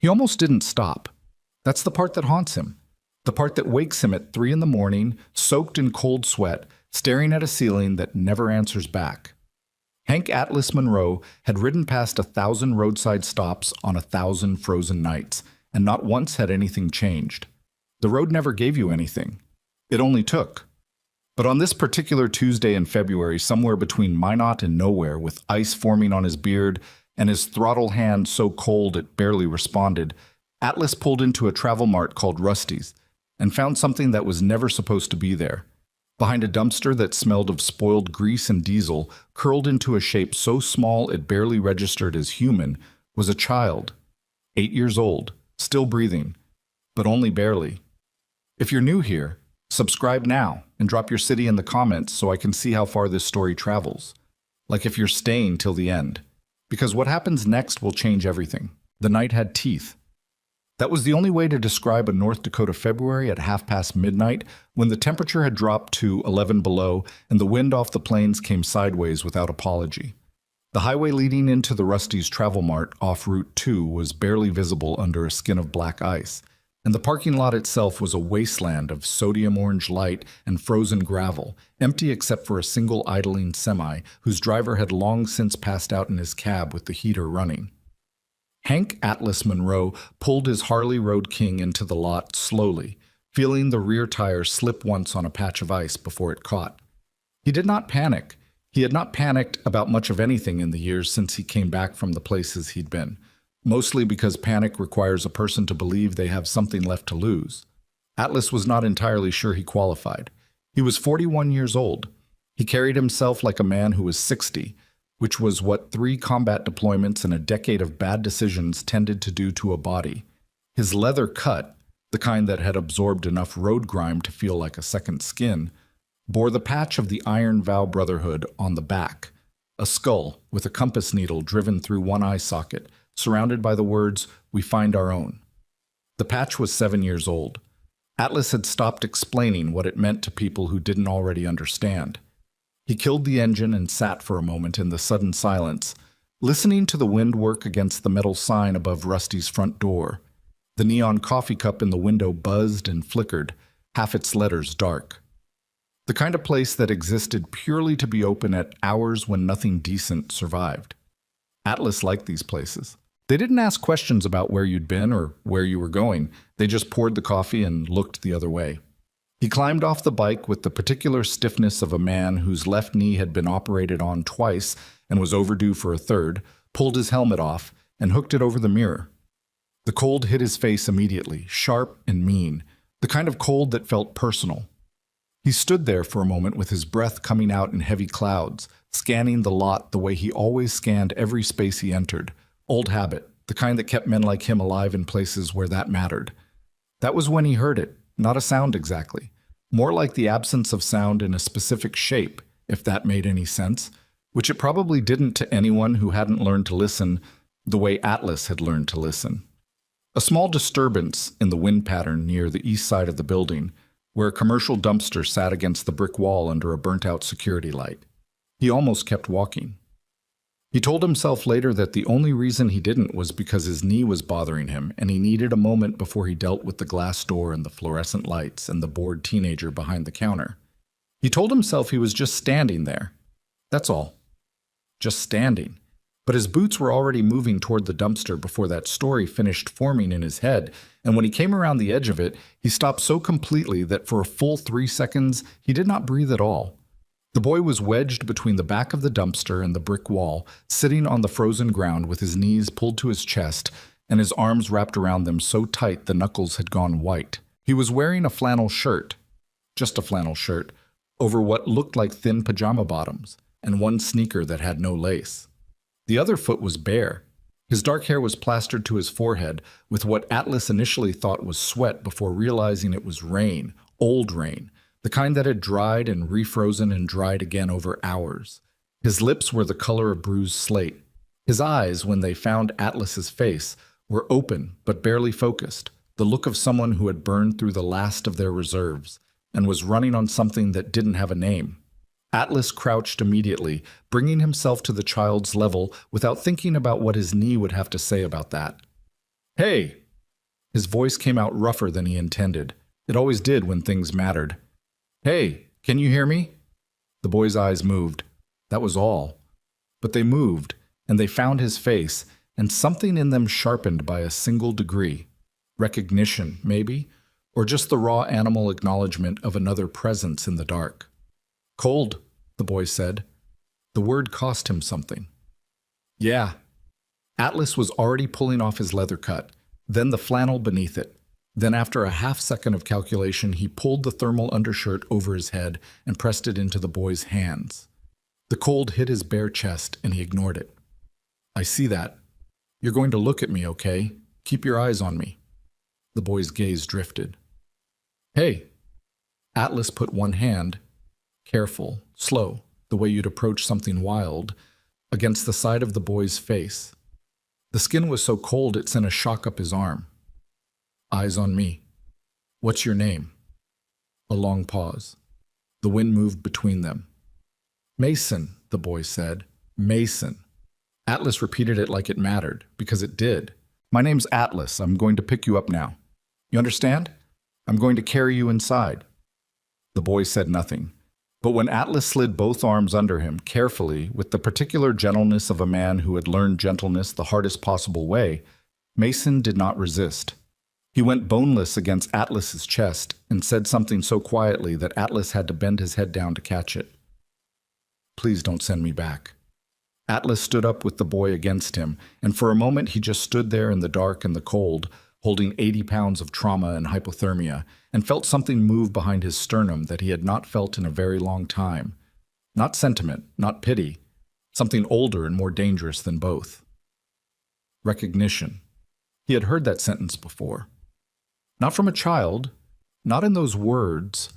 He almost didn't stop. That's the part that haunts him. The part that wakes him at 3 in the morning, soaked in cold sweat, staring at a ceiling that never answers back. Hank Atlas Monroe had ridden past 1,000 roadside stops on 1,000 frozen nights, and not once had anything changed. The road never gave you anything. It only took. But on this particular Tuesday in February, somewhere between Minot and nowhere, with ice forming on his beard and his throttle hand so cold it barely responded, Atlas pulled into a travel mart called Rusty's and found something that was never supposed to be there. Behind a dumpster that smelled of spoiled grease and diesel, curled into a shape so small it barely registered as human, was a child, 8 years old, still breathing, but only barely. If you're new here, subscribe now and drop your city in the comments so I can see how far this story travels. Like if you're staying till the end. Because what happens next will change everything. The night had teeth. That was the only way to describe a North Dakota February at midnight when the temperature had dropped to 11 below and the wind off the plains came sideways without apology. The highway leading into the Rusty's Travel Mart off Route 2 was barely visible under a skin of black ice, and the parking lot itself was a wasteland of sodium orange light and frozen gravel, empty except for a single idling semi whose driver had long since passed out in his cab with the heater running. Hank Atlas Monroe pulled his Harley Road King into the lot slowly, feeling the rear tire slip once on a patch of ice before it caught. He did not panic. He had not panicked about much of anything in the years since he came back from the places he'd been, mostly because panic requires a person to believe they have something left to lose. Atlas was not entirely sure he qualified. He was 41 years old. He carried himself like a man who was 60, which was what 3 combat deployments and a decade of bad decisions tended to do to a body. His leather cut, the kind that had absorbed enough road grime to feel like a second skin, bore the patch of the Iron Vow Brotherhood on the back, a skull with a compass needle driven through one eye socket, surrounded by the words, "We find our own." The patch was 7 years old. Atlas had stopped explaining what it meant to people who didn't already understand. He killed the engine and sat for a moment in the sudden silence, listening to the wind work against the metal sign above Rusty's front door. The neon coffee cup in the window buzzed and flickered, half its letters dark. The kind of place that existed purely to be open at hours when nothing decent survived. Atlas liked these places. They didn't ask questions about where you'd been or where you were going. They just poured the coffee and looked the other way. He climbed off the bike with the particular stiffness of a man whose left knee had been operated on twice and was overdue for a third, pulled his helmet off, and hooked it over the mirror. The cold hit his face immediately, sharp and mean, the kind of cold that felt personal. He stood there for a moment with his breath coming out in heavy clouds, scanning the lot the way he always scanned every space he entered. Old habit, the kind that kept men like him alive in places where that mattered. That was when he heard it, not a sound exactly. More like the absence of sound in a specific shape, if that made any sense, which it probably didn't to anyone who hadn't learned to listen the way Atlas had learned to listen. A small disturbance in the wind pattern near the east side of the building, where a commercial dumpster sat against the brick wall under a burnt-out security light. He almost kept walking. He told himself later that the only reason he didn't was because his knee was bothering him and he needed a moment before he dealt with the glass door and the fluorescent lights and the bored teenager behind the counter. He told himself he was just standing there. That's all. Just standing. But his boots were already moving toward the dumpster before that story finished forming in his head, and when he came around the edge of it, he stopped so completely that for a full 3 seconds he did not breathe at all. The boy was wedged between the back of the dumpster and the brick wall, sitting on the frozen ground with his knees pulled to his chest and his arms wrapped around them so tight the knuckles had gone white. He was wearing a flannel shirt, just a flannel shirt, over what looked like thin pajama bottoms, and one sneaker that had no lace. The other foot was bare. His dark hair was plastered to his forehead with what Atlas initially thought was sweat before realizing it was rain, old rain, the kind that had dried and refrozen and dried again over hours. His lips were the color of bruised slate. His eyes, when they found Atlas's face, were open but barely focused, the look of someone who had burned through the last of their reserves and was running on something that didn't have a name. Atlas crouched immediately, bringing himself to the child's level without thinking about what his knee would have to say about that. Hey! His voice came out rougher than he intended. It always did when things mattered. Hey, can you hear me? The boy's eyes moved. That was all. But they moved, and they found his face, and something in them sharpened by a single degree. Recognition, maybe, or just the raw animal acknowledgement of another presence in the dark. Cold, the boy said. The word cost him something. Yeah. Atlas was already pulling off his leather cut, then the flannel beneath it. Then after a half-second of calculation, he pulled the thermal undershirt over his head and pressed it into the boy's hands. The cold hit his bare chest, and he ignored it. I see that. You're going to look at me, okay? Keep your eyes on me. The boy's gaze drifted. Hey! Atlas put one hand, careful, slow, the way you'd approach something wild, against the side of the boy's face. The skin was so cold it sent a shock up his arm. Eyes on me. What's your name? A long pause. The wind moved between them. Mason, the boy said. Mason. Atlas repeated it like it mattered, because it did. My name's Atlas. I'm going to pick you up now. You understand? I'm going to carry you inside. The boy said nothing. But when Atlas slid both arms under him, carefully, with the particular gentleness of a man who had learned gentleness the hardest possible way, Mason did not resist. He went boneless against Atlas's chest and said something so quietly that Atlas had to bend his head down to catch it. Please don't send me back. Atlas stood up with the boy against him, and for a moment he just stood there in the dark and the cold, holding 80 pounds of trauma and hypothermia, and felt something move behind his sternum that he had not felt in a very long time. Not sentiment, not pity, something older and more dangerous than both. Recognition. He had heard that sentence before. Not from a child, not in those words,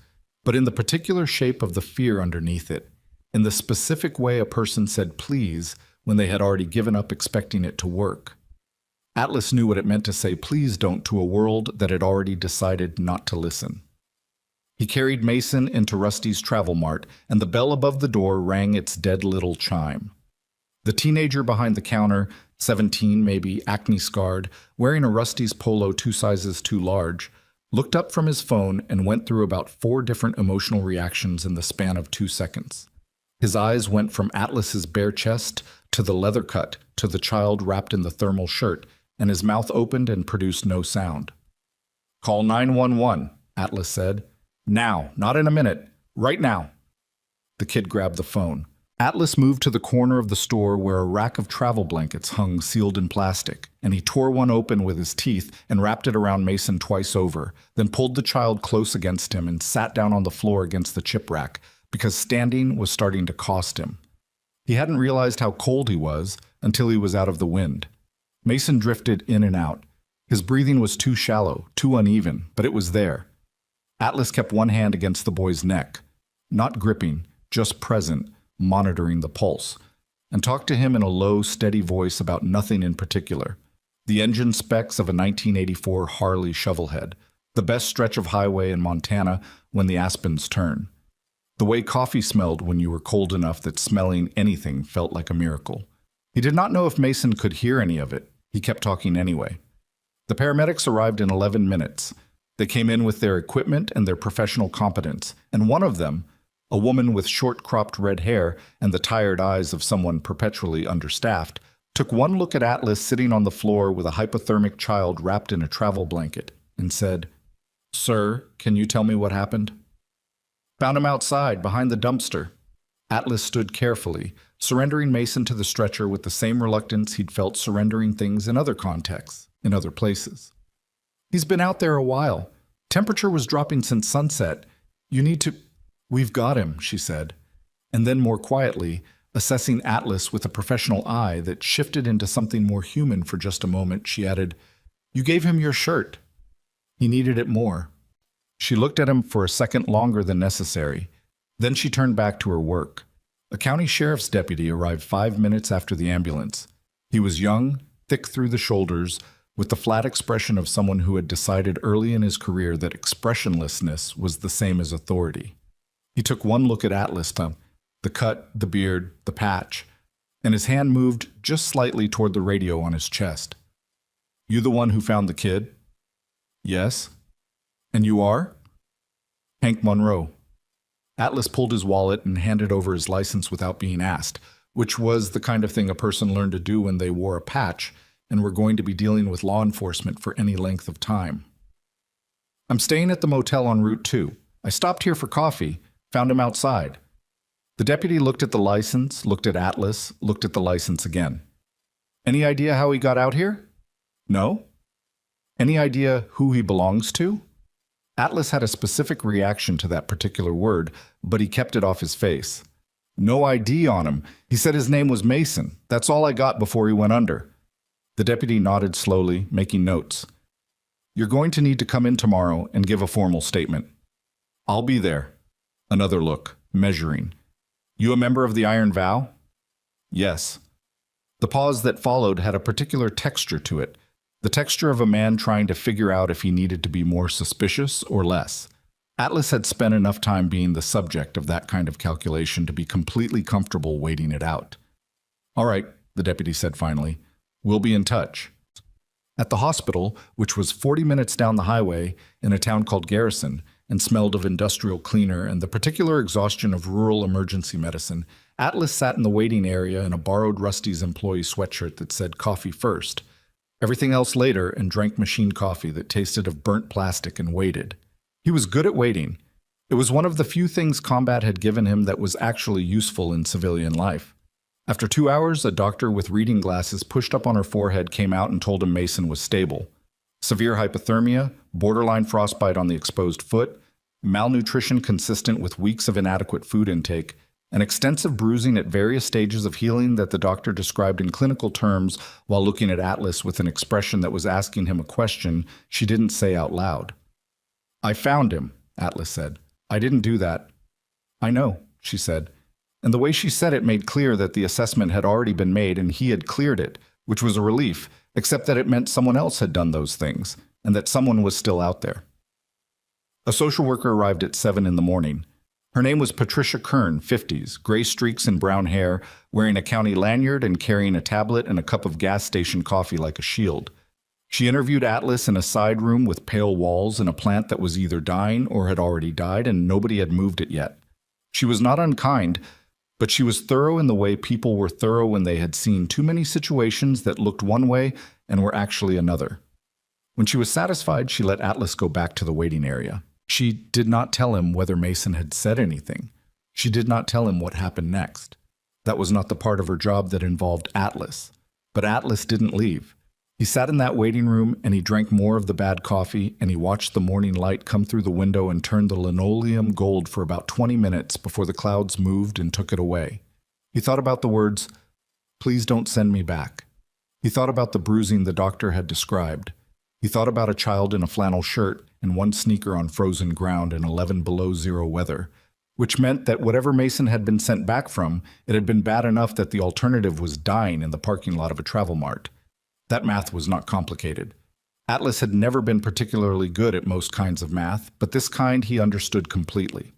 but in the particular shape of the fear underneath it, in the specific way a person said please when they had already given up expecting it to work. Atlas knew what it meant to say please don't to a world that had already decided not to listen. He carried Mason into Rusty's Travel Mart, and the bell above the door rang its dead little chime. The teenager behind the counter, 17 maybe, acne-scarred, wearing a Rusty's polo 2 sizes too large, looked up from his phone and went through about 4 different emotional reactions in the span of 2 seconds. His eyes went from Atlas's bare chest to the leather cut to the child wrapped in the thermal shirt, and his mouth opened and produced no sound. Call 911, Atlas said. Now, not in a minute. Right now. The kid grabbed the phone. Atlas moved to the corner of the store where a rack of travel blankets hung sealed in plastic, and he tore one open with his teeth and wrapped it around Mason twice over, then pulled the child close against him and sat down on the floor against the chip rack, because standing was starting to cost him. He hadn't realized how cold he was until he was out of the wind. Mason drifted in and out. His breathing was too shallow, too uneven, but it was there. Atlas kept one hand against the boy's neck, not gripping, just present, monitoring the pulse, and talked to him in a low, steady voice about nothing in particular. The engine specs of a 1984 Harley shovelhead, the best stretch of highway in Montana when the aspens turn. The way coffee smelled when you were cold enough that smelling anything felt like a miracle. He did not know if Mason could hear any of it. He kept talking anyway. The paramedics arrived in 11 minutes. They came in with their equipment and their professional competence, and one of them, a woman with short-cropped red hair and the tired eyes of someone perpetually understaffed, took one look at Atlas sitting on the floor with a hypothermic child wrapped in a travel blanket and said, "Sir, can you tell me what happened?" "Found him outside, behind the dumpster." Atlas stood carefully, surrendering Mason to the stretcher with the same reluctance he'd felt surrendering things in other contexts, in other places. "He's been out there a while. Temperature was dropping since sunset. You need to—" "We've got him," she said. And then more quietly, assessing Atlas with a professional eye that shifted into something more human for just a moment, she added, "You gave him your shirt. He needed it more." She looked at him for a second longer than necessary. Then she turned back to her work. A county sheriff's deputy arrived 5 minutes after the ambulance. He was young, thick through the shoulders, with the flat expression of someone who had decided early in his career that expressionlessness was the same as authority. He took one look at Atlas, the cut, the beard, the patch, and his hand moved just slightly toward the radio on his chest. You the one who found the kid? Yes. And you are? Hank Monroe. Atlas pulled his wallet and handed over his license without being asked, which was the kind of thing a person learned to do when they wore a patch and were going to be dealing with law enforcement for any length of time. I'm staying at the motel on Route 2. I stopped here for coffee, found him outside. The deputy looked at the license, looked at Atlas, looked at the license again. Any idea how he got out here? No? Any idea who he belongs to? Atlas had a specific reaction to that particular word, but he kept it off his face. No ID on him. He said his name was Mason. That's all I got before he went under. The deputy nodded slowly, making notes. You're going to need to come in tomorrow and give a formal statement. I'll be there. Another look, measuring. You a member of the Iron Vow? Yes. The pause that followed had a particular texture to it, the texture of a man trying to figure out if he needed to be more suspicious or less. Atlas had spent enough time being the subject of that kind of calculation to be completely comfortable waiting it out. All right, the deputy said finally. We'll be in touch. At the hospital, which was 40 minutes down the highway in a town called Garrison and smelled of industrial cleaner and the particular exhaustion of rural emergency medicine, Atlas sat in the waiting area in a borrowed Rusty's employee sweatshirt that said coffee first, everything else later, and drank machine coffee that tasted of burnt plastic and waited. He was good at waiting. It was one of the few things combat had given him that was actually useful in civilian life. After 2 hours, a doctor with reading glasses pushed up on her forehead came out and told him Mason was stable. Severe hypothermia, borderline frostbite on the exposed foot, malnutrition consistent with weeks of inadequate food intake, and extensive bruising at various stages of healing that the doctor described in clinical terms while looking at Atlas with an expression that was asking him a question she didn't say out loud. I found him, Atlas said. I didn't do that. I know, she said. And the way she said it made clear that the assessment had already been made and he had cleared it, which was a relief, except that it meant someone else had done those things, and that someone was still out there. A social worker arrived at 7 in the morning. Her name was Patricia Kern, 50s, gray streaks and brown hair, wearing a county lanyard and carrying a tablet and a cup of gas station coffee like a shield. She interviewed Atlas in a side room with pale walls in a plant that was either dying or had already died, and nobody had moved it yet. She was not unkind, but she was thorough in the way people were thorough when they had seen too many situations that looked one way and were actually another. When she was satisfied, she let Atlas go back to the waiting area. She did not tell him whether Mason had said anything. She did not tell him what happened next. That was not the part of her job that involved Atlas. But Atlas didn't leave. He sat in that waiting room and he drank more of the bad coffee and he watched the morning light come through the window and turn the linoleum gold for about 20 minutes before the clouds moved and took it away. He thought about the words, "Please don't send me back." He thought about the bruising the doctor had described. He thought about a child in a flannel shirt and one sneaker on frozen ground in 11 below zero weather, which meant that whatever Mason had been sent back from, it had been bad enough that the alternative was dying in the parking lot of a travel mart. That math was not complicated. Atlas had never been particularly good at most kinds of math, but this kind he understood completely.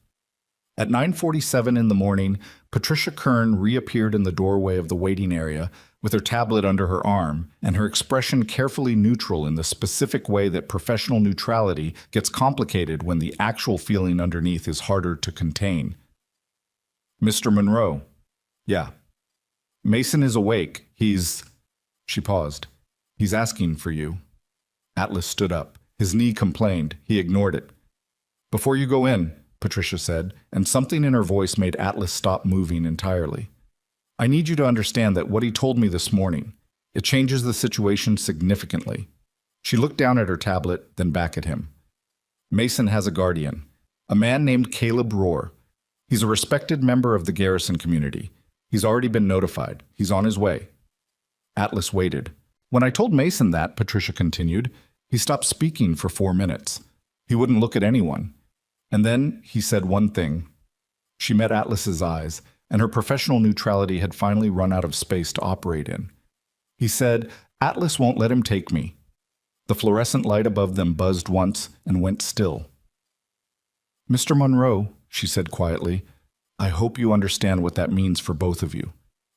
At 9:47 in the morning, Patricia Kern reappeared in the doorway of the waiting area with her tablet under her arm and her expression carefully neutral in the specific way that professional neutrality gets complicated when the actual feeling underneath is harder to contain. Mr. Monroe. Yeah. Mason is awake. She paused. He's asking for you. Atlas stood up. His knee complained. He ignored it. Before you go in, Patricia said, and something in her voice made Atlas stop moving entirely. I need you to understand that what he told me this morning, it changes the situation significantly. She looked down at her tablet, then back at him. Mason has a guardian, a man named Caleb Rohr. He's a respected member of the Garrison community. He's already been notified. He's on his way. Atlas waited. When I told Mason that, Patricia continued, he stopped speaking for 4 minutes. He wouldn't look at anyone. And then he said one thing. She met Atlas's eyes, and her professional neutrality had finally run out of space to operate in. He said, Atlas won't let him take me. The fluorescent light above them buzzed once and went still. Mr. Monroe, she said quietly, I hope you understand what that means for both of you.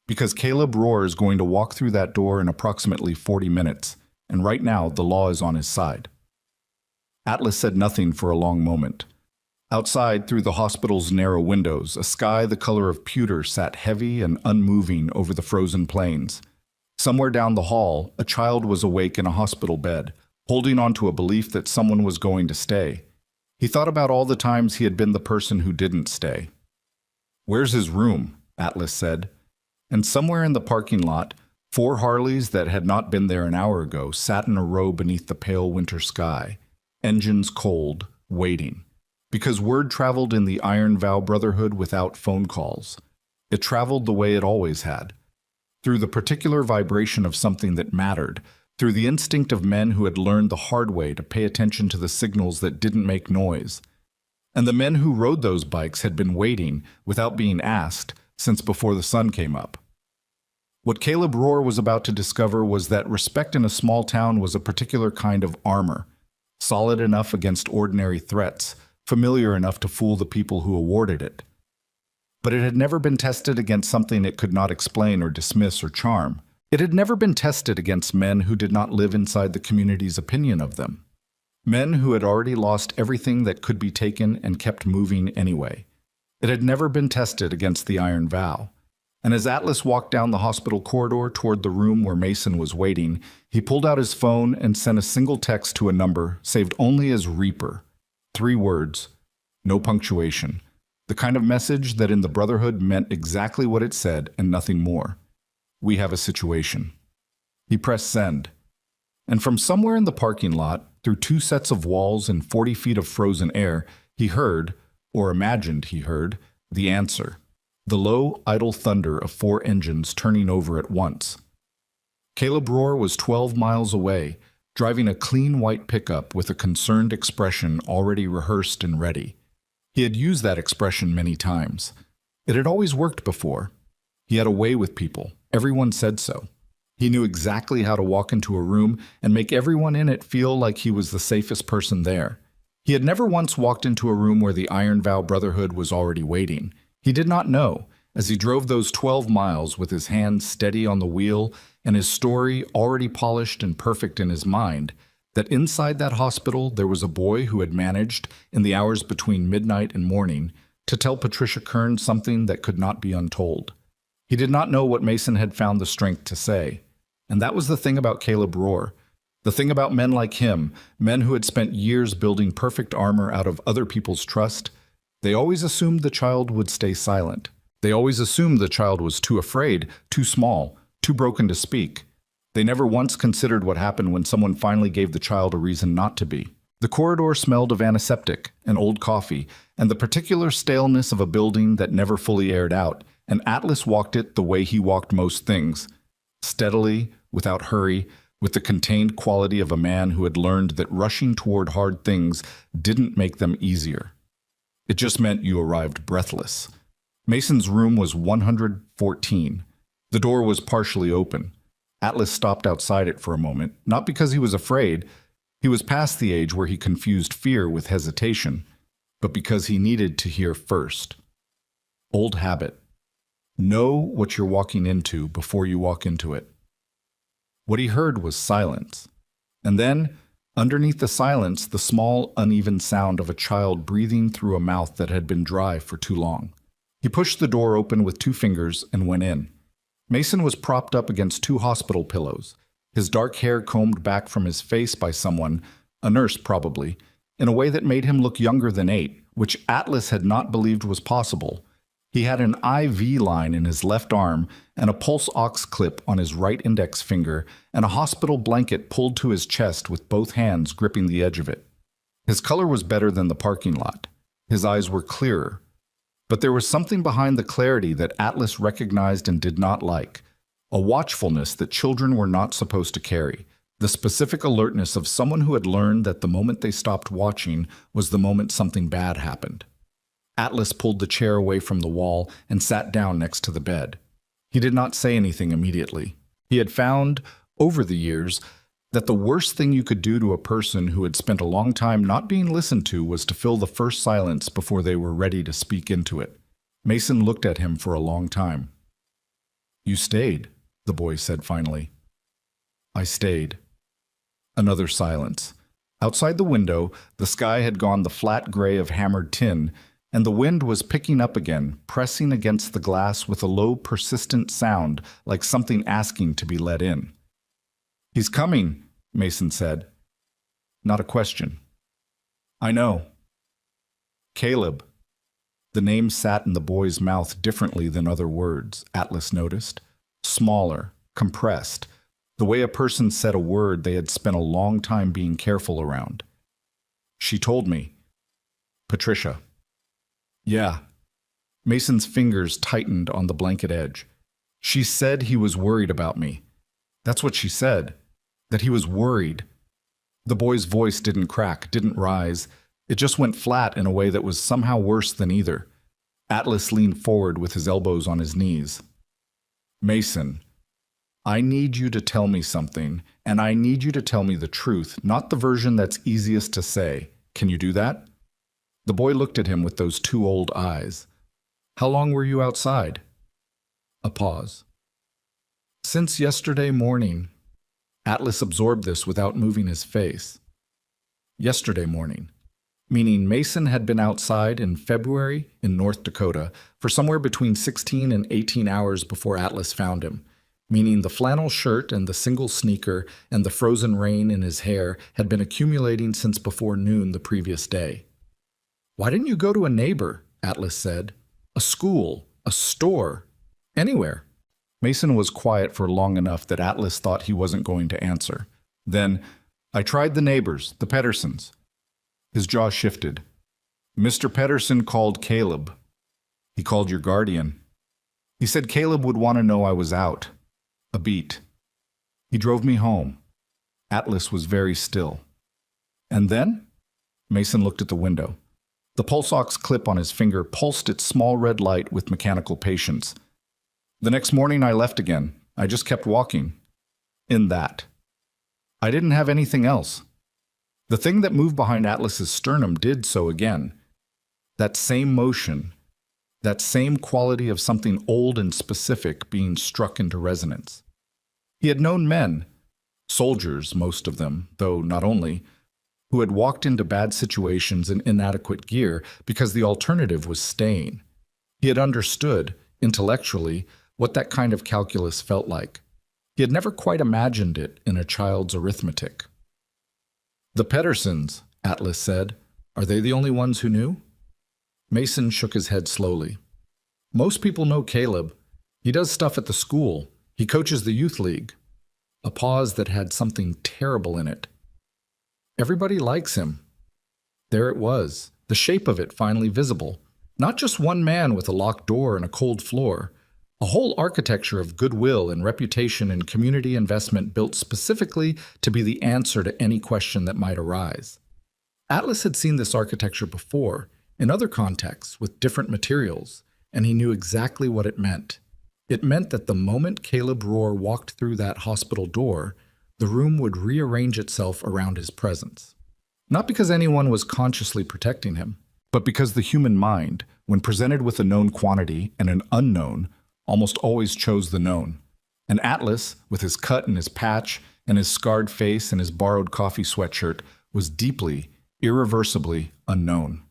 Because Caleb Rohr is going to walk through that door in approximately 40 minutes, and right now the law is on his side. Atlas said nothing for a long moment. Outside, through the hospital's narrow windows, a sky the color of pewter sat heavy and unmoving over the frozen plains. Somewhere down the hall, a child was awake in a hospital bed, holding on to a belief that someone was going to stay. He thought about all the times he had been the person who didn't stay. "Where's his room?" Atlas said. And somewhere in the parking lot, 4 Harleys that had not been there an hour ago sat in a row beneath the pale winter sky, engines cold, waiting. Because word traveled in the Iron Vow Brotherhood without phone calls. It traveled the way it always had. Through the particular vibration of something that mattered, through the instinct of men who had learned the hard way to pay attention to the signals that didn't make noise. And the men who rode those bikes had been waiting, without being asked, since before the sun came up. What Caleb Rohr was about to discover was that respect in a small town was a particular kind of armor, solid enough against ordinary threats, familiar enough to fool the people who awarded it. But it had never been tested against something it could not explain or dismiss or charm. It had never been tested against men who did not live inside the community's opinion of them. Men who had already lost everything that could be taken and kept moving anyway. It had never been tested against the Iron Vow. And as Atlas walked down the hospital corridor toward the room where Mason was waiting, he pulled out his phone and sent a single text to a number saved only as Reaper. 3 words, no punctuation. The kind of message that in the Brotherhood meant exactly what it said and nothing more. We have a situation. He pressed send. And from somewhere in the parking lot, through 2 sets of walls and 40 feet of frozen air, he heard, or imagined he heard, the answer. The low, idle thunder of 4 engines turning over at once. Caleb Rohr was 12 miles away, driving a clean white pickup with a concerned expression already rehearsed and ready. He had used that expression many times. It had always worked before. He had a way with people. Everyone said so. He knew exactly how to walk into a room and make everyone in it feel like he was the safest person there. He had never once walked into a room where the Iron Vow Brotherhood was already waiting. He did not know, as he drove those 12 miles with his hands steady on the wheel and his story already polished and perfect in his mind, that inside that hospital there was a boy who had managed, in the hours between midnight and morning, to tell Patricia Kern something that could not be untold. He did not know what Mason had found the strength to say. And that was the thing about Caleb Rohr. The thing about men like him, men who had spent years building perfect armor out of other people's trust. They always assumed the child would stay silent. They always assumed the child was too afraid, too small, too broken to speak. They never once considered what happened when someone finally gave the child a reason not to be. The corridor smelled of antiseptic and old coffee, and the particular staleness of a building that never fully aired out, and Atlas walked it the way he walked most things. Steadily, without hurry, with the contained quality of a man who had learned that rushing toward hard things didn't make them easier. It just meant you arrived breathless. Mason's room was 114. The door was partially open. Atlas stopped outside it for a moment, not because he was afraid. He was past the age where he confused fear with hesitation, but because he needed to hear first. Old habit. Know what you're walking into before you walk into it. What he heard was silence. And then, underneath the silence, the small, uneven sound of a child breathing through a mouth that had been dry for too long. He pushed the door open with 2 fingers and went in. Mason was propped up against 2 hospital pillows, his dark hair combed back from his face by someone, a nurse probably, in a way that made him look younger than 8, which Atlas had not believed was possible. He had an IV line in his left arm and a pulse ox clip on his right index finger and a hospital blanket pulled to his chest with both hands gripping the edge of it. His color was better than the parking lot. His eyes were clearer. But there was something behind the clarity that Atlas recognized and did not like, a watchfulness that children were not supposed to carry, the specific alertness of someone who had learned that the moment they stopped watching was the moment something bad happened. Atlas pulled the chair away from the wall and sat down next to the bed. He did not say anything immediately. He had found, over the years, that the worst thing you could do to a person who had spent a long time not being listened to was to fill the first silence before they were ready to speak into it. Mason looked at him for a long time. "You stayed," the boy said finally. "I stayed." Another silence. Outside the window, the sky had gone the flat gray of hammered tin, and the wind was picking up again, pressing against the glass with a low, persistent sound like something asking to be let in. "He's coming," Mason said. Not a question. "I know." "Caleb." The name sat in the boy's mouth differently than other words, Atlas noticed. Smaller, compressed, the way a person said a word they had spent a long time being careful around. "She told me." "Patricia." "Yeah." Mason's fingers tightened on the blanket edge. "She said he was worried about me. That's what she said. That he was worried." The boy's voice didn't crack, didn't rise. It just went flat in a way that was somehow worse than either. Atlas leaned forward with his elbows on his knees. "Mason, I need you to tell me something, and I need you to tell me the truth, not the version that's easiest to say. Can you do that?" The boy looked at him with those two old eyes. "How long were you outside?" A pause. "Since yesterday morning." Atlas absorbed this without moving his face. Yesterday morning. Meaning Mason had been outside in February in North Dakota for somewhere between 16 and 18 hours before Atlas found him. Meaning the flannel shirt and the single sneaker and the frozen rain in his hair had been accumulating since before noon the previous day. "Why didn't you go to a neighbor?" Atlas said. "A school, a store, anywhere." Mason was quiet for long enough that Atlas thought he wasn't going to answer. Then, "I tried the neighbors, the Pedersons." His jaw shifted. "Mr. Pedersen called Caleb." "He called your guardian." "He said Caleb would want to know I was out." A beat. "He drove me home." Atlas was very still. "And then?" Mason looked at the window. The pulse ox clip on his finger pulsed its small red light with mechanical patience. "The next morning I left again. I just kept walking." In that. "I didn't have anything else." The thing that moved behind Atlas's sternum did so again. That same motion, that same quality of something old and specific being struck into resonance. He had known men, soldiers, most of them, though not only, who had walked into bad situations in inadequate gear because the alternative was staying. He had understood, intellectually, what that kind of calculus felt like. He had never quite imagined it in a child's arithmetic. "The Pedersons," Atlas said. "Are they the only ones who knew?" Mason shook his head slowly. "Most people know Caleb. He does stuff at the school. He coaches the youth league." A pause that had something terrible in it. "Everybody likes him." There it was, the shape of it finally visible. Not just one man with a locked door and a cold floor. A whole architecture of goodwill and reputation and community investment built specifically to be the answer to any question that might arise. Atlas had seen this architecture before, in other contexts, with different materials, and he knew exactly what it meant. It meant that the moment Caleb Rohr walked through that hospital door, the room would rearrange itself around his presence. Not because anyone was consciously protecting him, but because the human mind, when presented with a known quantity and an unknown, almost always chose the known. And Atlas, with his cut and his patch, and his scarred face and his borrowed coffee sweatshirt, was deeply, irreversibly unknown.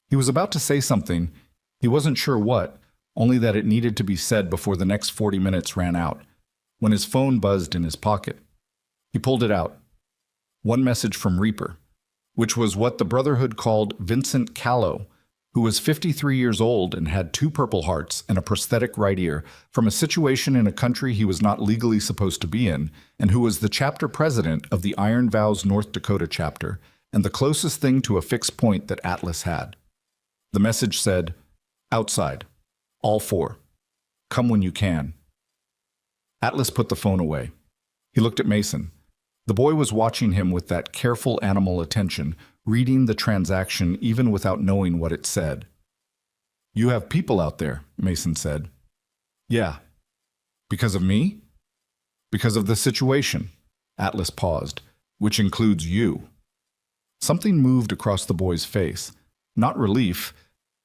He was about to say something, he wasn't sure what, only that it needed to be said before the next 40 minutes ran out, when his phone buzzed in his pocket. He pulled it out. One message from Reaper, which was what the Brotherhood called Vincent Callow, who was 53 years old and had 2 Purple Hearts and a prosthetic right ear, from a situation in a country he was not legally supposed to be in, and who was the chapter president of the Iron Vows North Dakota chapter, and the closest thing to a fixed point that Atlas had. The message said, "Outside. All 4. Come when you can." Atlas put the phone away. He looked at Mason. The boy was watching him with that careful animal attention, reading the transaction even without knowing what it said. "You have people out there," Mason said. "Yeah." "Because of me?" "Because of the situation." Atlas paused. "Which includes you." Something moved across the boy's face. Not relief.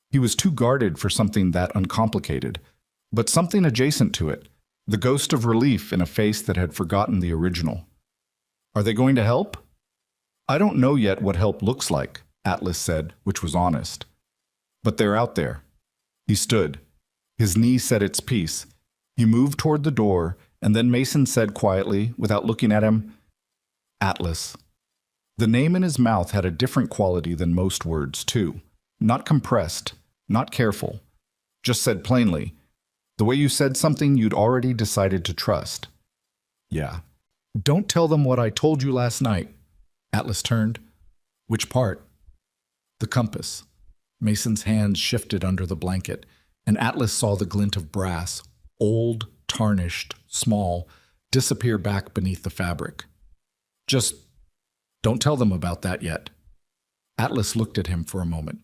He was too guarded for something that uncomplicated. But something adjacent to it. The ghost of relief in a face that had forgotten the original. Are they going to help? I don't know yet what help looks like, Atlas said, which was honest. But they're out there. He stood. His knee said its piece. He moved toward the door, and then Mason said quietly, without looking at him, Atlas. The name in his mouth had a different quality than most words, too. Not compressed, not careful. Just said plainly, the way you said something you'd already decided to trust. Yeah. Don't tell them what I told you last night. Atlas turned. Which part? The compass. Mason's hands shifted under the blanket, and Atlas saw the glint of brass, old, tarnished, small, disappear back beneath the fabric. Just don't tell them about that yet. Atlas looked at him for a moment.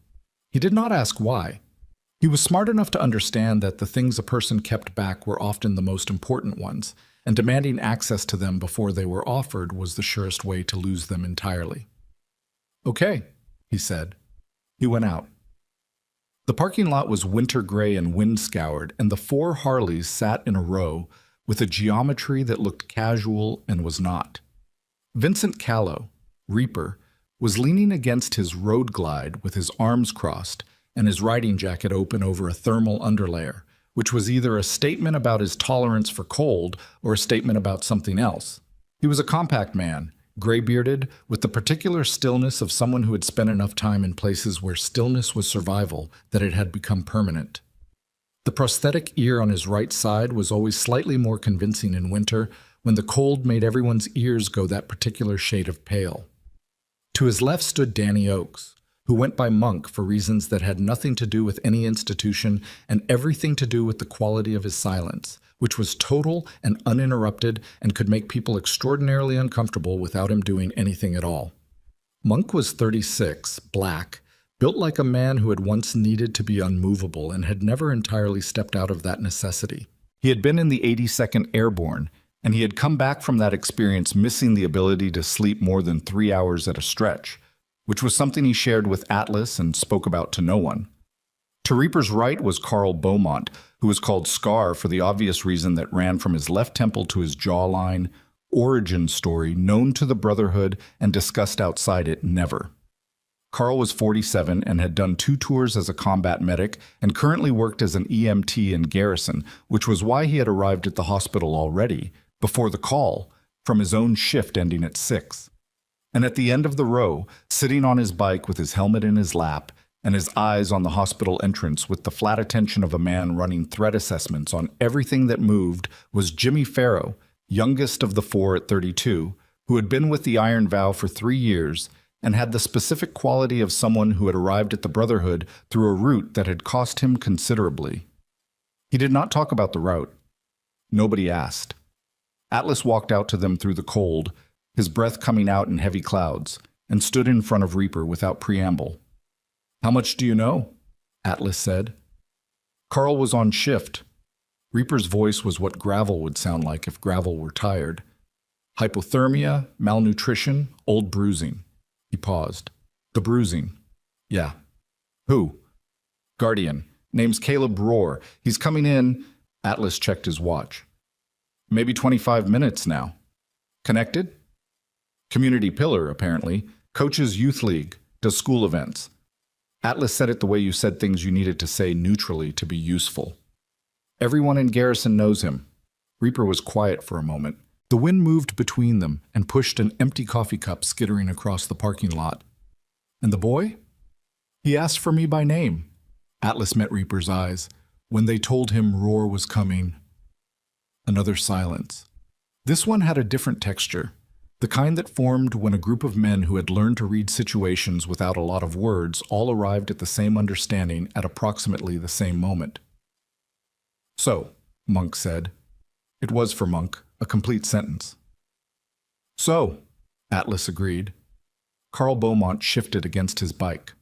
He did not ask why. He was smart enough to understand that the things a person kept back were often the most important ones, and demanding access to them before they were offered was the surest way to lose them entirely. Okay, he said. He went out. The parking lot was winter gray and wind-scoured, and the 4 Harleys sat in a row with a geometry that looked casual and was not. Vincent Callow, Reaper, was leaning against his road glide with his arms crossed and his riding jacket open over a thermal underlayer, which was either a statement about his tolerance for cold or a statement about something else. He was a compact man, gray-bearded, with the particular stillness of someone who had spent enough time in places where stillness was survival that it had become permanent. The prosthetic ear on his right side was always slightly more convincing in winter, when the cold made everyone's ears go that particular shade of pale. To his left stood Danny Oakes, who went by Monk for reasons that had nothing to do with any institution and everything to do with the quality of his silence, which was total and uninterrupted and could make people extraordinarily uncomfortable without him doing anything at all. Monk was 36, black, built like a man who had once needed to be unmovable and had never entirely stepped out of that necessity. He had been in the 82nd Airborne, and he had come back from that experience missing the ability to sleep more than 3 hours at a stretch, which was something he shared with Atlas and spoke about to no one. To Reaper's right was Carl Beaumont, who was called Scar for the obvious reason that ran from his left temple to his jawline, origin story known to the Brotherhood and discussed outside it never. Carl was 47 and had done 2 tours as a combat medic and currently worked as an EMT in Garrison, which was why he had arrived at the hospital already, before the call, from his own shift ending at 6. And at the end of the row, sitting on his bike with his helmet in his lap and his eyes on the hospital entrance with the flat attention of a man running threat assessments on everything that moved, was Jimmy Farrow, youngest of the 4 at 32, who had been with the Iron Vow for 3 years and had the specific quality of someone who had arrived at the Brotherhood through a route that had cost him considerably. He did not talk about the route. Nobody asked. Atlas walked out to them through the cold, his breath coming out in heavy clouds, and stood in front of Reaper without preamble. How much do you know? Atlas said. Carl was on shift. Reaper's voice was what gravel would sound like if gravel were tired. Hypothermia, malnutrition, old bruising. He paused. The bruising. Yeah. Who? Guardian. Name's Caleb Rohr. He's coming in. Atlas checked his watch. Maybe 25 minutes now. Connected? Community pillar, apparently. Coaches youth league. Does school events. Atlas said it the way you said things you needed to say neutrally to be useful. Everyone in Garrison knows him. Reaper was quiet for a moment. The wind moved between them and pushed an empty coffee cup skittering across the parking lot. And the boy? He asked for me by name. Atlas met Reaper's eyes. When they told him Rohr was coming. Another silence. This one had a different texture, the kind that formed when a group of men who had learned to read situations without a lot of words all arrived at the same understanding at approximately the same moment. So, Monk said. It was for Monk, a complete sentence. So, Atlas agreed. Carl Beaumont shifted against his bike.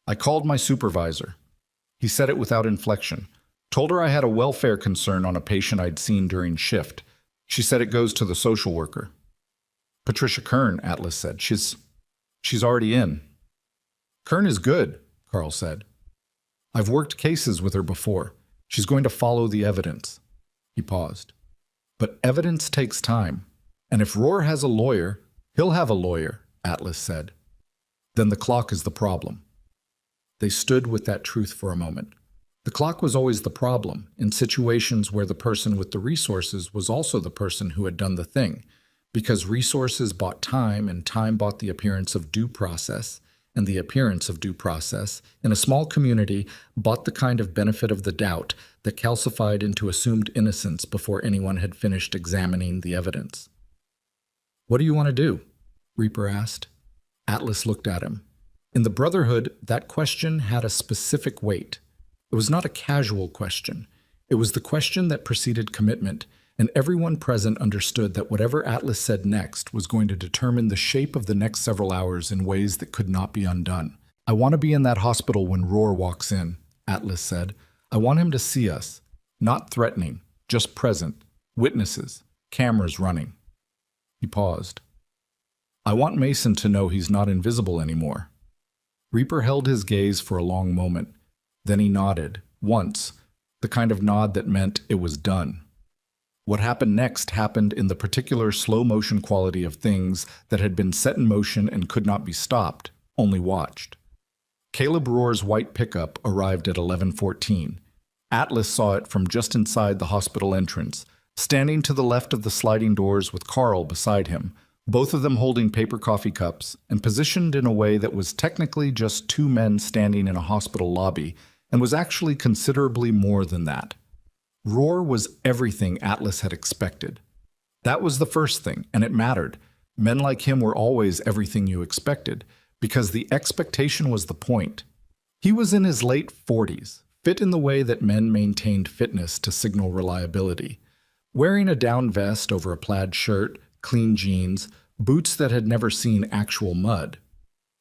I called my supervisor. He said it without inflection. Told her I had a welfare concern on a patient I'd seen during shift. She said it goes to the social worker. Patricia Kern, Atlas said. She's already in. Kern is good, Carl said. I've worked cases with her before. She's going to follow the evidence. He paused. But evidence takes time. And if Roar has a lawyer, he'll have a lawyer, Atlas said. Then the clock is the problem. They stood with that truth for a moment. The clock was always the problem in situations where the person with the resources was also the person who had done the thing, because resources bought time and time bought the appearance of due process, and the appearance of due process in a small community bought the kind of benefit of the doubt that calcified into assumed innocence before anyone had finished examining the evidence. "What do you want to do?" Reaper asked. Atlas looked at him. In the Brotherhood, that question had a specific weight. It was not a casual question. It was the question that preceded commitment, and everyone present understood that whatever Atlas said next was going to determine the shape of the next several hours in ways that could not be undone. "I want to be in that hospital when Roar walks in," Atlas said. "I want him to see us. Not threatening, just present. Witnesses. Cameras running." He paused. "I want Mason to know he's not invisible anymore." Reaper held his gaze for a long moment. Then he nodded, once, the kind of nod that meant it was done. What happened next happened in the particular slow-motion quality of things that had been set in motion and could not be stopped, only watched. Caleb Roar's white pickup arrived at 11:14. Atlas saw it from just inside the hospital entrance, standing to the left of the sliding doors with Carl beside him, both of them holding paper coffee cups and positioned in a way that was technically just two men standing in a hospital lobby and was actually considerably more than that. Roar was everything Atlas had expected. That was the first thing, and it mattered. Men like him were always everything you expected, because the expectation was the point. He was in his late 40s, fit in the way that men maintained fitness to signal reliability. Wearing a down vest over a plaid shirt, clean jeans, boots that had never seen actual mud.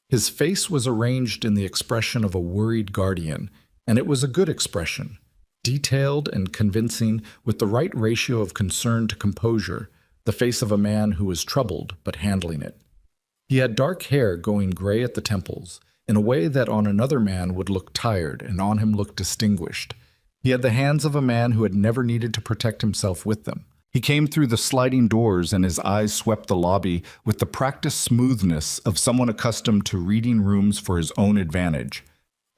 His face was arranged in the expression of a worried guardian, and it was a good expression, detailed and convincing with the right ratio of concern to composure, the face of a man who was troubled but handling it. He had dark hair going gray at the temples, in a way that on another man would look tired and on him looked distinguished. He had the hands of a man who had never needed to protect himself with them. He came through the sliding doors and his eyes swept the lobby with the practiced smoothness of someone accustomed to reading rooms for his own advantage.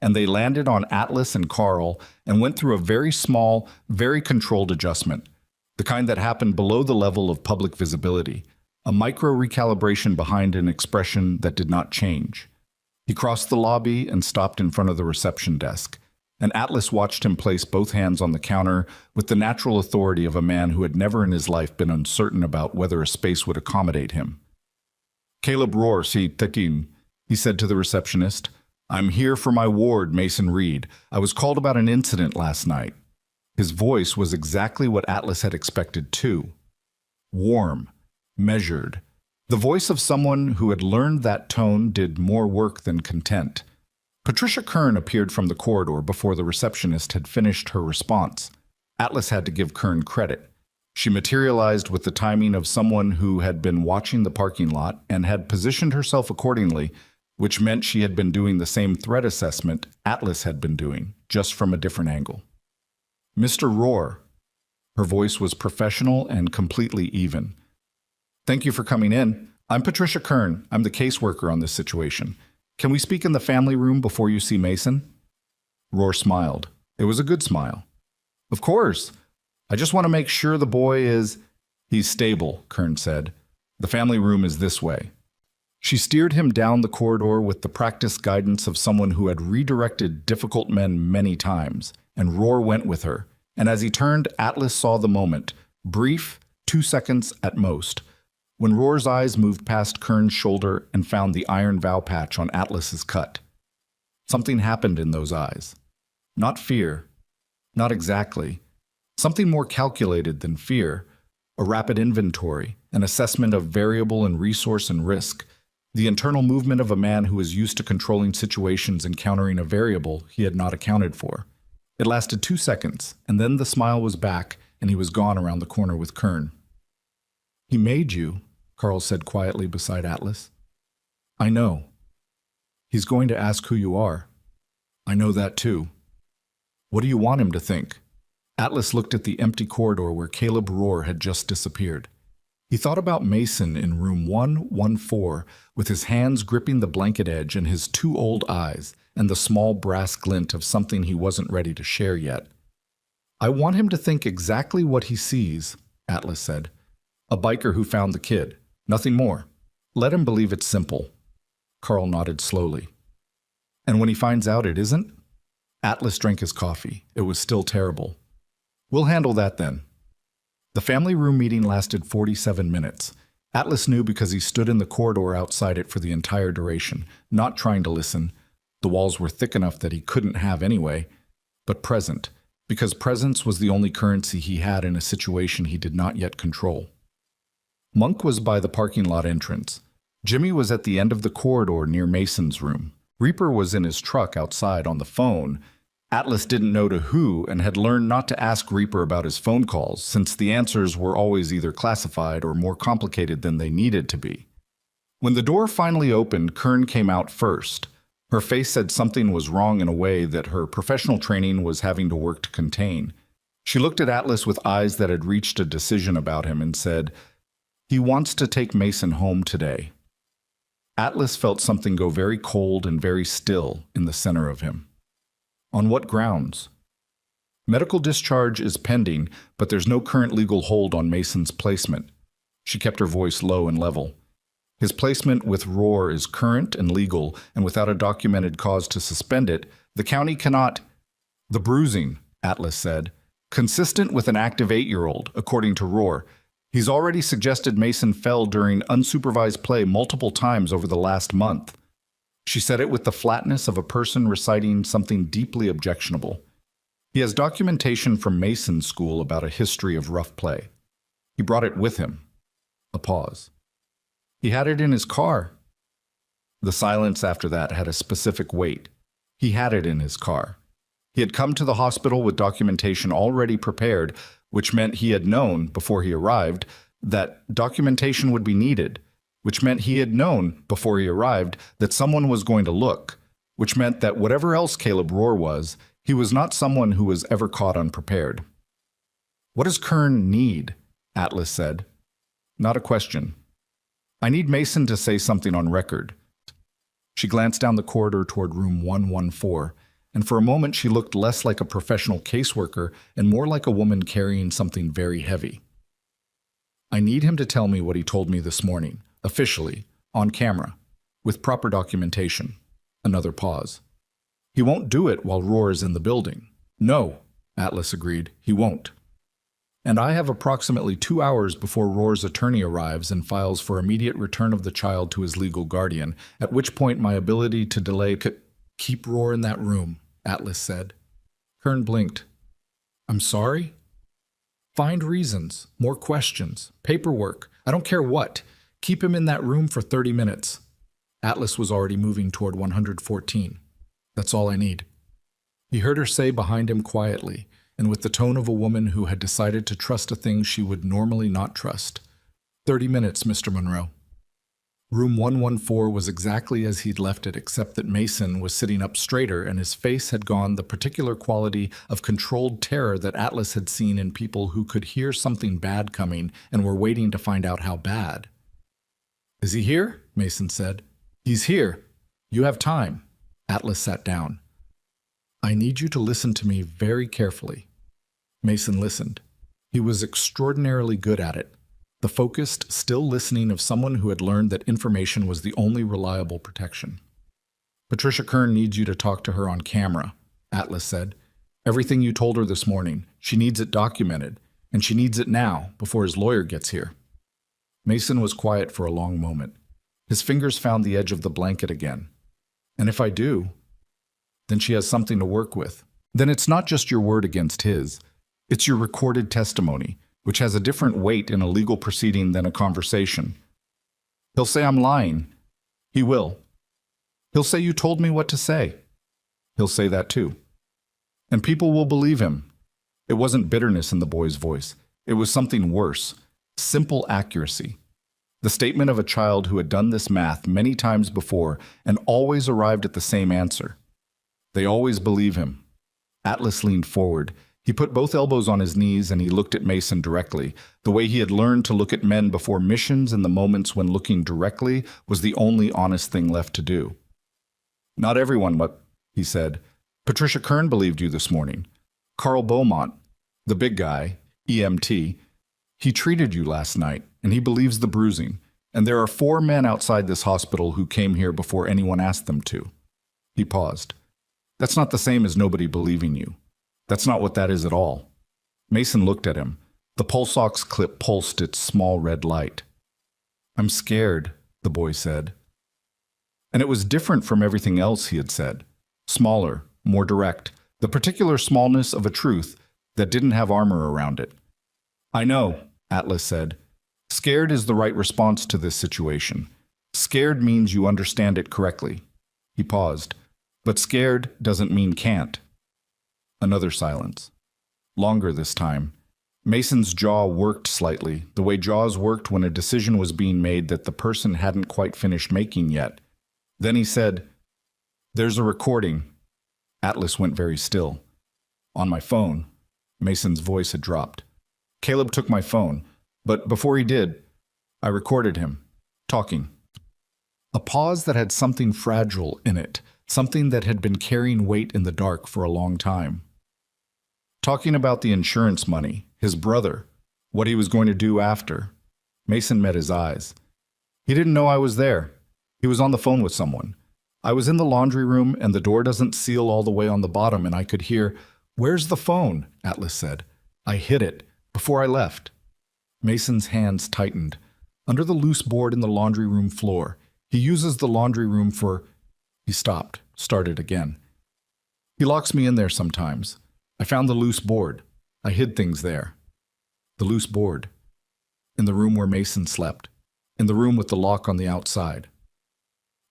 And they landed on Atlas and Carl and went through a very small, very controlled adjustment, the kind that happened below the level of public visibility, a micro-recalibration behind an expression that did not change. He crossed the lobby and stopped in front of the reception desk, and Atlas watched him place both hands on the counter with the natural authority of a man who had never in his life been uncertain about whether a space would accommodate him. "Caleb Roar, si tekin," he said to the receptionist. "I'm here for my ward, Mason Reed. I was called about an incident last night." His voice was exactly what Atlas had expected too. Warm, measured. The voice of someone who had learned that tone did more work than content. Patricia Kern appeared from the corridor before the receptionist had finished her response. Atlas had to give Kern credit. She materialized with the timing of someone who had been watching the parking lot and had positioned herself accordingly, which meant she had been doing the same threat assessment Atlas had been doing, just from a different angle. "Mr. Roar." Her voice was professional and completely even. "Thank you for coming in. I'm Patricia Kern. I'm the caseworker on this situation. Can we speak in the family room before you see Mason?" Roar smiled. It was a good smile. "Of course. I just want to make sure the boy is—" "He's stable," Kern said. "The family room is this way." She steered him down the corridor with the practiced guidance of someone who had redirected difficult men many times, and Roar went with her. And as he turned, Atlas saw the moment, brief, 2 seconds at most, when Roar's eyes moved past Kern's shoulder and found the iron vow patch on Atlas's cut. Something happened in those eyes. Not fear. Not exactly. Something more calculated than fear. A rapid inventory, an assessment of variable and resource and risk. The internal movement of a man who is used to controlling situations encountering a variable he had not accounted for. It lasted 2 seconds, and then the smile was back, and he was gone around the corner with Kern. "He made you," Carl said quietly beside Atlas. "I know. He's going to ask who you are. I know that too. What do you want him to think?" Atlas looked at the empty corridor where Caleb Roar had just disappeared. He thought about Mason in room 114 with his hands gripping the blanket edge and his two old eyes and the small brass glint of something he wasn't ready to share yet. "I want him to think exactly what he sees," Atlas said. "A biker who found the kid. Nothing more. Let him believe it's simple." Carl nodded slowly. "And when he finds out it isn't?" Atlas drank his coffee. It was still terrible. "We'll handle that then." The family room meeting lasted 47 minutes. Atlas knew because he stood in the corridor outside it for the entire duration, not trying to listen. The walls were thick enough that he couldn't have anyway, but present, because presence was the only currency he had in a situation he did not yet control. Monk was by the parking lot entrance. Jimmy was at the end of the corridor near Mason's room. Reaper was in his truck outside on the phone. Atlas didn't know to who and had learned not to ask Reaper about his phone calls, since the answers were always either classified or more complicated than they needed to be. When the door finally opened, Kern came out first. Her face said something was wrong in a way that her professional training was having to work to contain. She looked at Atlas with eyes that had reached a decision about him and said, "He wants to take Mason home today." Atlas felt something go very cold and very still in the center of him. "On what grounds?" "Medical discharge is pending, but there's no current legal hold on Mason's placement." She kept her voice low and level. "His placement with Roar is current and legal, and without a documented cause to suspend it, the county cannot—" "The bruising," Atlas said, "consistent with an active 8-year-old, according to Roar. He's already suggested Mason fell during unsupervised play multiple times over the last month." She said it with the flatness of a person reciting something deeply objectionable. "He has documentation from Mason's school about a history of rough play. He brought it with him." A pause. "He had it in his car." The silence after that had a specific weight. He had it in his car. He had come to the hospital with documentation already prepared, which meant he had known, before he arrived, that documentation would be needed, which meant he had known, before he arrived, that someone was going to look, which meant that whatever else Caleb Roar was, he was not someone who was ever caught unprepared. "What does Kern need?" Atlas said. "Not a question. I need Mason to say something on record." She glanced down the corridor toward room 114, and for a moment she looked less like a professional caseworker and more like a woman carrying something very heavy. "I need him to tell me what he told me this morning, officially, on camera, with proper documentation." Another pause. "He won't do it while Roar is in the building." "No," Atlas agreed, "he won't. And I have approximately 2 hours before Roar's attorney arrives and files for immediate return of the child to his legal guardian, at which point my ability to delay Keep Roar in that room," Atlas said. Kern blinked. "I'm sorry?" "Find reasons, more questions, paperwork, I don't care what. Keep him in that room for 30 minutes. Atlas was already moving toward 114. "That's all I need." He heard her say behind him quietly, and with the tone of a woman who had decided to trust a thing she would normally not trust. 30 minutes, Mr. Monroe." Room 114 was exactly as he'd left it, except that Mason was sitting up straighter and his face had gone the particular quality of controlled terror that Atlas had seen in people who could hear something bad coming and were waiting to find out how bad. "Is he here?" Mason said. "He's here. You have time." Atlas sat down. "I need you to listen to me very carefully." Mason listened. He was extraordinarily good at it. The focused, still listening of someone who had learned that information was the only reliable protection. "Patricia Kern needs you to talk to her on camera," Atlas said. "Everything you told her this morning. She needs it documented, and she needs it now, before his lawyer gets here." Mason was quiet for a long moment. His fingers found the edge of the blanket again. "And if I do?" "Then she has something to work with. Then it's not just your word against his. It's your recorded testimony, which has a different weight in a legal proceeding than a conversation. He'll say I'm lying. He will. He'll say you told me what to say. He'll say that too. And people will believe him." It wasn't bitterness in the boy's voice. It was something worse. Simple accuracy. The statement of a child who had done this math many times before and always arrived at the same answer. They always believe him. Atlas leaned forward. He put both elbows on his knees and he looked at Mason directly, the way he had learned to look at men before missions in the moments when looking directly was the only honest thing left to do. "Not everyone, he said. "Patricia Kern believed you this morning. Carl Beaumont, the big guy, EMT, he treated you last night, and he believes the bruising. And there are 4 men outside this hospital who came here before anyone asked them to." He paused. "That's not the same as nobody believing you. That's not what that is at all." Mason looked at him. The pulse ox clip pulsed its small red light. "I'm scared," the boy said. And it was different from everything else he had said. Smaller, more direct, the particular smallness of a truth that didn't have armor around it. "I know," Atlas said. "Scared is the right response to this situation. Scared means you understand it correctly." He paused. "But scared doesn't mean can't." Another silence. Longer this time. Mason's jaw worked slightly, the way jaws worked when a decision was being made that the person hadn't quite finished making yet. Then he said, "There's a recording." Atlas went very still. "On my phone." Mason's voice had dropped. "Caleb took my phone, but before he did, I recorded him, talking." A pause that had something fragile in it, something that had been carrying weight in the dark for a long time. Talking about the insurance money, his brother, what he was going to do after. Mason met his eyes. "He didn't know I was there. He was on the phone with someone. I was in the laundry room and the door doesn't seal all the way on the bottom and I could hear, 'Where's the phone?' Atlas said. I hid it before I left." Mason's hands tightened. Under the loose board in the laundry room floor. He uses the laundry room for... He stopped, started again. "He locks me in there sometimes. I found the loose board. I hid things there." The loose board. In the room where Mason slept. In the room with the lock on the outside.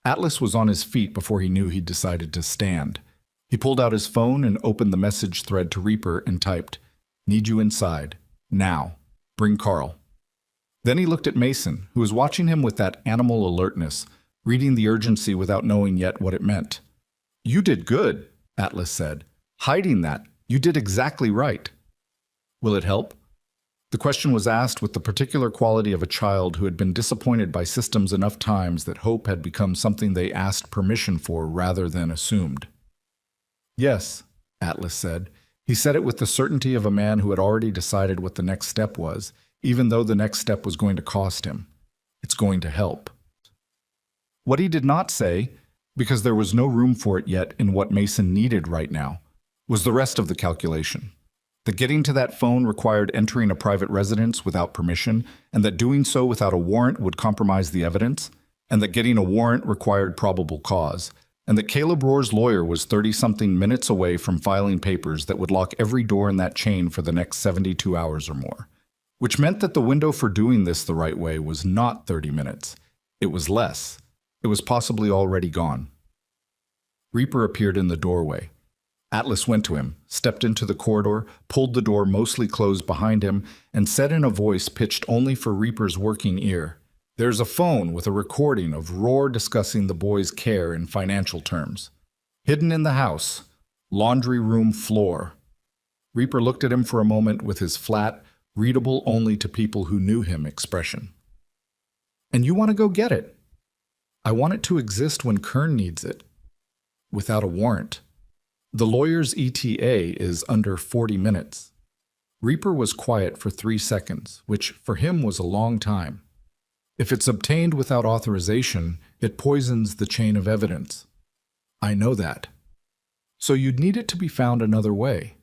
Atlas was on his feet before he knew he'd decided to stand. He pulled out his phone and opened the message thread to Reaper and typed, "Need you inside. Now. Bring Carl." Then he looked at Mason, who was watching him with that animal alertness, reading the urgency without knowing yet what it meant. "You did good," Atlas said. "Hiding that. You did exactly right." "Will it help?" The question was asked with the particular quality of a child who had been disappointed by systems enough times that hope had become something they asked permission for rather than assumed. "Yes," Atlas said. He said it with the certainty of a man who had already decided what the next step was, even though the next step was going to cost him. "It's going to help." What he did not say, because there was no room for it yet in what Mason needed right now, was the rest of the calculation. That getting to that phone required entering a private residence without permission, and that doing so without a warrant would compromise the evidence, and that getting a warrant required probable cause, and that Caleb Rohr's lawyer was 30-something minutes away from filing papers that would lock every door in that chain for the next 72 hours or more, which meant that the window for doing this the right way was not 30 minutes. It was less. It was possibly already gone. Reaper appeared in the doorway. Atlas went to him, stepped into the corridor, pulled the door mostly closed behind him, and said in a voice pitched only for Reaper's working ear, "There's a phone with a recording of Rohr discussing the boy's care in financial terms. Hidden in the house. Laundry room floor." Reaper looked at him for a moment with his flat, readable only to people who knew him expression. "And you want to go get it?" "I want it to exist when Kern needs it. Without a warrant. The lawyer's ETA is under 40 minutes. Reaper was quiet for 3 seconds, which for him was a long time. "If it's obtained without authorization, it poisons the chain of evidence." "I know that." "So you'd need it to be found another way.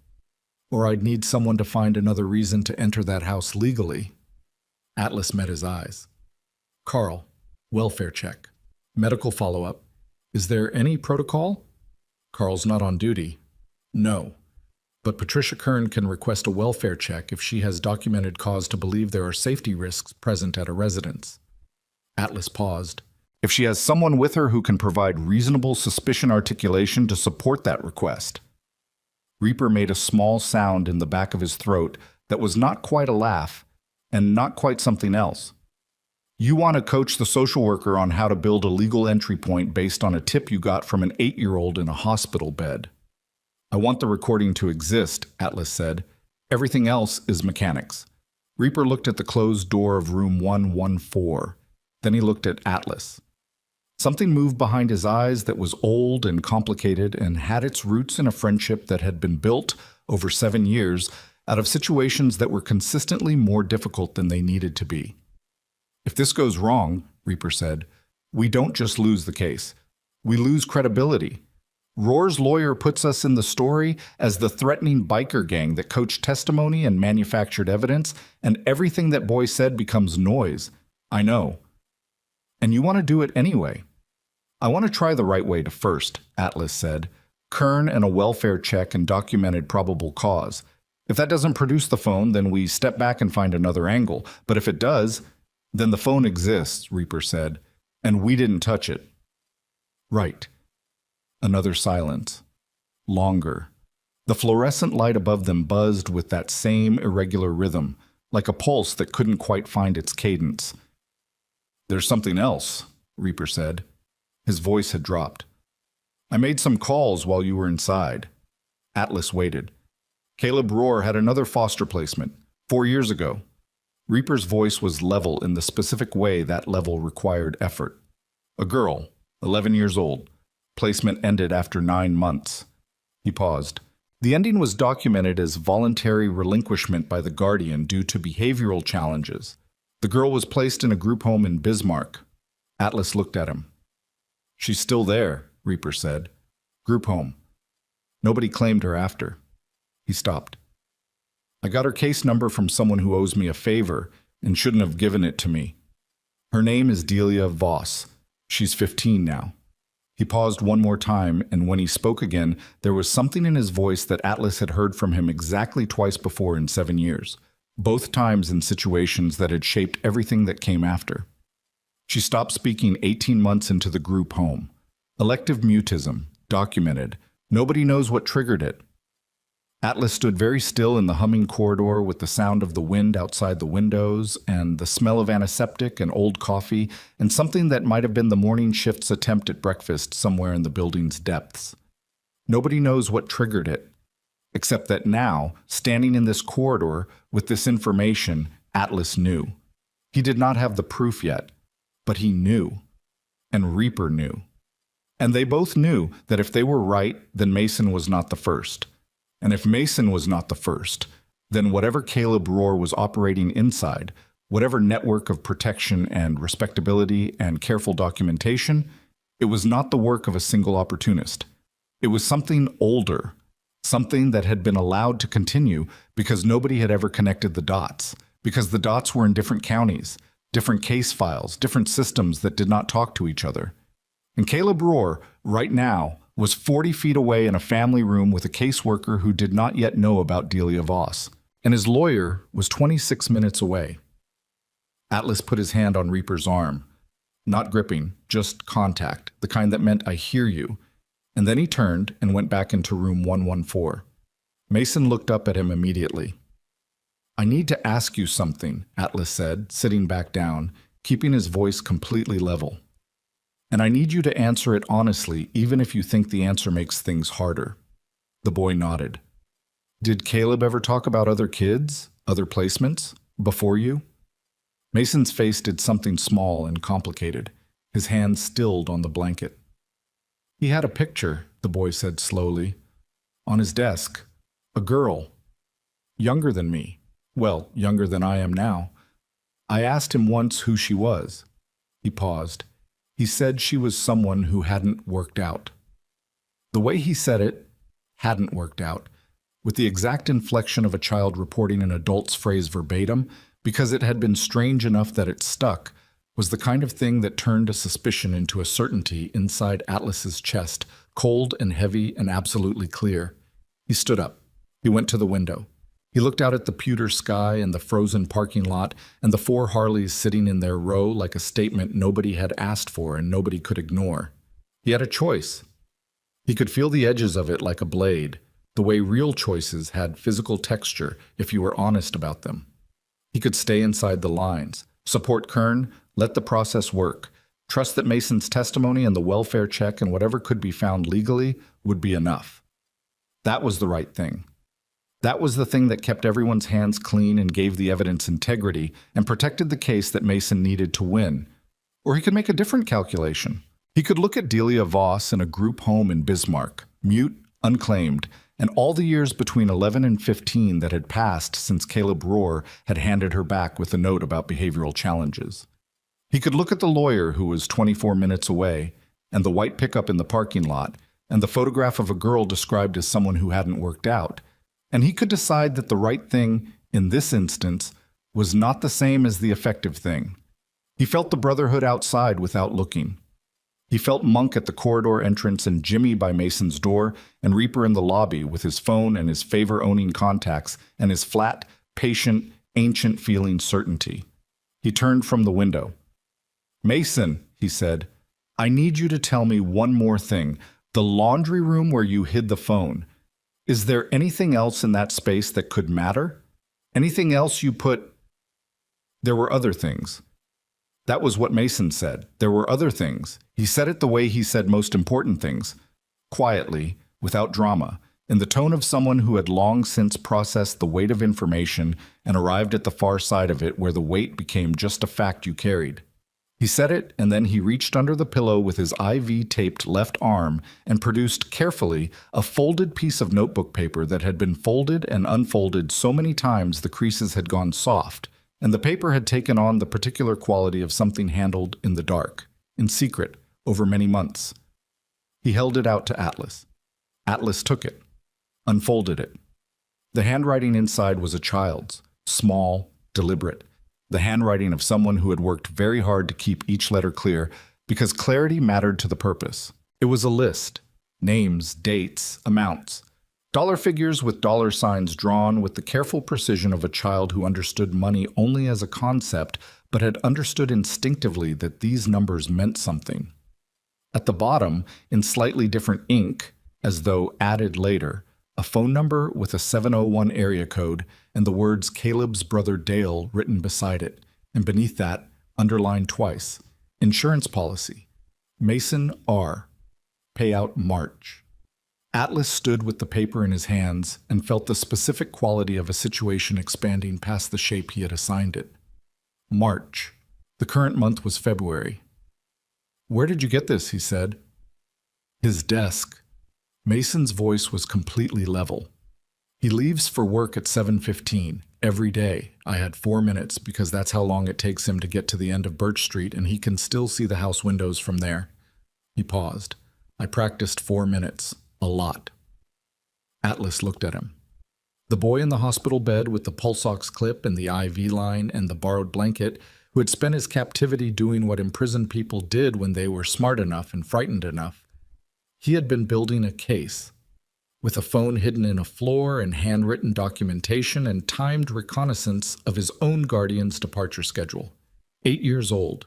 Or I'd need someone to find another reason to enter that house legally." Atlas met his eyes. "Carl, welfare check. Medical follow-up. Is there any protocol?" "Carl's not on duty." "No. But Patricia Kern can request a welfare check if she has documented cause to believe there are safety risks present at a residence." Atlas paused. "If she has someone with her who can provide reasonable suspicion articulation to support that request." Reaper made a small sound in the back of his throat that was not quite a laugh and not quite something else. "You want to coach the social worker on how to build a legal entry point based on a tip you got from an 8-year-old in a hospital bed." I want the recording to exist, Atlas said. Everything else is mechanics. Reaper looked at the closed door of room 114. Then he looked at Atlas. Something moved behind his eyes that was old and complicated and had its roots in a friendship that had been built over 7 years out of situations that were consistently more difficult than they needed to be. If this goes wrong, Reaper said, we don't just lose the case. We lose credibility. Roar's lawyer puts us in the story as the threatening biker gang that coached testimony and manufactured evidence, and everything that boy said becomes noise. I know. And you want to do it anyway. I want to try the right way to first, Atlas said. Kern and a welfare check and documented probable cause. If that doesn't produce the phone, then we step back and find another angle. But if it does, then the phone exists, Reaper said, and we didn't touch it. Right. Another silence. Longer. The fluorescent light above them buzzed with that same irregular rhythm, like a pulse that couldn't quite find its cadence. There's something else, Reaper said. His voice had dropped. I made some calls while you were inside. Atlas waited. Caleb Roar had another foster placement, 4 years ago. Reaper's voice was level in the specific way that level required effort. A girl, 11 years old. Placement ended after 9 months. He paused. The ending was documented as voluntary relinquishment by the guardian due to behavioral challenges. The girl was placed in a group home in Bismarck. Atlas looked at him. She's still there, Reaper said. Group home. Nobody claimed her after. He stopped. I got her case number from someone who owes me a favor and shouldn't have given it to me. Her name is Delia Voss. She's 15 now. He paused one more time, and when he spoke again, there was something in his voice that Atlas had heard from him exactly twice before in 7 years, both times in situations that had shaped everything that came after. She stopped speaking 18 months into the group home. Elective mutism, documented. Nobody knows what triggered it. Atlas stood very still in the humming corridor with the sound of the wind outside the windows and the smell of antiseptic and old coffee and something that might have been the morning shift's attempt at breakfast somewhere in the building's depths. Nobody knows what triggered it, except that now, standing in this corridor with this information, Atlas knew. He did not have the proof yet, but he knew. And Reaper knew. And they both knew that if they were right, then Mason was not the first. And if Mason was not the first, then whatever Caleb Roar was operating inside, whatever network of protection and respectability and careful documentation, it was not the work of a single opportunist. It was something older, something that had been allowed to continue because nobody had ever connected the dots, because the dots were in different counties, different case files, different systems that did not talk to each other. And Caleb Roar, right now, was 40 feet away in a family room with a caseworker who did not yet know about Delia Voss, and his lawyer was 26 minutes away. Atlas put his hand on Reaper's arm, not gripping, just contact, the kind that meant I hear you, and then he turned and went back into room 114. Mason looked up at him immediately. I need to ask you something, Atlas said, sitting back down, keeping his voice completely level. And I need you to answer it honestly, even if you think the answer makes things harder. The boy nodded. Did Caleb ever talk about other kids, other placements, before you? Mason's face did something small and complicated. His hand stilled on the blanket. He had a picture, the boy said slowly, on his desk. A girl. Younger than me. Well, younger than I am now. I asked him once who she was. He paused. He said she was someone who hadn't worked out. The way he said it, hadn't worked out, with the exact inflection of a child reporting an adult's phrase verbatim, because it had been strange enough that it stuck, was the kind of thing that turned a suspicion into a certainty inside Atlas's chest, cold and heavy and absolutely clear. He stood up. He went to the window. He looked out at the pewter sky and the frozen parking lot and the 4 Harleys sitting in their row like a statement nobody had asked for and nobody could ignore. He had a choice. He could feel the edges of it like a blade, the way real choices had physical texture if you were honest about them. He could stay inside the lines, support Kern, let the process work, trust that Mason's testimony and the welfare check and whatever could be found legally would be enough. That was the right thing. That was the thing that kept everyone's hands clean and gave the evidence integrity and protected the case that Mason needed to win. Or he could make a different calculation. He could look at Delia Voss in a group home in Bismarck, mute, unclaimed, and all the years between 11 and 15 that had passed since Caleb Rohr had handed her back with a note about behavioral challenges. He could look at the lawyer who was 24 minutes away, and the white pickup in the parking lot, and the photograph of a girl described as someone who hadn't worked out, and he could decide that the right thing, in this instance, was not the same as the effective thing. He felt the Brotherhood outside without looking. He felt Monk at the corridor entrance and Jimmy by Mason's door and Reaper in the lobby with his phone and his favor-owning contacts and his flat, patient, ancient-feeling certainty. He turned from the window. "Mason," he said, "I need you to tell me one more thing. The laundry room where you hid the phone. Is there anything else in that space that could matter? Anything else you put—" There were other things. That was what Mason said. There were other things. He said it the way he said most important things. Quietly, without drama, in the tone of someone who had long since processed the weight of information and arrived at the far side of it where the weight became just a fact you carried. He said it, and then he reached under the pillow with his IV-taped left arm and produced carefully a folded piece of notebook paper that had been folded and unfolded so many times the creases had gone soft, and the paper had taken on the particular quality of something handled in the dark, in secret, over many months. He held it out to Atlas. Atlas took it, unfolded it. The handwriting inside was a child's, small, deliberate, the handwriting of someone who had worked very hard to keep each letter clear because clarity mattered to the purpose. It was a list, names, dates, amounts, dollar figures with dollar signs drawn with the careful precision of a child who understood money only as a concept but had understood instinctively that these numbers meant something. At the bottom, in slightly different ink, as though added later, a phone number with a 701 area code and the words Caleb's brother Dale written beside it, and beneath that, underlined twice, insurance policy, Mason R., payout March. Atlas stood with the paper in his hands and felt the specific quality of a situation expanding past the shape he had assigned it. March. The current month was February. "Where did you get this?" he said. His desk. Mason's voice was completely level. "He leaves for work at 7:15 every day. I had 4 minutes because that's how long it takes him to get to the end of Birch Street, and he can still see the house windows from there." He paused. "I practiced 4 minutes. A lot." Atlas looked at him. The boy in the hospital bed with the pulse ox clip and the IV line and the borrowed blanket, who had spent his captivity doing what imprisoned people did when they were smart enough and frightened enough. He had been building a case, with a phone hidden in a floor and handwritten documentation and timed reconnaissance of his own guardian's departure schedule. 8 years old.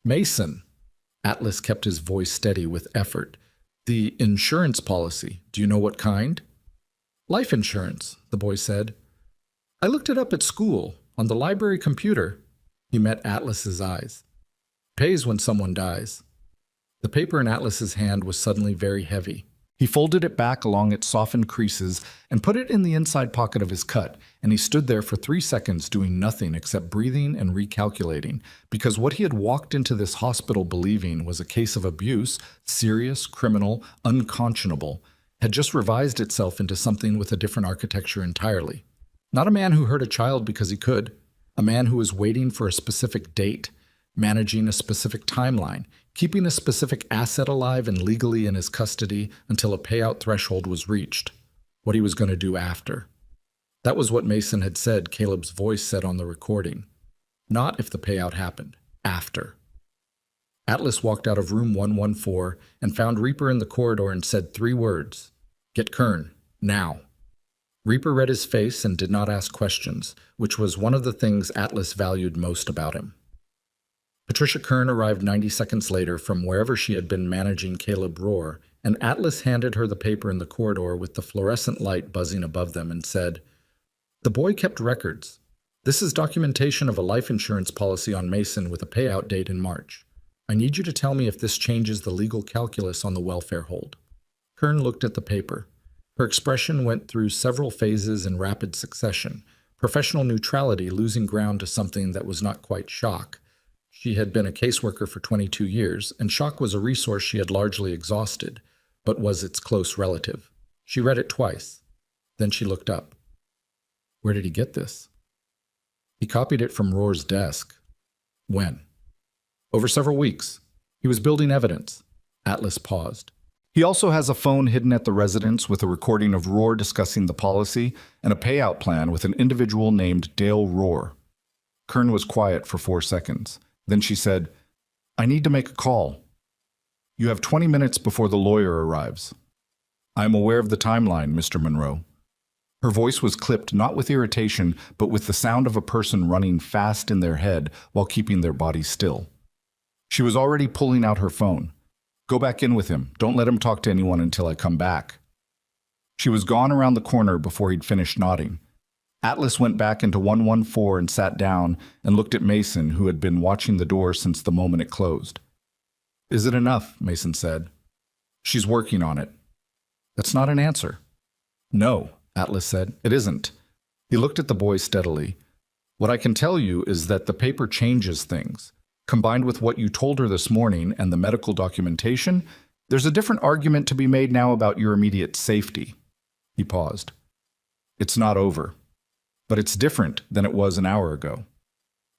"Mason," Atlas kept his voice steady with effort. "The insurance policy, do you know what kind?" "Life insurance," the boy said. "I looked it up at school, on the library computer." He met Atlas's eyes. "Pays when someone dies." The paper in Atlas's hand was suddenly very heavy. He folded it back along its softened creases and put it in the inside pocket of his cut, and he stood there for 3 seconds doing nothing except breathing and recalculating, because what he had walked into this hospital believing was a case of abuse, serious, criminal, unconscionable, had just revised itself into something with a different architecture entirely. Not a man who hurt a child because he could, a man who was waiting for a specific date, managing a specific timeline, keeping a specific asset alive and legally in his custody until a payout threshold was reached, what he was going to do after. That was what Mason had said Caleb's voice said on the recording. Not if the payout happened, after. Atlas walked out of room 114 and found Reaper in the corridor and said 3 words, "Get Kern, now." Reaper read his face and did not ask questions, which was one of the things Atlas valued most about him. Patricia Kern arrived 90 seconds later from wherever she had been managing Caleb Rohr, and Atlas handed her the paper in the corridor with the fluorescent light buzzing above them and said, "The boy kept records. This is documentation of a life insurance policy on Mason with a payout date in March. I need you to tell me if this changes the legal calculus on the welfare hold." Kern looked at the paper. Her expression went through several phases in rapid succession, professional neutrality losing ground to something that was not quite shock. She had been a caseworker for 22 years, and shock was a resource she had largely exhausted, but was its close relative. She read it twice. Then she looked up. Where did he get this? He copied it from Rohr's desk. When? Over several weeks. He was building evidence. Atlas paused. He also has a phone hidden at the residence with a recording of Rohr discussing the policy and a payout plan with an individual named Dale Rohr. Kern was quiet for 4 seconds. Then she said, I need to make a call. You have 20 minutes before the lawyer arrives. I am aware of the timeline, Mr. Monroe. Her voice was clipped not with irritation, but with the sound of a person running fast in their head while keeping their body still. She was already pulling out her phone. Go back in with him. Don't let him talk to anyone until I come back. She was gone around the corner before he'd finished nodding. Atlas went back into 114 and sat down and looked at Mason, who had been watching the door since the moment it closed. Is it enough? Mason said. She's working on it. That's not an answer. No, Atlas said. It isn't. He looked at the boy steadily. What I can tell you is that the paper changes things. Combined with what you told her this morning and the medical documentation, there's a different argument to be made now about your immediate safety. He paused. It's not over, but it's different than it was an hour ago.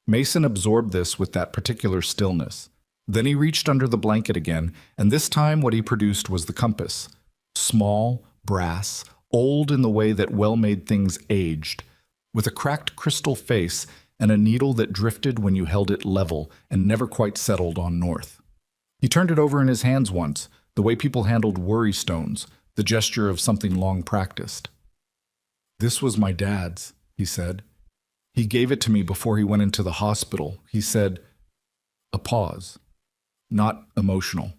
Mason absorbed this with that particular stillness. Then he reached under the blanket again, and this time what he produced was the compass. Small, brass, old in the way that well-made things aged, with a cracked crystal face and a needle that drifted when you held it level and never quite settled on north. He turned it over in his hands once, the way people handled worry stones, the gesture of something long practiced. This was my dad's, he said. He gave it to me before he went into the hospital. He said, a pause. Not emotional.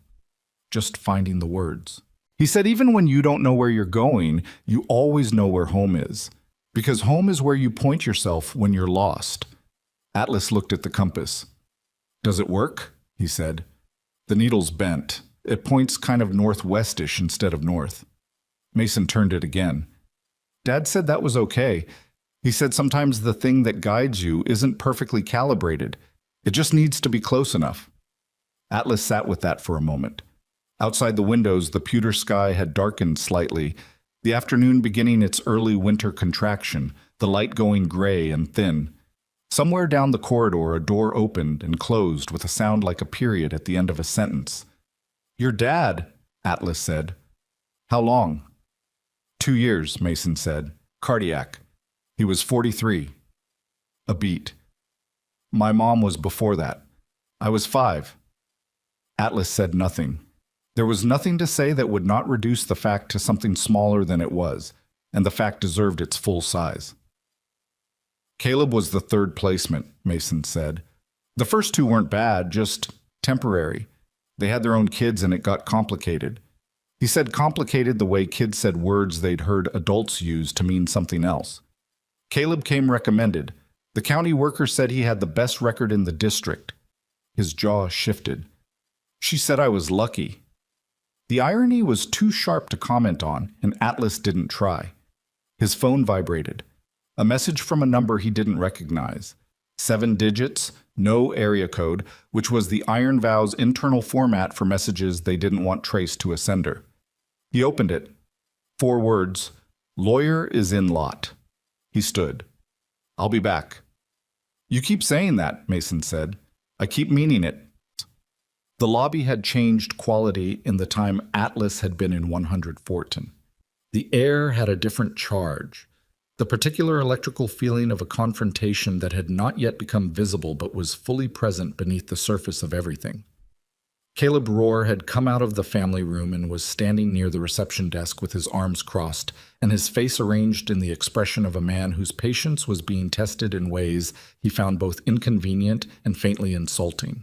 Just finding the words. He said even when you don't know where you're going, you always know where home is. Because home is where you point yourself when you're lost. Atlas looked at the compass. Does it work? He said. The needle's bent. It points kind of northwestish instead of north. Mason turned it again. Dad said that was okay. He said sometimes the thing that guides you isn't perfectly calibrated. It just needs to be close enough. Atlas sat with that for a moment. Outside the windows, the pewter sky had darkened slightly, the afternoon beginning its early winter contraction, the light going gray and thin. Somewhere down the corridor, a door opened and closed with a sound like a period at the end of a sentence. Your dad, Atlas said. How long? 2 years, Mason said. Cardiac. He was 43. A beat. My mom was before that. I was 5. Atlas said nothing. There was nothing to say that would not reduce the fact to something smaller than it was, and the fact deserved its full size. Caleb was the third placement, Mason said. The first 2 weren't bad, just temporary. They had their own kids and it got complicated. He said complicated the way kids said words they'd heard adults use to mean something else. Caleb came recommended. The county worker said he had the best record in the district. His jaw shifted. She said I was lucky. The irony was too sharp to comment on, and Atlas didn't try. His phone vibrated. A message from a number he didn't recognize. 7 digits, no area code, which was the Iron Vow's internal format for messages they didn't want traced to a sender. He opened it. 4 words. Lawyer is in lot. He stood. I'll be back. You keep saying that, Mason said. I keep meaning it. The lobby had changed quality in the time Atlas had been in 100 Fortin. The air had a different charge. The particular electrical feeling of a confrontation that had not yet become visible but was fully present beneath the surface of everything. Caleb Rohr had come out of the family room and was standing near the reception desk with his arms crossed and his face arranged in the expression of a man whose patience was being tested in ways he found both inconvenient and faintly insulting.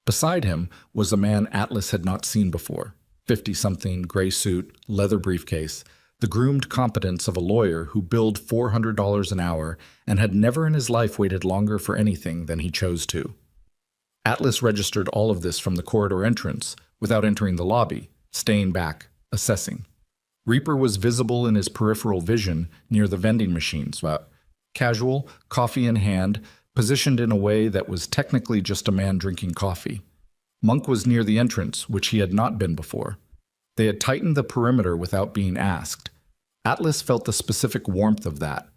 Beside him was a man Atlas had not seen before, 50-something, gray suit, leather briefcase, the groomed competence of a lawyer who billed $400 an hour and had never in his life waited longer for anything than he chose to. Atlas registered all of this from the corridor entrance, without entering the lobby, staying back, assessing. Reaper was visible in his peripheral vision near the vending machines, casual, coffee in hand, positioned in a way that was technically just a man drinking coffee. Monk was near the entrance, which he had not been before. They had tightened the perimeter without being asked. Atlas felt the specific warmth of that,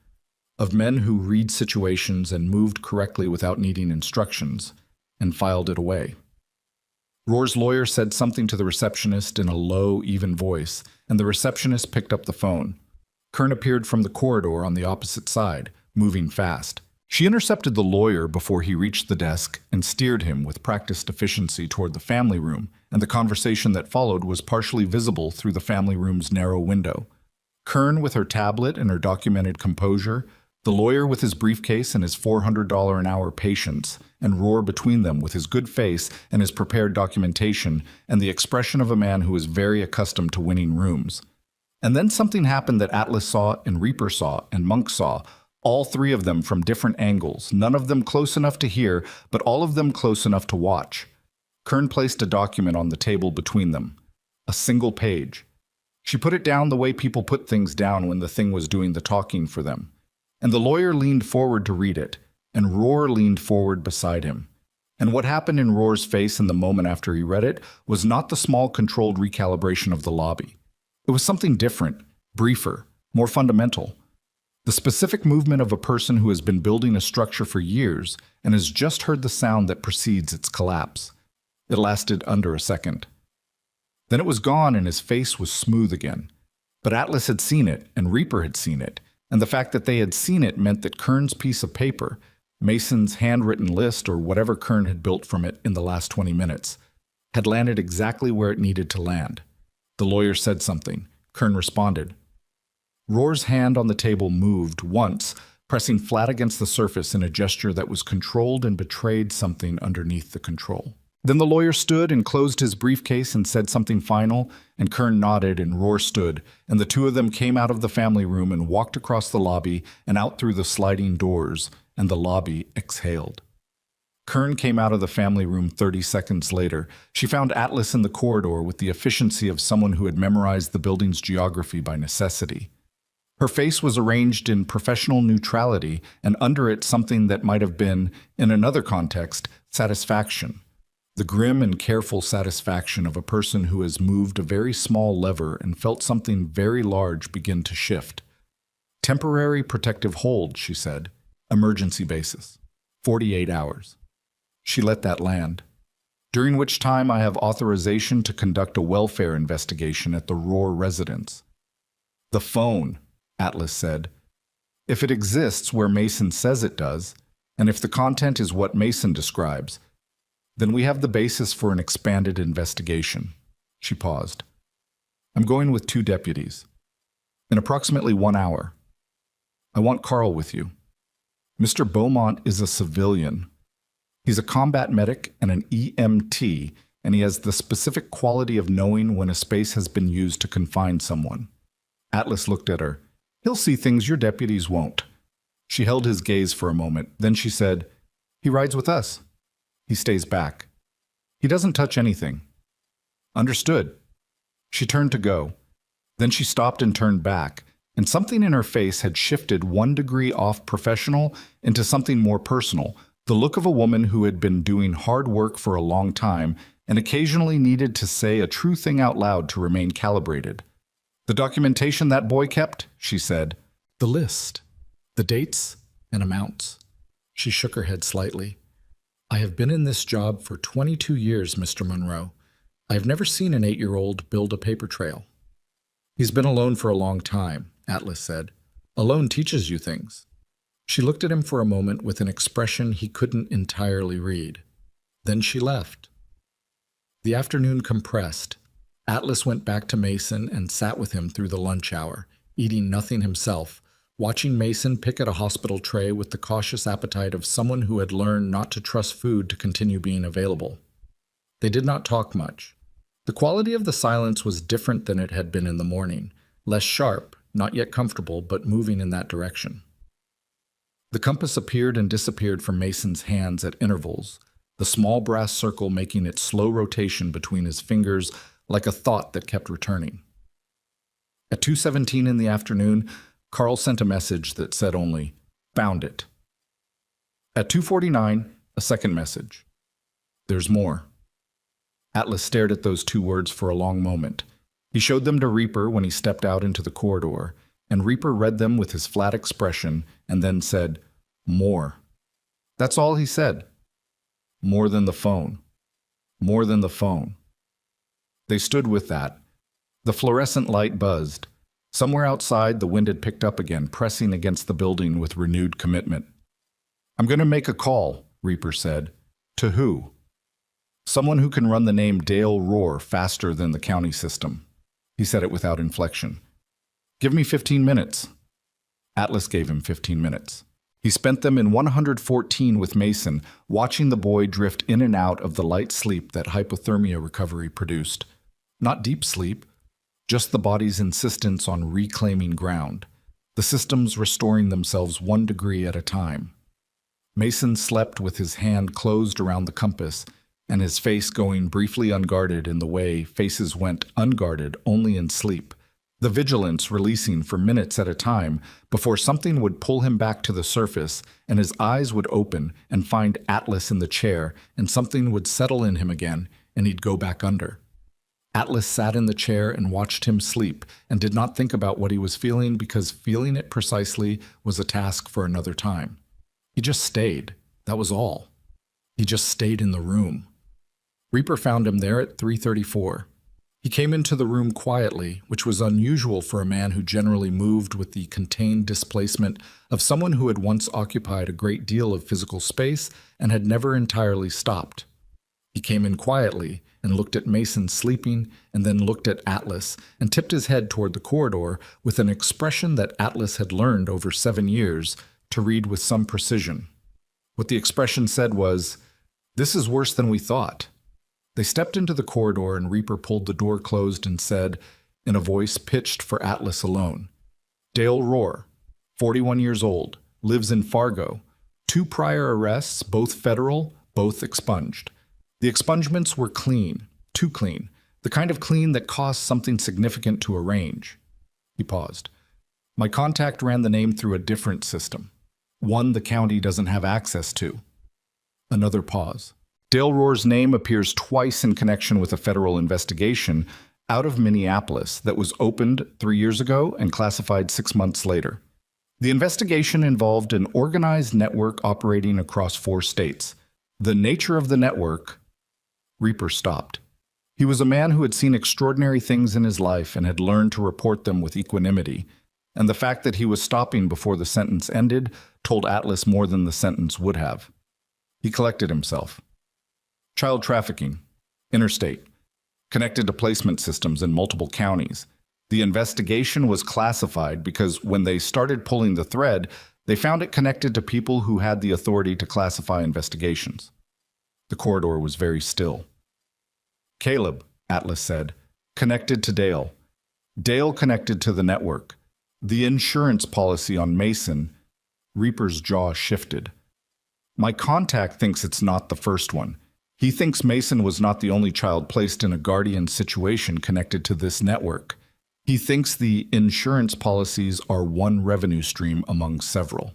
of men who read situations and moved correctly without needing instructions, and filed it away. Roar's lawyer said something to the receptionist in a low, even voice, and the receptionist picked up the phone. Kern appeared from the corridor on the opposite side, moving fast. She intercepted the lawyer before he reached the desk and steered him with practiced efficiency toward the family room, and the conversation that followed was partially visible through the family room's narrow window. Kern with her tablet and her documented composure, the lawyer with his briefcase and his $400 an hour patience, and Roar between them with his good face and his prepared documentation and the expression of a man who is very accustomed to winning rooms. And then something happened that Atlas saw and Reaper saw and Monk saw, all three of them from different angles, none of them close enough to hear, but all of them close enough to watch. Kern placed a document on the table between them, a single page. She put it down the way people put things down when the thing was doing the talking for them. And the lawyer leaned forward to read it, and Roar leaned forward beside him. And what happened in Roar's face in the moment after he read it was not the small controlled recalibration of the lobby. It was something different, briefer, more fundamental. The specific movement of a person who has been building a structure for years and has just heard the sound that precedes its collapse. It lasted under a second. Then it was gone and his face was smooth again. But Atlas had seen it and Reaper had seen it, and the fact that they had seen it meant that Kern's piece of paper, Mason's handwritten list or whatever Kern had built from it in the last 20 minutes, had landed exactly where it needed to land. The lawyer said something. Kern responded. Roar's hand on the table moved once, pressing flat against the surface in a gesture that was controlled and betrayed something underneath the control. Then the lawyer stood and closed his briefcase and said something final, and Kern nodded and Roar stood, and the two of them came out of the family room and walked across the lobby and out through the sliding doors, and the lobby exhaled. Kern came out of the family room 30 seconds later. She found Atlas in the corridor with the efficiency of someone who had memorized the building's geography by necessity. Her face was arranged in professional neutrality, and under it something that might have been, in another context, satisfaction. The grim and careful satisfaction of a person who has moved a very small lever and felt something very large begin to shift. Temporary protective hold, she said. Emergency basis. 48 hours. She let that land. During which time I have authorization to conduct a welfare investigation at the Roar residence. The phone, Atlas said. If it exists where Mason says it does, and if the content is what Mason describes, then we have the basis for an expanded investigation. She paused. I'm going with 2 deputies. In approximately 1 hour. I want Carl with you. Mr. Beaumont is a civilian. He's a combat medic and an EMT, and he has the specific quality of knowing when a space has been used to confine someone. Atlas looked at her. He'll see things your deputies won't. She held his gaze for a moment. Then she said, He rides with us. He stays back. He doesn't touch anything. Understood. She turned to go. Then she stopped and turned back, and something in her face had shifted 1 degree off professional into something more personal, the look of a woman who had been doing hard work for a long time and occasionally needed to say a true thing out loud to remain calibrated. The documentation that boy kept, she said. The list. The dates and amounts. She shook her head slightly. I have been in this job for 22 years, Mr. Monroe. I have never seen an 8-year-old build a paper trail. He's been alone for a long time, Atlas said. Alone teaches you things. She looked at him for a moment with an expression he couldn't entirely read. Then she left. The afternoon compressed. Atlas went back to Mason and sat with him through the lunch hour, eating nothing himself, watching Mason pick at a hospital tray with the cautious appetite of someone who had learned not to trust food to continue being available. They did not talk much. The quality of the silence was different than it had been in the morning, less sharp, not yet comfortable, but moving in that direction. The compass appeared and disappeared from Mason's hands at intervals, the small brass circle making its slow rotation between his fingers like a thought that kept returning. At 2:17 in the afternoon, Carl sent a message that said only, "Found it." At 2:49, a second message. "There's more." Atlas stared at those two words for a long moment. He showed them to Reaper when he stepped out into the corridor, and Reaper read them with his flat expression and then said, "More." That's all he said. More than the phone. More than the phone. They stood with that. The fluorescent light buzzed. Somewhere outside, the wind had picked up again, pressing against the building with renewed commitment. "I'm going to make a call," Reaper said. "To who?" "Someone who can run the name Dale Rohr faster than the county system." He said it without inflection. "Give me 15 minutes. Atlas gave him 15 minutes. He spent them in 114 with Mason, watching the boy drift in and out of the light sleep that hypothermia recovery produced. Not deep sleep, just the body's insistence on reclaiming ground, the systems restoring themselves 1 degree at a time. Mason slept with his hand closed around the compass, and his face going briefly unguarded in the way faces went unguarded only in sleep, the vigilance releasing for minutes at a time before something would pull him back to the surface and his eyes would open and find Atlas in the chair and something would settle in him again and he'd go back under. Atlas sat in the chair and watched him sleep and did not think about what he was feeling because feeling it precisely was a task for another time. He just stayed. That was all. He just stayed in the room. Reaper found him there at 3:34. He came into the room quietly, which was unusual for a man who generally moved with the contained displacement of someone who had once occupied a great deal of physical space and had never entirely stopped. He came in quietly and looked at Mason sleeping and then looked at Atlas and tipped his head toward the corridor with an expression that Atlas had learned over 7 years to read with some precision. What the expression said was, "This is worse than we thought." They stepped into the corridor and Reaper pulled the door closed and said, in a voice pitched for Atlas alone, "Dale Rohr, 41 years old, lives in Fargo. 2 prior arrests, both federal, both expunged. The expungements were clean, too clean, the kind of clean that costs something significant to arrange." He paused. "My contact ran the name through a different system, one the county doesn't have access to." Another pause. Dale Rohr's name appears twice in connection with a federal investigation out of Minneapolis that was opened 3 years ago and classified 6 months later. The investigation involved an organized network operating across 4 states. The nature of the network... Reaper stopped. He was a man who had seen extraordinary things in his life and had learned to report them with equanimity, and the fact that he was stopping before the sentence ended told Atlas more than the sentence would have. He collected himself. Child trafficking, interstate, connected to placement systems in multiple counties. The investigation was classified because when they started pulling the thread, they found it connected to people who had the authority to classify investigations. The corridor was very still. "Caleb," Atlas said, "connected to Dale. Dale connected to the network. The insurance policy on Mason." Reaper's jaw shifted. "My contact thinks it's not the first one. He thinks Mason was not the only child placed in a guardian situation connected to this network. He thinks the insurance policies are one revenue stream among several."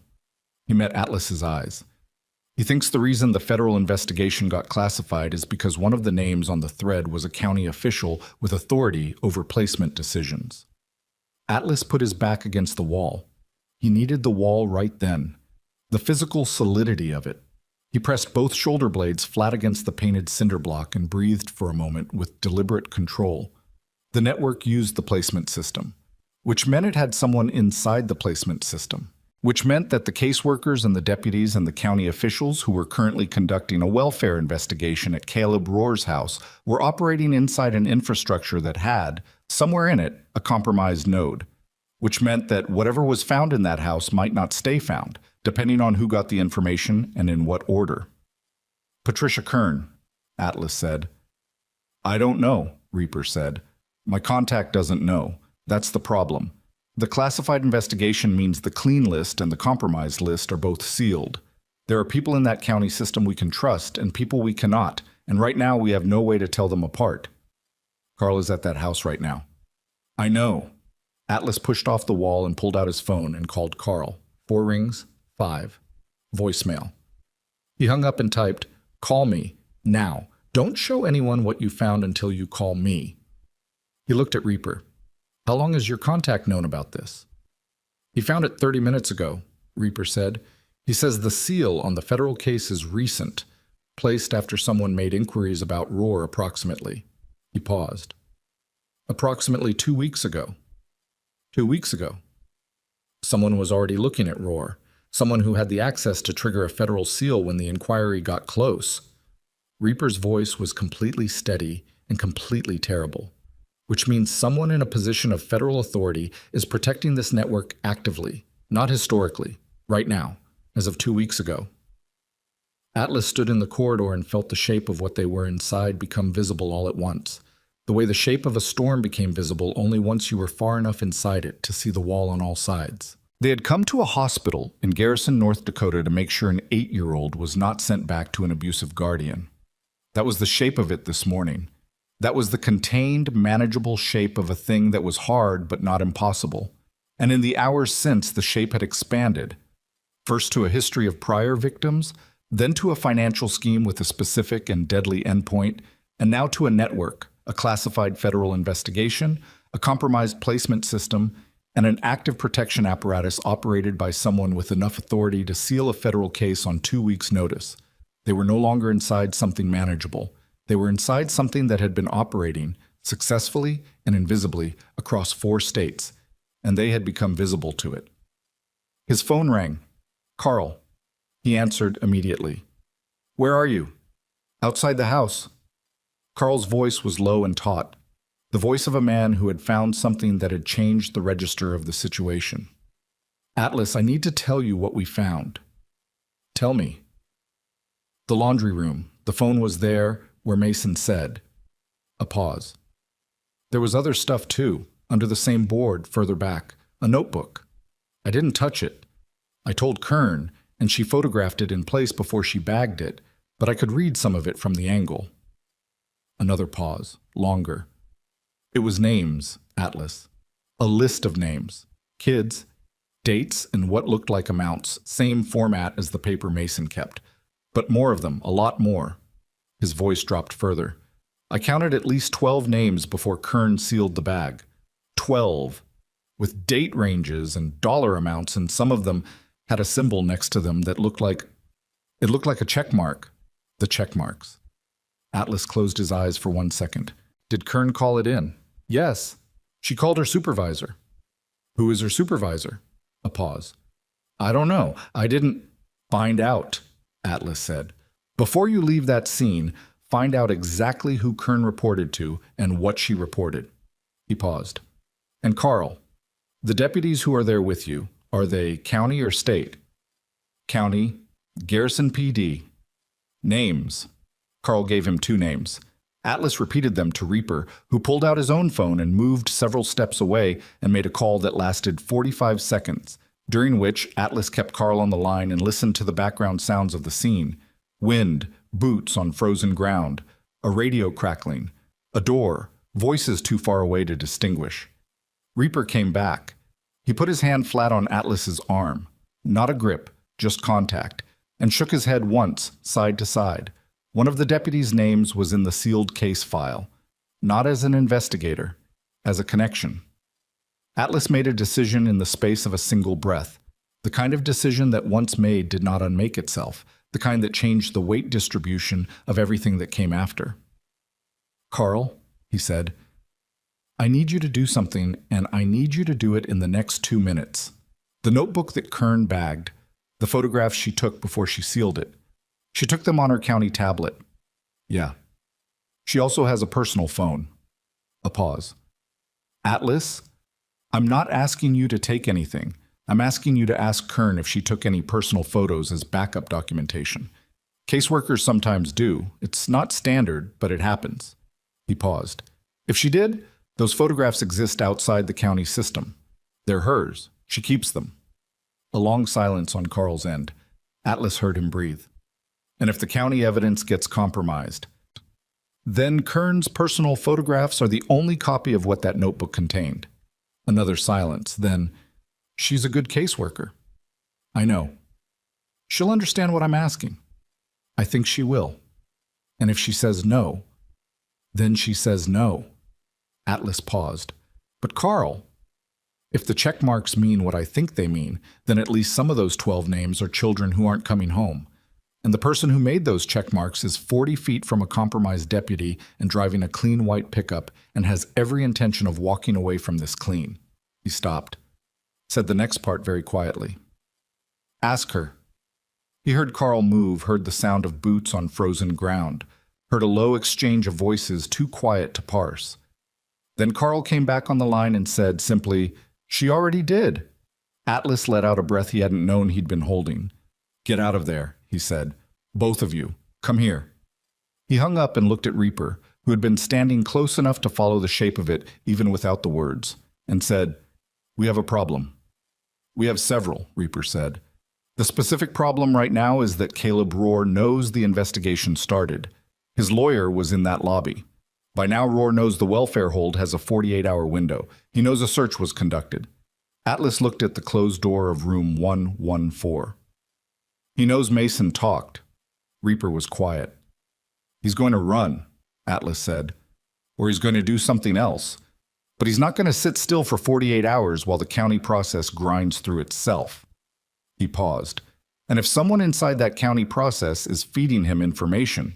He met Atlas's eyes. "He thinks the reason the federal investigation got classified is because one of the names on the thread was a county official with authority over placement decisions." Atlas put his back against the wall. He needed the wall right then. The physical solidity of it. He pressed both shoulder blades flat against the painted cinder block and breathed for a moment with deliberate control. The network used the placement system, which meant it had someone inside the placement system, which meant that the caseworkers and the deputies and the county officials who were currently conducting a welfare investigation at Caleb Rohr's house were operating inside an infrastructure that had, somewhere in it, a compromised node, which meant that whatever was found in that house might not stay found, depending on who got the information and in what order. "Patricia Kern," Atlas said. "I don't know," Reaper said. "My contact doesn't know. That's the problem. The classified investigation means the clean list and the compromised list are both sealed. There are people in that county system we can trust and people we cannot, and right now we have no way to tell them apart." "Carl is at that house right now." "I know." Atlas pushed off the wall and pulled out his phone and called Carl. 4 rings, 5. Voicemail. He hung up and typed, "Call me, now. Don't show anyone what you found until you call me." He looked at Reaper. "How long has your contact known about this?" "He found it 30 minutes ago," Reaper said. "He says the seal on the federal case is recent, placed after someone made inquiries about Roar approximately." He paused. "Approximately 2 weeks ago." 2 weeks ago. Someone was already looking at Roar, someone who had the access to trigger a federal seal when the inquiry got close. Reaper's voice was completely steady and completely terrible, which means someone in a position of federal authority is protecting this network actively, not historically, right now, as of 2 weeks ago. Atlas stood in the corridor and felt the shape of what they were inside become visible all at once, the way the shape of a storm became visible only once you were far enough inside it to see the wall on all sides. They had come to a hospital in Garrison, North Dakota to make sure an 8-year-old was not sent back to an abusive guardian. That was the shape of it this morning. That was the contained, manageable shape of a thing that was hard but not impossible. And in the hours since, the shape had expanded, first to a history of prior victims, then to a financial scheme with a specific and deadly endpoint, and now to a network, a classified federal investigation, a compromised placement system, and an active protection apparatus operated by someone with enough authority to seal a federal case on 2 weeks' notice. They were no longer inside something manageable. They were inside something that had been operating successfully and invisibly across 4 states, and they had become visible to it. His phone rang. "Carl." He answered immediately. "Where are you?" "Outside the house." Carl's voice was low and taut, the voice of a man who had found something that had changed the register of the situation. "Atlas, I need to tell you what we found." "Tell me." "The laundry room. The phone was there, where Mason said." A pause. "There was other stuff too, under the same board, further back. A notebook. I didn't touch it. I told Kern, and she photographed it in place before she bagged it, but I could read some of it from the angle." Another pause, longer. "It was names, Atlas. A list of names. Kids, dates, and what looked like amounts, same format as the paper Mason kept. But more of them, a lot more." His voice dropped further. "I counted at least 12 names before Kern sealed the bag. 12. With date ranges and dollar amounts, and some of them had a symbol next to them that looked like a check mark. The check marks." Atlas closed his eyes for 1 second. "Did Kern call it in?" "Yes. She called her supervisor." "Who is her supervisor?" A pause. "I don't know. I didn't find out," Atlas said. "Before you leave that scene, find out exactly who Kern reported to and what she reported." He paused. "And Carl, the deputies who are there with you, are they county or state?" "County, Garrison PD. Names." Carl gave him 2 names. Atlas repeated them to Reaper, who pulled out his own phone and moved several steps away and made a call that lasted 45 seconds, during which Atlas kept Carl on the line and listened to the background sounds of the scene. Wind, boots on frozen ground, a radio crackling, a door, voices too far away to distinguish. Reaper came back. He put his hand flat on Atlas's arm, not a grip, just contact, and shook his head once, side to side. One of the deputies' names was in the sealed case file, not as an investigator, as a connection. Atlas made a decision in the space of a single breath, the kind of decision that once made did not unmake itself, the kind that changed the weight distribution of everything that came after. "Carl," he said, "I need you to do something, and I need you to do it in the next 2 minutes. The notebook that Kern bagged, the photographs she took before she sealed it. She took them on her county tablet." "Yeah." "She also has a personal phone." A pause. "Atlas, I'm not asking you to take anything. I'm asking you to ask Kern if she took any personal photos as backup documentation. Caseworkers sometimes do. It's not standard, but it happens." He paused. "If she did, those photographs exist outside the county system. They're hers. She keeps them." A long silence on Carl's end. Atlas heard him breathe. "And if the county evidence gets compromised, then Kern's personal photographs are the only copy of what that notebook contained. Another silence. Then, "She's a good caseworker." "I know." "She'll understand what I'm asking." "I think she will." "And if she says no?" "Then she says no." Atlas paused. "But Carl, if the check marks mean what I think they mean, then at least some of those 12 names are children who aren't coming home. And the person who made those check marks is 40 feet from a compromised deputy and driving a clean white pickup and has every intention of walking away from this clean." He stopped, said the next part very quietly. "Ask her." He heard Carl move, heard the sound of boots on frozen ground, heard a low exchange of voices too quiet to parse. Then Carl came back on the line and said simply, "She already did." Atlas let out a breath he hadn't known he'd been holding. "Get out of there," he said. "Both of you, come here." He hung up and looked at Reaper, who had been standing close enough to follow the shape of it even without the words, and said, "We have a problem." "We have several," Reaper said. "The specific problem right now is that Caleb Rohr knows the investigation started. His lawyer was in that lobby. By now, Rohr knows the welfare hold has a 48-hour window. He knows a search was conducted." Atlas looked at the closed door of room 114. "He knows Mason talked." Reaper was quiet. "He's going to run," Atlas said. "Or he's going to do something else. But he's not going to sit still for 48 hours while the county process grinds through itself." He paused. "And if someone inside that county process is feeding him information—"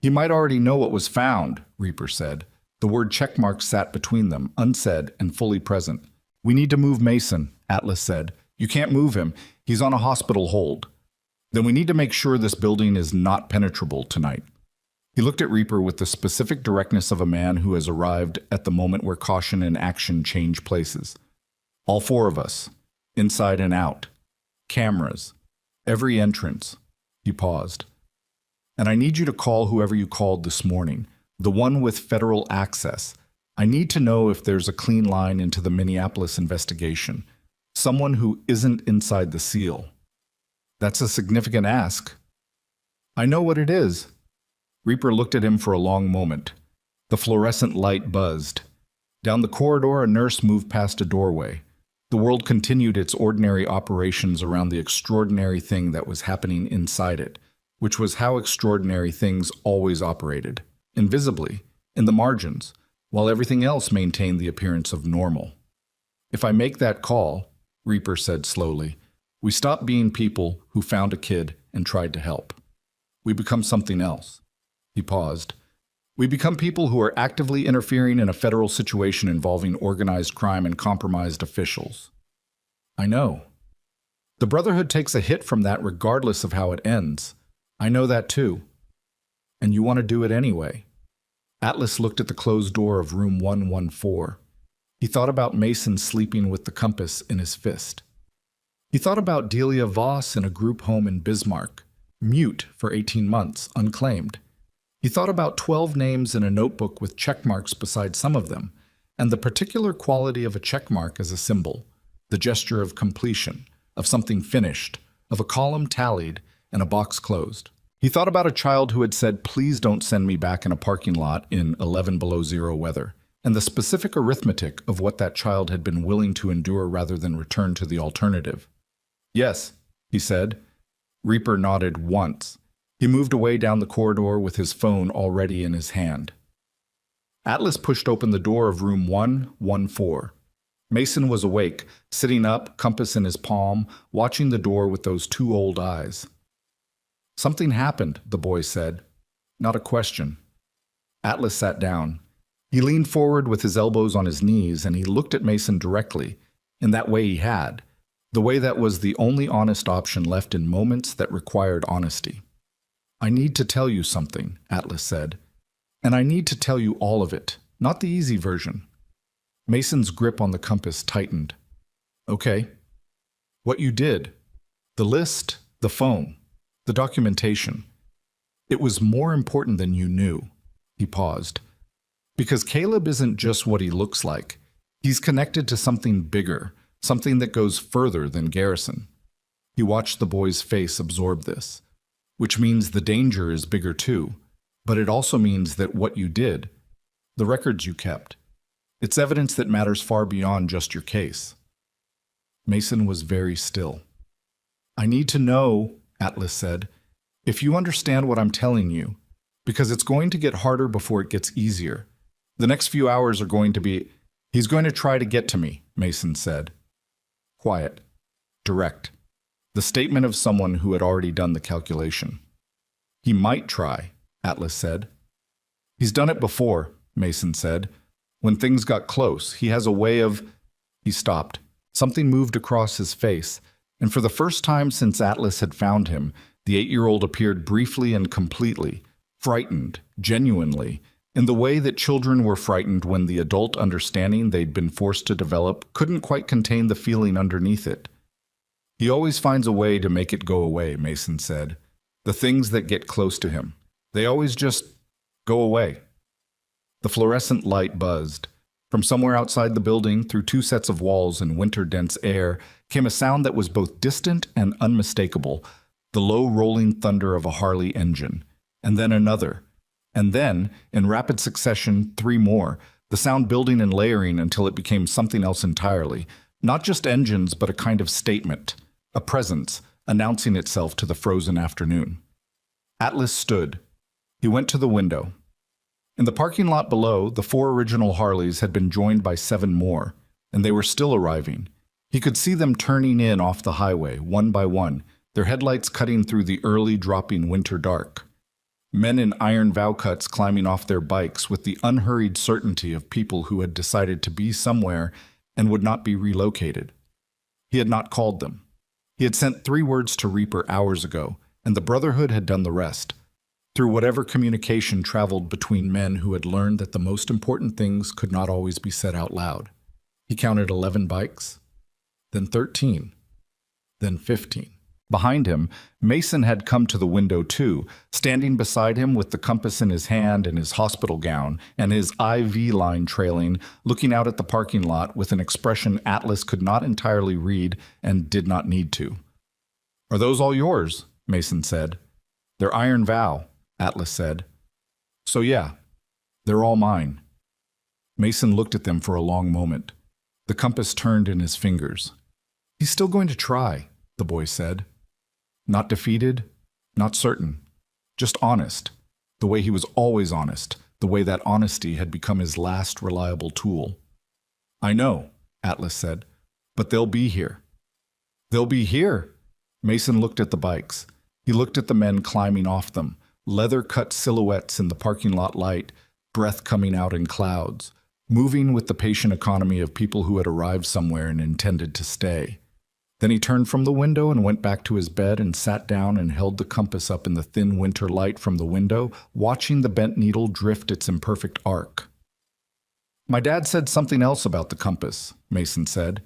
"He might already know what was found," Reaper said. The word checkmark sat between them, unsaid and fully present. "We need to move Mason," Atlas said. "You can't move him. He's on a hospital hold. Then we need to make sure this building is not penetrable tonight." He looked at Reaper with the specific directness of a man who has arrived at the moment where caution and action change places. "All four of us, inside and out. Cameras. Every entrance." He paused. "And I need you to call whoever you called this morning, the one with federal access. I need to know if there's a clean line into the Minneapolis investigation. Someone who isn't inside the seal." "That's a significant ask." "I know what it is." Reaper looked at him for a long moment. The fluorescent light buzzed. Down the corridor, a nurse moved past a doorway. The world continued its ordinary operations around the extraordinary thing that was happening inside it, which was how extraordinary things always operated, invisibly, in the margins, while everything else maintained the appearance of normal. "If I make that call," Reaper said slowly, "we stop being people who found a kid and tried to help. We become something else." He paused. "We become people who are actively interfering in a federal situation involving organized crime and compromised officials." "I know." "The Brotherhood takes a hit from that regardless of how it ends." "I know that too." "And you want to do it anyway." Atlas looked at the closed door of room 114. He thought about Mason sleeping with the compass in his fist. He thought about Delia Voss in a group home in Bismarck, mute for 18 months, unclaimed. He thought about 12 names in a notebook with checkmarks beside some of them, and the particular quality of a checkmark as a symbol, the gesture of completion, of something finished, of a column tallied and a box closed. He thought about a child who had said, "Please don't send me back in a parking lot in 11 below zero weather," and the specific arithmetic of what that child had been willing to endure rather than return to the alternative. "Yes," he said. Reaper nodded once. He moved away down the corridor with his phone already in his hand. Atlas pushed open the door of room 114. Mason was awake, sitting up, compass in his palm, watching the door with those two old eyes. "Something happened," the boy said. Not a question. Atlas sat down. He leaned forward with his elbows on his knees, and he looked at Mason directly, in that way he had, the way that was the only honest option left in moments that required honesty. "I need to tell you something," Atlas said. "And I need to tell you all of it, not the easy version." Mason's grip on the compass tightened. "Okay." "What you did. The list, the phone, the documentation. It was more important than you knew." He paused. "Because Caleb isn't just what he looks like. He's connected to something bigger, something that goes further than Garrison." He watched the boy's face absorb this. "Which means the danger is bigger too, but it also means that what you did, the records you kept, It's evidence that matters far beyond just your case. Mason was very still. I need to know, Atlas said, if you understand what I'm telling you, because it's going to get harder before it gets easier. The next few hours are going to be... He's going to try to get to me, Mason said. Quiet. Direct. The statement of someone who had already done the calculation. He might try, Atlas said. He's done it before, Mason said. When things got close, he has a way of... He stopped. Something moved across his face, and for the first time since Atlas had found him, the 8-year-old appeared briefly and completely, frightened, genuinely, in the way that children were frightened when the adult understanding they'd been forced to develop couldn't quite contain the feeling underneath it. He always finds a way to make it go away, Mason said. The things that get close to him. They always just go away. The fluorescent light buzzed. From somewhere outside the building, through 2 sets of walls and winter-dense air, came a sound that was both distant and unmistakable, the low rolling thunder of a Harley engine. And then another. And then, in rapid succession, 3 more, the sound building and layering until it became something else entirely. Not just engines, but a kind of statement, a presence, announcing itself to the frozen afternoon. Atlas stood. He went to the window. In the parking lot below, the 4 original Harleys had been joined by 7 more, and they were still arriving. He could see them turning in off the highway, one by one, their headlights cutting through the early dropping winter dark. Men in iron vow cuts climbing off their bikes with the unhurried certainty of people who had decided to be somewhere and would not be relocated. He had not called them. He had sent 3 words to Reaper hours ago, and the Brotherhood had done the rest. Through whatever communication traveled between men who had learned that the most important things could not always be said out loud. He counted 11 bikes, then 13, then 15. Behind him, Mason had come to the window too, standing beside him with the compass in his hand and his hospital gown, and his IV line trailing, looking out at the parking lot with an expression Atlas could not entirely read and did not need to. "Are those all yours?" Mason said. "They're iron vow," Atlas said. "So yeah, they're all mine." Mason looked at them for a long moment. The compass turned in his fingers. "He's still going to try," the boy said. Not defeated, not certain, just honest, the way he was always honest, the way that honesty had become his last reliable tool. "I know," Atlas said, "but they'll be here." "They'll be here?" Mason looked at the bikes. He looked at the men climbing off them, leather-cut silhouettes in the parking lot light, breath coming out in clouds, moving with the patient economy of people who had arrived somewhere and intended to stay. Then he turned from the window and went back to his bed and sat down and held the compass up in the thin winter light from the window, watching the bent needle drift its imperfect arc. "My dad said something else about the compass," Mason said.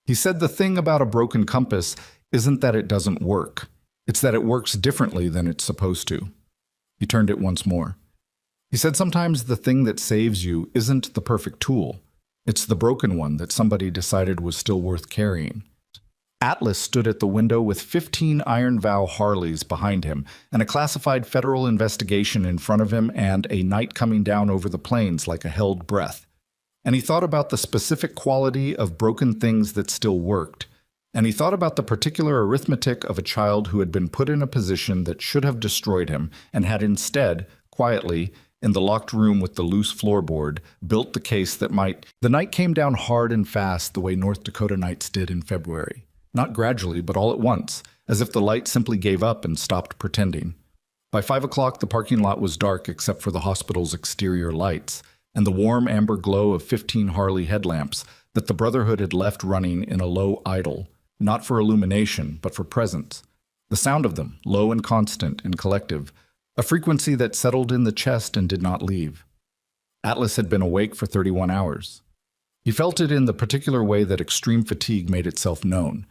"He said the thing about a broken compass isn't that it doesn't work. It's that it works differently than it's supposed to." He turned it once more. He said sometimes the thing that saves you isn't the perfect tool. It's the broken one that somebody decided was still worth carrying. Atlas stood at the window with 15 Iron Vow Harleys behind him, and a classified federal investigation in front of him, and a night coming down over the plains like a held breath. And he thought about the specific quality of broken things that still worked. And he thought about the particular arithmetic of a child who had been put in a position that should have destroyed him, and had instead, quietly, in the locked room with the loose floorboard, built the case that might... The night came down hard and fast the way North Dakota nights did in February. Not gradually, but all at once, as if the light simply gave up and stopped pretending. By 5 o'clock, the parking lot was dark except for the hospital's exterior lights, and the warm amber glow of 15 Harley headlamps that the Brotherhood had left running in a low idle, not for illumination, but for presence. The sound of them, low and constant and collective, a frequency that settled in the chest and did not leave. Atlas had been awake for 31 hours. He felt it in the particular way that extreme fatigue made itself known.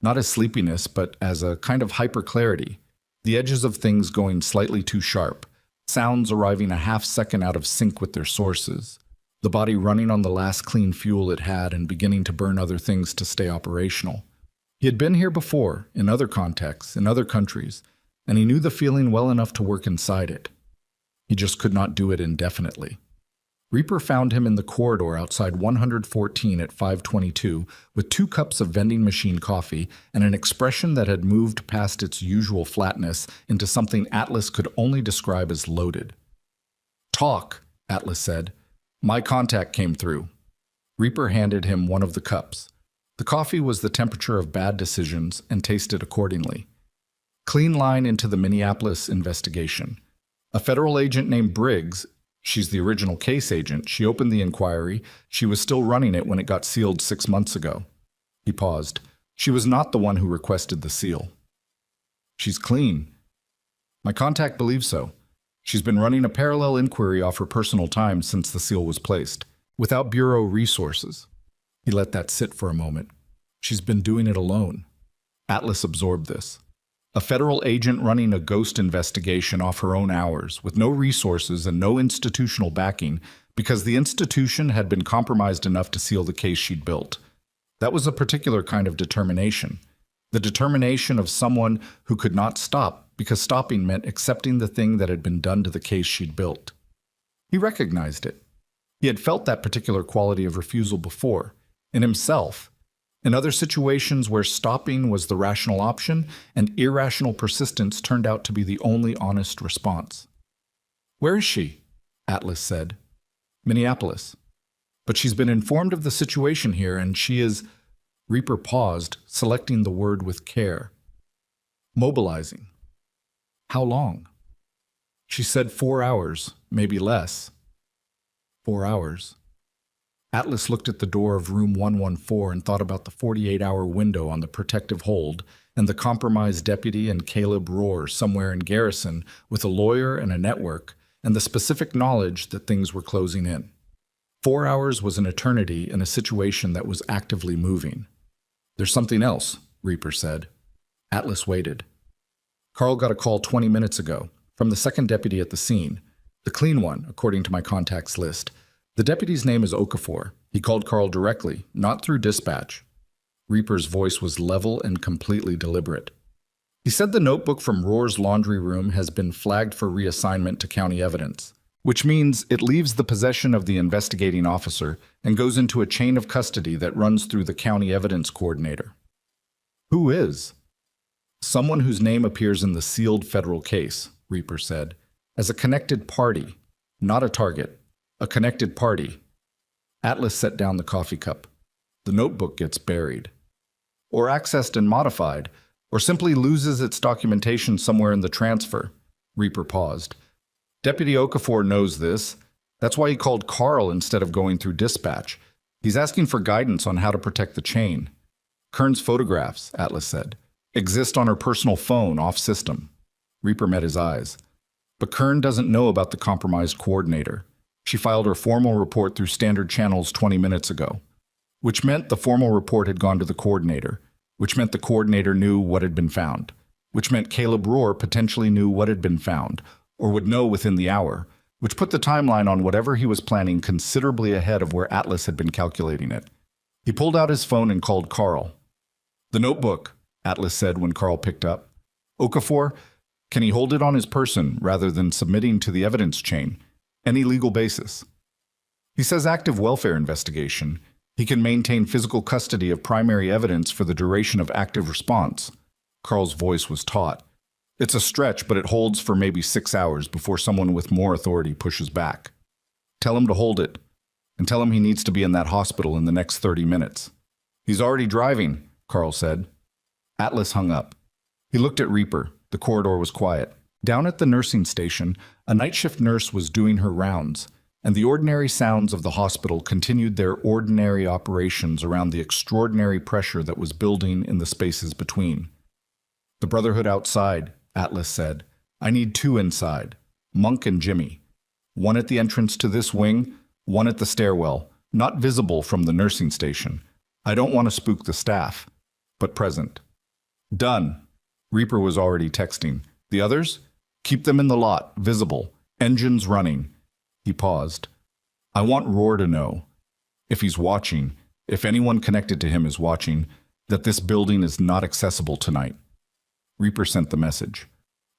Not as sleepiness, but as a kind of hyperclarity, the edges of things going slightly too sharp, sounds arriving a half-second out of sync with their sources, the body running on the last clean fuel it had and beginning to burn other things to stay operational. He had been here before, in other contexts, in other countries, and he knew the feeling well enough to work inside it. He just could not do it indefinitely. Reaper found him in the corridor outside 114 at 5:22 with 2 cups of vending machine coffee and an expression that had moved past its usual flatness into something Atlas could only describe as loaded. "Talk," Atlas said. "My contact came through." Reaper handed him one of the cups. The coffee was the temperature of bad decisions and tasted accordingly. Clean line into the Minneapolis investigation. A federal agent named Briggs, she's the original case agent, she opened the inquiry. She was still running it when it got sealed 6 months ago. He paused. She was not the one who requested the seal. "She's clean." "My contact believes so. She's been running a parallel inquiry off her personal time since the seal was placed, without bureau resources." He let that sit for a moment. "She's been doing it alone." Atlas absorbed this. A federal agent running a ghost investigation off her own hours, with no resources and no institutional backing, because the institution had been compromised enough to seal the case she'd built. That was a particular kind of determination. The determination of someone who could not stop, because stopping meant accepting the thing that had been done to the case she'd built. He recognized it. He had felt that particular quality of refusal before, in himself, in other situations where stopping was the rational option and irrational persistence turned out to be the only honest response. "Where is she?" Atlas said. "Minneapolis. But she's been informed of the situation here and she is—" Reaper paused, selecting the word with care. "Mobilizing." "How long?" She said 4 hours, maybe less. 4 hours. Atlas looked at the door of room 114 and thought about the 48-hour window on the protective hold and the compromised deputy and Caleb Rohr somewhere in Garrison with a lawyer and a network and the specific knowledge that things were closing in. 4 hours was an eternity in a situation that was actively moving. "There's something else," Reaper said. Atlas waited. "Carl got a call 20 minutes ago from the second deputy at the scene, the clean one, according to my contacts list. The deputy's name is Okafor. He called Carl directly, not through dispatch." Reaper's voice was level and completely deliberate. "He said the notebook from Rohr's laundry room has been flagged for reassignment to county evidence, which means it leaves the possession of the investigating officer and goes into a chain of custody that runs through the county evidence coordinator." "Who is?" "Someone whose name appears in the sealed federal case," Reaper said, "as a connected party, not a target. A connected party." Atlas set down the coffee cup. "The notebook gets buried. Or accessed and modified, or simply loses its documentation somewhere in the transfer." Reaper paused. "Deputy Okafor knows this. That's why he called Carl instead of going through dispatch. He's asking for guidance on how to protect the chain." "Kern's photographs," Atlas said, "exist on her personal phone off system." Reaper met his eyes. "But Kern doesn't know about the compromised coordinator. She filed her formal report through standard channels 20 minutes ago, which meant the formal report had gone to the coordinator, which meant the coordinator knew what had been found, which meant Caleb Rohr potentially knew what had been found, or would know within the hour, which put the timeline on whatever he was planning considerably ahead of where Atlas had been calculating it. He pulled out his phone and called Carl. "The notebook," Atlas said when Carl picked up. "Okafor, can he hold it on his person rather than submitting to the evidence chain? Any legal basis?" "He says active welfare investigation. He can maintain physical custody of primary evidence for the duration of active response." Carl's voice was taut. "It's a stretch, but it holds for maybe 6 hours before someone with more authority pushes back. Tell him to hold it, and tell him he needs to be in that hospital in the next 30 minutes. "He's already driving," Carl said. Atlas hung up. He looked at Reaper. The corridor was quiet. Down at the nursing station, a night shift nurse was doing her rounds, and the ordinary sounds of the hospital continued their ordinary operations around the extraordinary pressure that was building in the spaces between. "The Brotherhood outside," Atlas said. "I need 2 inside, Monk and Jimmy. 1 at the entrance to this wing, 1 at the stairwell, not visible from the nursing station. I don't want to spook the staff, but present." "Done." Reaper was already texting. "The others? Keep them in the lot, visible, engines running." He paused. "I want Rohr to know, if he's watching, if anyone connected to him is watching, that this building is not accessible tonight." Reaper sent the message.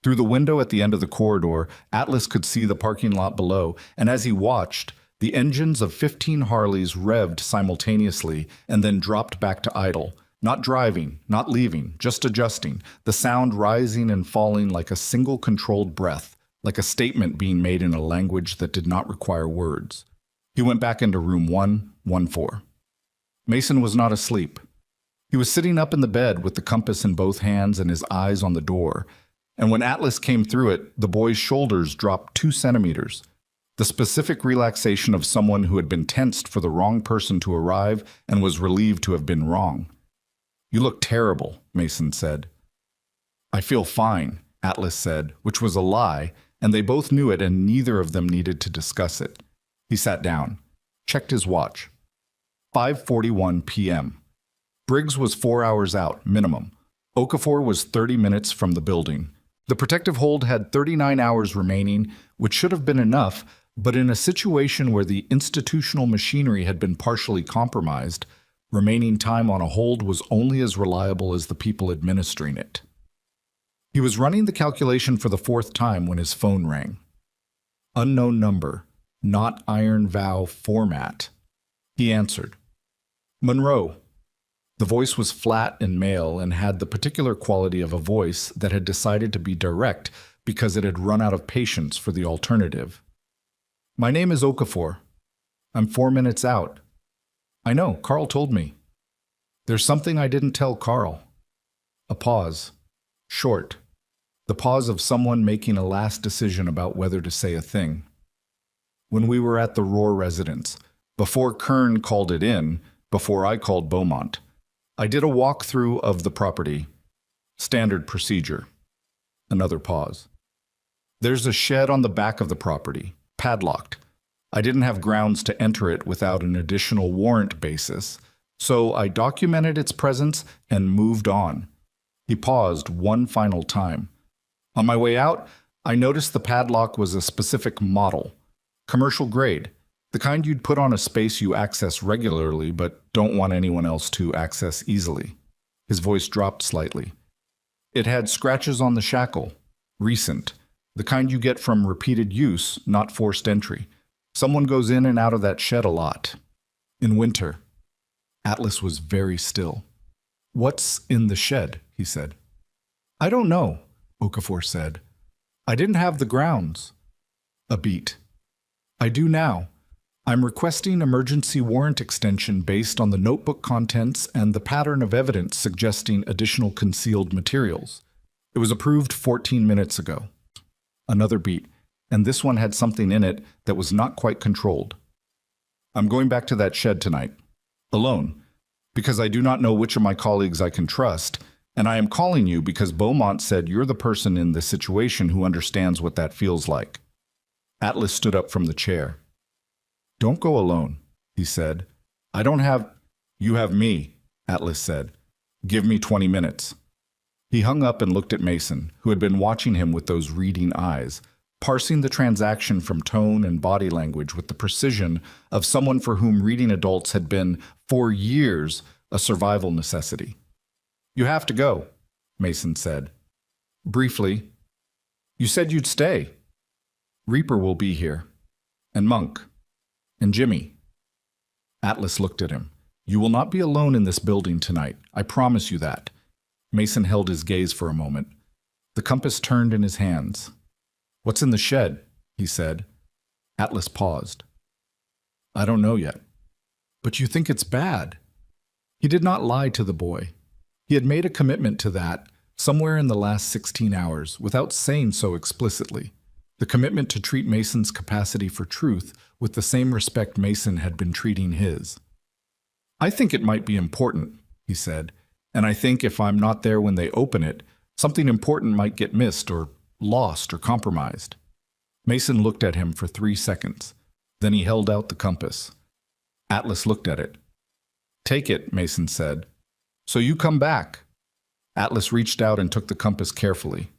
Through the window at the end of the corridor, Atlas could see the parking lot below, and as he watched, The engines of 15 Harleys revved simultaneously and then dropped back to idle. Not driving, not leaving, just adjusting, the sound rising and falling like a single controlled breath, like a statement being made in a language that did not require words. He went back into room 114. Mason was not asleep. He was sitting up in the bed with the compass in both hands and his eyes on the door, and when Atlas came through it, the boy's shoulders dropped 2 centimeters. The specific relaxation of someone who had been tensed for the wrong person to arrive and was relieved to have been wrong. "You look terrible," Mason said. "I feel fine," Atlas said, which was a lie, and they both knew it and neither of them needed to discuss it. He sat down, checked his watch. 5:41 p.m. Briggs was 4 hours out, minimum. Okafor was 30 minutes from the building. The protective hold had 39 hours remaining, which should have been enough, but in a situation where the institutional machinery had been partially compromised, remaining time on a hold was only as reliable as the people administering it. He was running the calculation for the 4th time when his phone rang. Unknown number, not iron vow format. He answered. "Monroe." The voice was flat and male and had the particular quality of a voice that had decided to be direct because it had run out of patience for the alternative. "My name is Okafor. I'm 4 minutes out." "I know, Carl told me." "There's something I didn't tell Carl." A pause. Short. The pause of someone making a last decision about whether to say a thing. "When we were at the Rohr residence, before Kern called it in, before I called Beaumont, I did a walkthrough of the property. Standard procedure." Another pause. "There's a shed on the back of the property, padlocked. I didn't have grounds to enter it without an additional warrant basis, so I documented its presence and moved on." He paused one final time. "On my way out, I noticed the padlock was a specific model, commercial grade, the kind you'd put on a space you access regularly but don't want anyone else to access easily." His voice dropped slightly. "It had scratches on the shackle, recent, the kind you get from repeated use, not forced entry. Someone goes in and out of that shed a lot. In winter." Atlas was very still. "What's in the shed?" he said. "I don't know," Okafor said. "I didn't have the grounds." A beat. "I do now. I'm requesting emergency warrant extension based on the notebook contents and the pattern of evidence suggesting additional concealed materials. It was approved 14 minutes ago." Another beat, and this one had something in it that was not quite controlled. "I'm going back to that shed tonight, alone, because I do not know which of my colleagues I can trust, and I am calling you because Beaumont said you're the person in this situation who understands what that feels like." Atlas stood up from the chair. "Don't go alone," he said. "I don't have—" "You have me," Atlas said. "Give me 20 minutes." He hung up and looked at Mason, who had been watching him with those reading eyes, parsing the transaction from tone and body language with the precision of someone for whom reading adults had been, for years, a survival necessity. "You have to go," Mason said. Briefly, "You said you'd stay." "Reaper will be here. And Monk. And Jimmy." Atlas looked at him. "You will not be alone in this building tonight. I promise you that." Mason held his gaze for a moment. The compass turned in his hands. "What's in the shed?" he said. Atlas paused. "I don't know yet." "But you think it's bad?" He did not lie to the boy. He had made a commitment to that somewhere in the last 16 hours without saying so explicitly. The commitment to treat Mason's capacity for truth with the same respect Mason had been treating his. "I think it might be important," he said, "and I think if I'm not there when they open it, something important might get missed or lost or compromised." Mason looked at him for 3 seconds. Then he held out the compass. Atlas looked at it. "Take it," Mason said. "So you come back." Atlas reached out and took the compass carefully.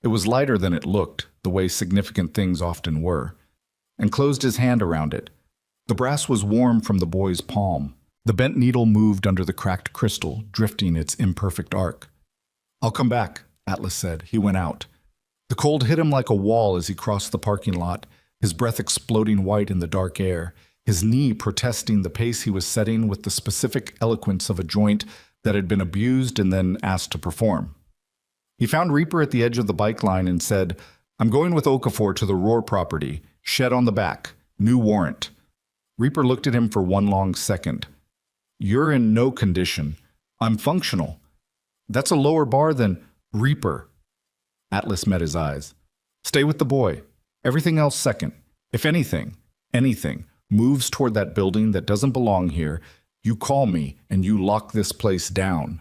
It was lighter than it looked, the way significant things often were, and closed his hand around it. The brass was warm from the boy's palm. The bent needle moved under the cracked crystal, drifting its imperfect arc. "I'll come back," Atlas said. He went out. The cold hit him like a wall as he crossed the parking lot, his breath exploding white in the dark air. his knee protesting the pace he was setting with the specific eloquence of a joint that had been abused and then asked to perform. He found Reaper at the edge of the bike line and said, "I'm going with Okafor to the Roar property, shed on the back, new warrant." Reaper looked at him for one long second. "You're in no condition. I'm functional. That's a lower bar than Reaper." Atlas met his eyes. "Stay with the boy. Everything else second. If anything moves toward that building that doesn't belong here, you call me and you lock this place down."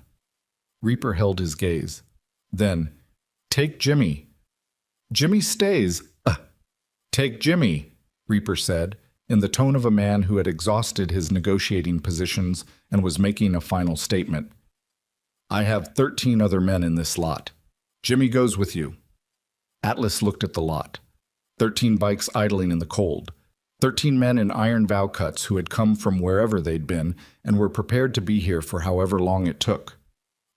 Reaper held his gaze. Then, "Take Jimmy." "Jimmy stays." "Take Jimmy," Reaper said, in the tone of a man who had exhausted his negotiating positions and was making a final statement. "I have 13 other men in this lot. Jimmy goes with you." Atlas looked at the lot. 13 bikes idling in the cold. 13 men in iron vow cuts who had come from wherever they'd been and were prepared to be here for however long it took.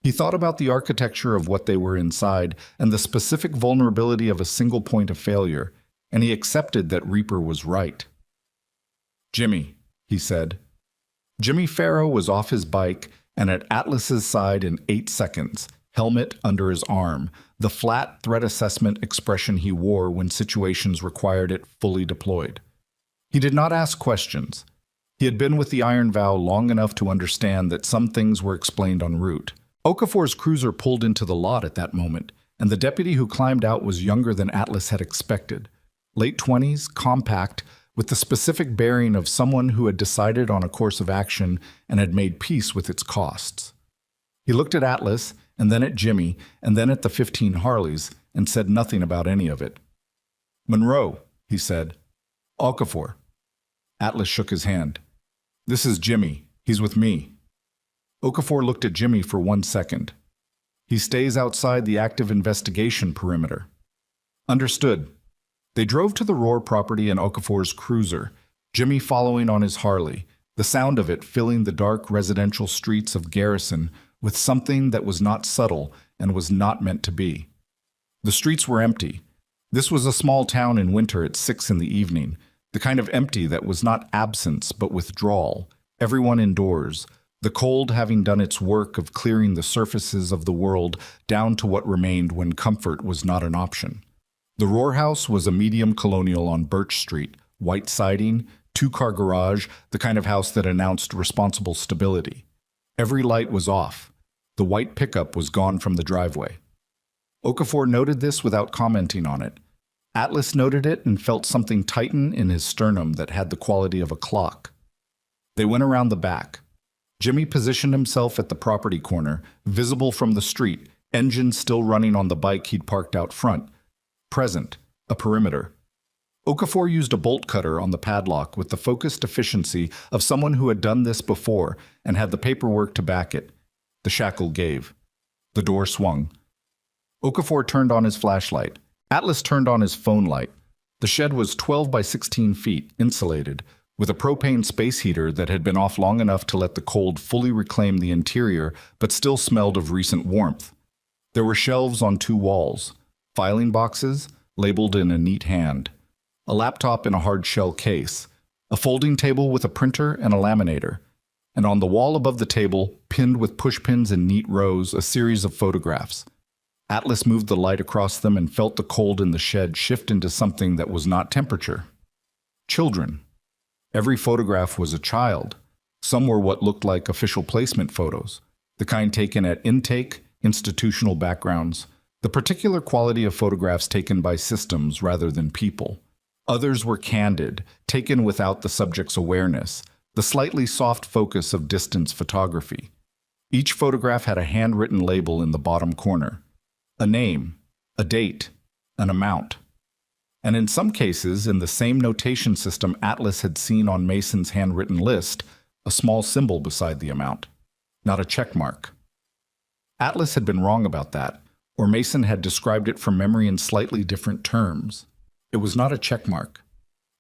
He thought about the architecture of what they were inside and the specific vulnerability of a single point of failure, and he accepted that Reaper was right. "Jimmy," he said. Jimmy Farrow was off his bike and at Atlas's side in 8 seconds, helmet under his arm, the flat threat assessment expression he wore when situations required it fully deployed. He did not ask questions. He had been with the Iron Vow long enough to understand that some things were explained en route. Okafor's cruiser pulled into the lot at that moment, and the deputy who climbed out was younger than Atlas had expected. Late 20s, compact, with the specific bearing of someone who had decided on a course of action and had made peace with its costs. He looked at Atlas, and then at Jimmy, and then at the 15 Harleys, and said nothing about any of it. "Monroe," he said. "Okafor." Atlas shook his hand. "This is Jimmy. He's with me." Okafor looked at Jimmy for 1 second. "He stays outside the active investigation perimeter." "Understood." They drove to the Roar property in Okafor's cruiser, Jimmy following on his Harley, the sound of it filling the dark residential streets of Garrison with something that was not subtle and was not meant to be. The streets were empty. This was a small town in winter at 6 in the evening, the kind of empty that was not absence but withdrawal, everyone indoors, the cold having done its work of clearing the surfaces of the world down to what remained when comfort was not an option. The Roar House was a medium colonial on Birch Street, white siding, 2-car garage, the kind of house that announced responsible stability. Every light was off. The white pickup was gone from the driveway. Okafor noted this without commenting on it. Atlas noted it and felt something tighten in his sternum that had the quality of a clock. They went around the back. Jimmy positioned himself at the property corner, visible from the street, engine still running on the bike he'd parked out front. Present, a perimeter. Okafor used a bolt cutter on the padlock with the focused efficiency of someone who had done this before and had the paperwork to back it. The shackle gave. The door swung. Okafor turned on his flashlight. Atlas turned on his phone light. The shed was 12 by 16 feet, insulated, with a propane space heater that had been off long enough to let the cold fully reclaim the interior but still smelled of recent warmth. There were shelves on 2 walls, filing boxes, labeled in a neat hand, a laptop in a hard-shell case, a folding table with a printer and a laminator, and on the wall above the table, pinned with pushpins in neat rows, a series of photographs. Atlas moved the light across them and felt the cold in the shed shift into something that was not temperature. Children. Every photograph was a child. Some were what looked like official placement photos, the kind taken at intake, institutional backgrounds, the particular quality of photographs taken by systems rather than people. Others were candid, taken without the subject's awareness, the slightly soft focus of distance photography. Each photograph had a handwritten label in the bottom corner. A name, a date, an amount. And in some cases, in the same notation system Atlas had seen on Mason's handwritten list, a small symbol beside the amount, not a check mark. Atlas had been wrong about that, or Mason had described it from memory in slightly different terms. It was not a check mark.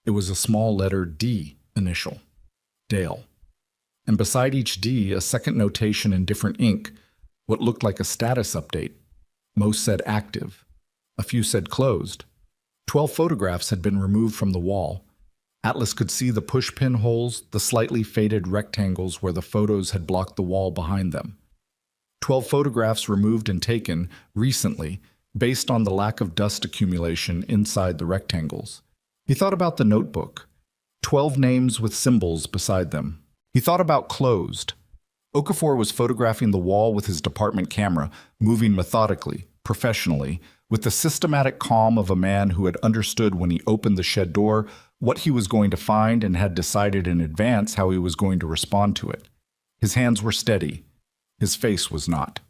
It was a small letter D initial, Dale. And beside each D, a second notation in different ink, what looked like a status update. Most said active. A few said closed. 12 photographs had been removed from the wall. Atlas could see the push-pin holes, the slightly faded rectangles where the photos had blocked the wall behind them. 12 photographs removed and taken recently, based on the lack of dust accumulation inside the rectangles. He thought about the notebook. 12 names with symbols beside them. He thought about closed. Okafor was photographing the wall with his department camera, moving methodically, professionally, with the systematic calm of a man who had understood when he opened the shed door what he was going to find and had decided in advance how he was going to respond to it. His hands were steady. His face was not.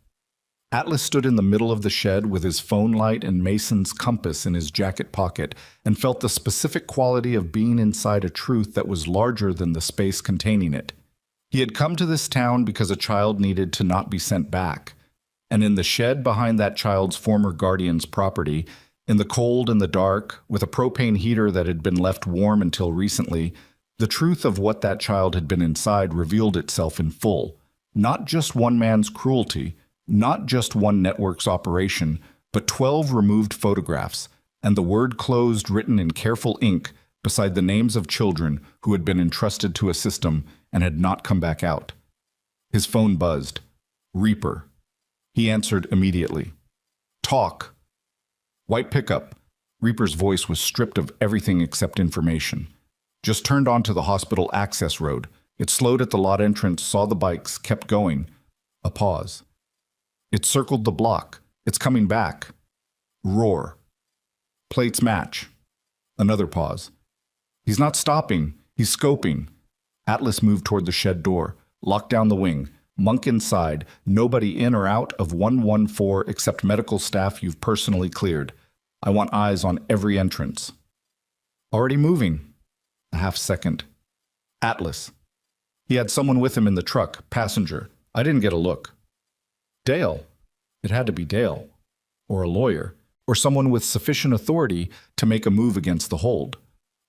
Atlas stood in the middle of the shed with his phone light and Mason's compass in his jacket pocket and felt the specific quality of being inside a truth that was larger than the space containing it. He had come to this town because a child needed to not be sent back. And in the shed behind that child's former guardian's property, in the cold and the dark, with a propane heater that had been left warm until recently, the truth of what that child had been inside revealed itself in full. Not just one man's cruelty, not just one network's operation, but 12 removed photographs, and the word closed written in careful ink beside the names of children who had been entrusted to a system and had not come back out. His phone buzzed. Reaper. He answered immediately. Talk. White pickup. Reaper's voice was stripped of everything except information. Just turned onto the hospital access road. It slowed at the lot entrance, saw the bikes, kept going. A pause. It circled the block. It's coming back. Roar. Plates match. Another pause. He's not stopping. He's scoping. Atlas moved toward the shed door, locked down the wing. Monk inside, nobody in or out of 114 except medical staff you've personally cleared. I want eyes on every entrance. Already moving. A half second. Atlas. He had someone with him in the truck, passenger. I didn't get a look. Dale. It had to be Dale. Or a lawyer. Or someone with sufficient authority to make a move against the hold.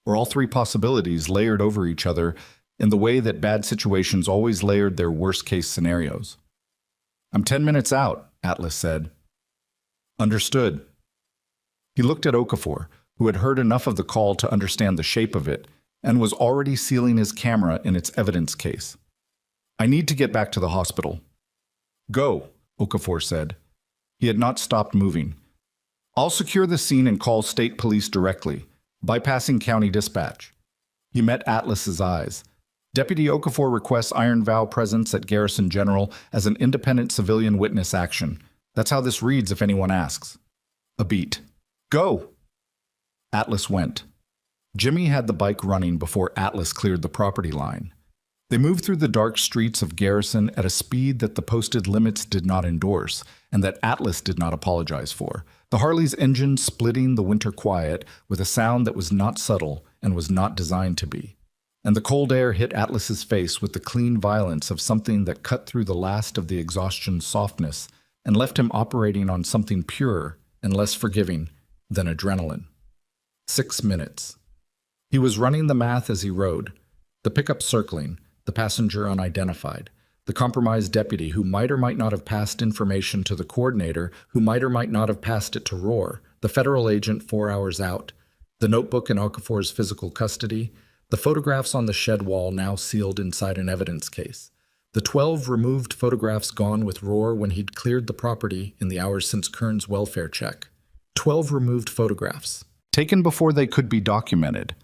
Or all three possibilities layered over each other in the way that bad situations always layered their worst-case scenarios. I'm 10 minutes out, Atlas said. Understood. He looked at Okafor, who had heard enough of the call to understand the shape of it, and was already sealing his camera in its evidence case. I need to get back to the hospital. Go, Okafor said. He had not stopped moving. I'll secure the scene and call state police directly, bypassing county dispatch. He met Atlas's eyes. Deputy Okafor requests Iron Vow presence at Garrison General as an independent civilian witness action. That's how this reads if anyone asks. A beat. Go! Atlas went. Jimmy had the bike running before Atlas cleared the property line. They moved through the dark streets of Garrison at a speed that the posted limits did not endorse, and that Atlas did not apologize for. The Harley's engine splitting the winter quiet with a sound that was not subtle and was not designed to be. And the cold air hit Atlas's face with the clean violence of something that cut through the last of the exhaustion's softness and left him operating on something purer and less forgiving than adrenaline. 6 minutes. He was running the math as he rode, the pickup circling, the passenger unidentified, the compromised deputy who might or might not have passed information to the coordinator, who might or might not have passed it to Roar, the federal agent 4 hours out, the notebook in Okafor's physical custody, the photographs on the shed wall now sealed inside an evidence case, the 12 removed photographs gone with Roar when he'd cleared the property in the hours since Kern's welfare check. 12 removed photographs, taken before they could be documented.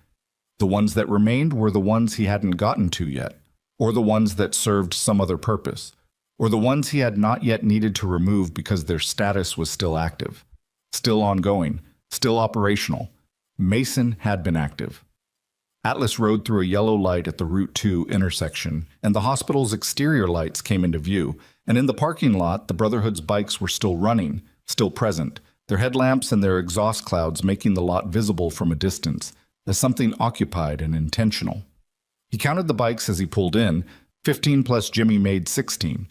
The ones that remained were the ones he hadn't gotten to yet, or the ones that served some other purpose, or the ones he had not yet needed to remove because their status was still active, still ongoing, still operational. Mason had been active. Atlas rode through a yellow light at the Route 2 intersection, and the hospital's exterior lights came into view, and in the parking lot, the Brotherhood's bikes were still running, still present, their headlamps and their exhaust clouds making the lot visible from a distance, as something occupied and intentional. He counted the bikes as he pulled in. 15 plus Jimmy made 16.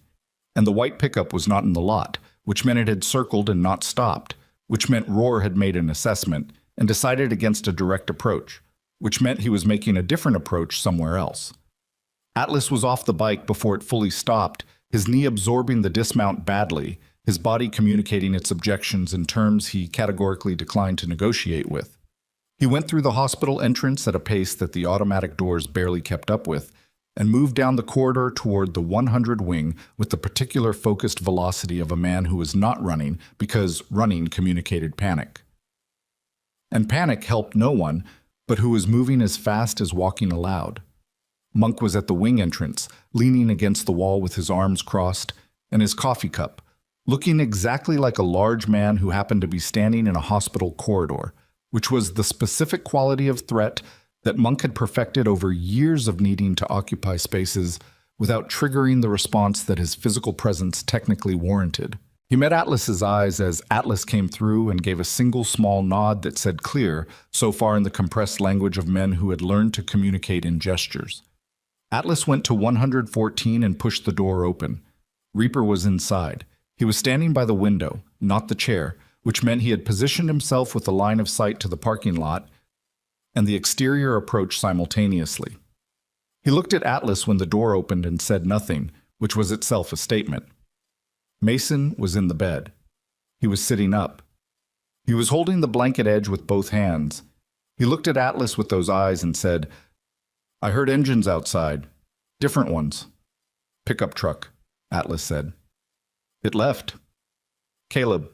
And the white pickup was not in the lot, which meant it had circled and not stopped, which meant Roar had made an assessment and decided against a direct approach, which meant he was making a different approach somewhere else. Atlas was off the bike before it fully stopped, his knee absorbing the dismount badly, his body communicating its objections in terms he categorically declined to negotiate with. He went through the hospital entrance at a pace that the automatic doors barely kept up with, and moved down the corridor toward the 100 wing with the particular focused velocity of a man who was not running because running communicated panic. And panic helped no one, but who was moving as fast as walking allowed. Monk was at the wing entrance, leaning against the wall with his arms crossed and his coffee cup, looking exactly like a large man who happened to be standing in a hospital corridor, which was the specific quality of threat that Monk had perfected over years of needing to occupy spaces without triggering the response that his physical presence technically warranted. He met Atlas's eyes as Atlas came through and gave a single small nod that said clear, so far in the compressed language of men who had learned to communicate in gestures. Atlas went to 114 and pushed the door open. Reaper was inside. He was standing by the window, not the chair, which meant he had positioned himself with a line of sight to the parking lot and the exterior approach simultaneously. He looked at Atlas when the door opened and said nothing, which was itself a statement. Mason was in the bed. He was sitting up. He was holding the blanket edge with both hands. He looked at Atlas with those eyes and said, "I heard engines outside. Different ones." "Pickup truck," Atlas said. "It left." "Caleb."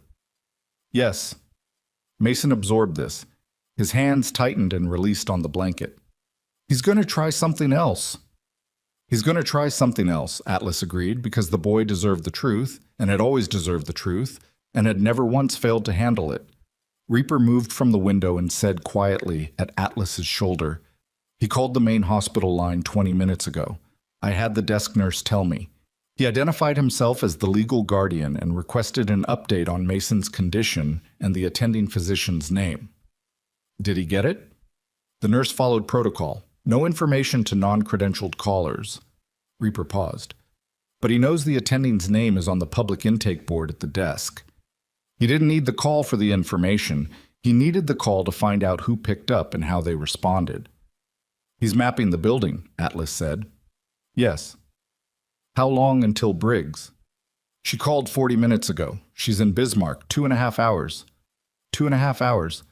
"Yes." Mason absorbed this. His hands tightened and released on the blanket. "He's going to try something else." "He's going to try something else," Atlas agreed, because the boy deserved the truth, and had always deserved the truth, and had never once failed to handle it. Reaper moved from the window and said quietly at Atlas's shoulder, "He called the main hospital line 20 minutes ago. I had the desk nurse tell me." He identified himself as the legal guardian and requested an update on Mason's condition and the attending physician's name. "Did he get it?" The nurse followed protocol. "No information to non-credentialed callers." Reaper paused. "But he knows the attending's name is on the public intake board at the desk." He didn't need the call for the information. He needed the call to find out who picked up and how they responded. "He's mapping the building," Atlas said. "Yes." "How long until Briggs?" "She called 40 minutes ago. She's in Bismarck, 2.5 hours. 2.5 hours.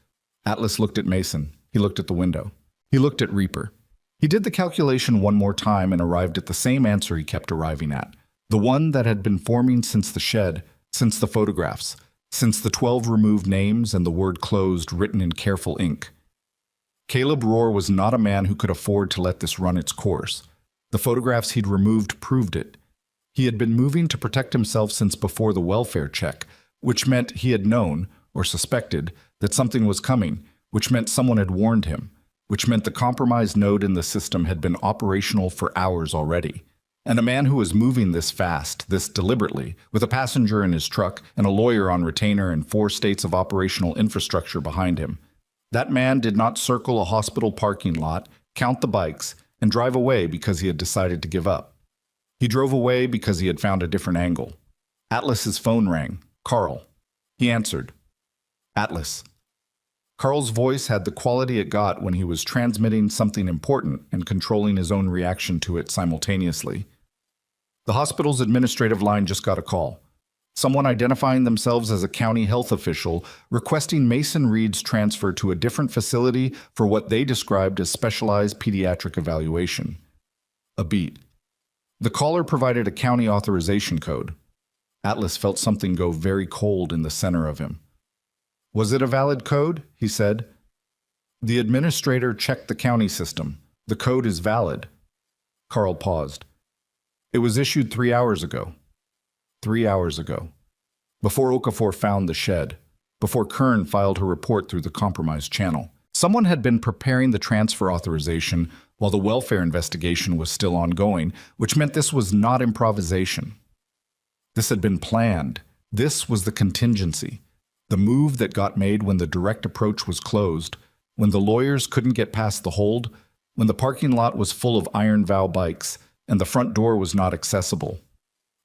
Atlas looked at Mason. He looked at the window. He looked at Reaper. He did the calculation one more time and arrived at the same answer he kept arriving at, the one that had been forming since the shed, since the photographs, since the 12 removed names and the word closed written in careful ink. Caleb Rohr was not a man who could afford to let this run its course. The photographs he'd removed proved it. He had been moving to protect himself since before the welfare check, which meant he had known, or suspected, that something was coming, which meant someone had warned him, which meant the compromised node in the system had been operational for hours already. And a man who was moving this fast, this deliberately, with a passenger in his truck and a lawyer on retainer and 4 states of operational infrastructure behind him. That man did not circle a hospital parking lot, count the bikes, and drive away because he had decided to give up. He drove away because he had found a different angle. Atlas's phone rang. Carl. He answered. Atlas. Carl's voice had the quality it got when he was transmitting something important and controlling his own reaction to it simultaneously. The hospital's administrative line just got a call. Someone identifying themselves as a county health official requesting Mason Reed's transfer to a different facility for what they described as specialized pediatric evaluation. A beat. The caller provided a county authorization code. Atlas felt something go very cold in the center of him. Was it a valid code? He said. The administrator checked the county system. The code is valid. Carl paused. It was issued 3 hours ago. 3 hours ago. Before Okafor found the shed. Before Kern filed her report through the compromised channel. Someone had been preparing the transfer authorization while the welfare investigation was still ongoing, which meant this was not improvisation. This had been planned. This was the contingency. The move that got made when the direct approach was closed, when the lawyers couldn't get past the hold, when the parking lot was full of Iron Vow bikes, and the front door was not accessible.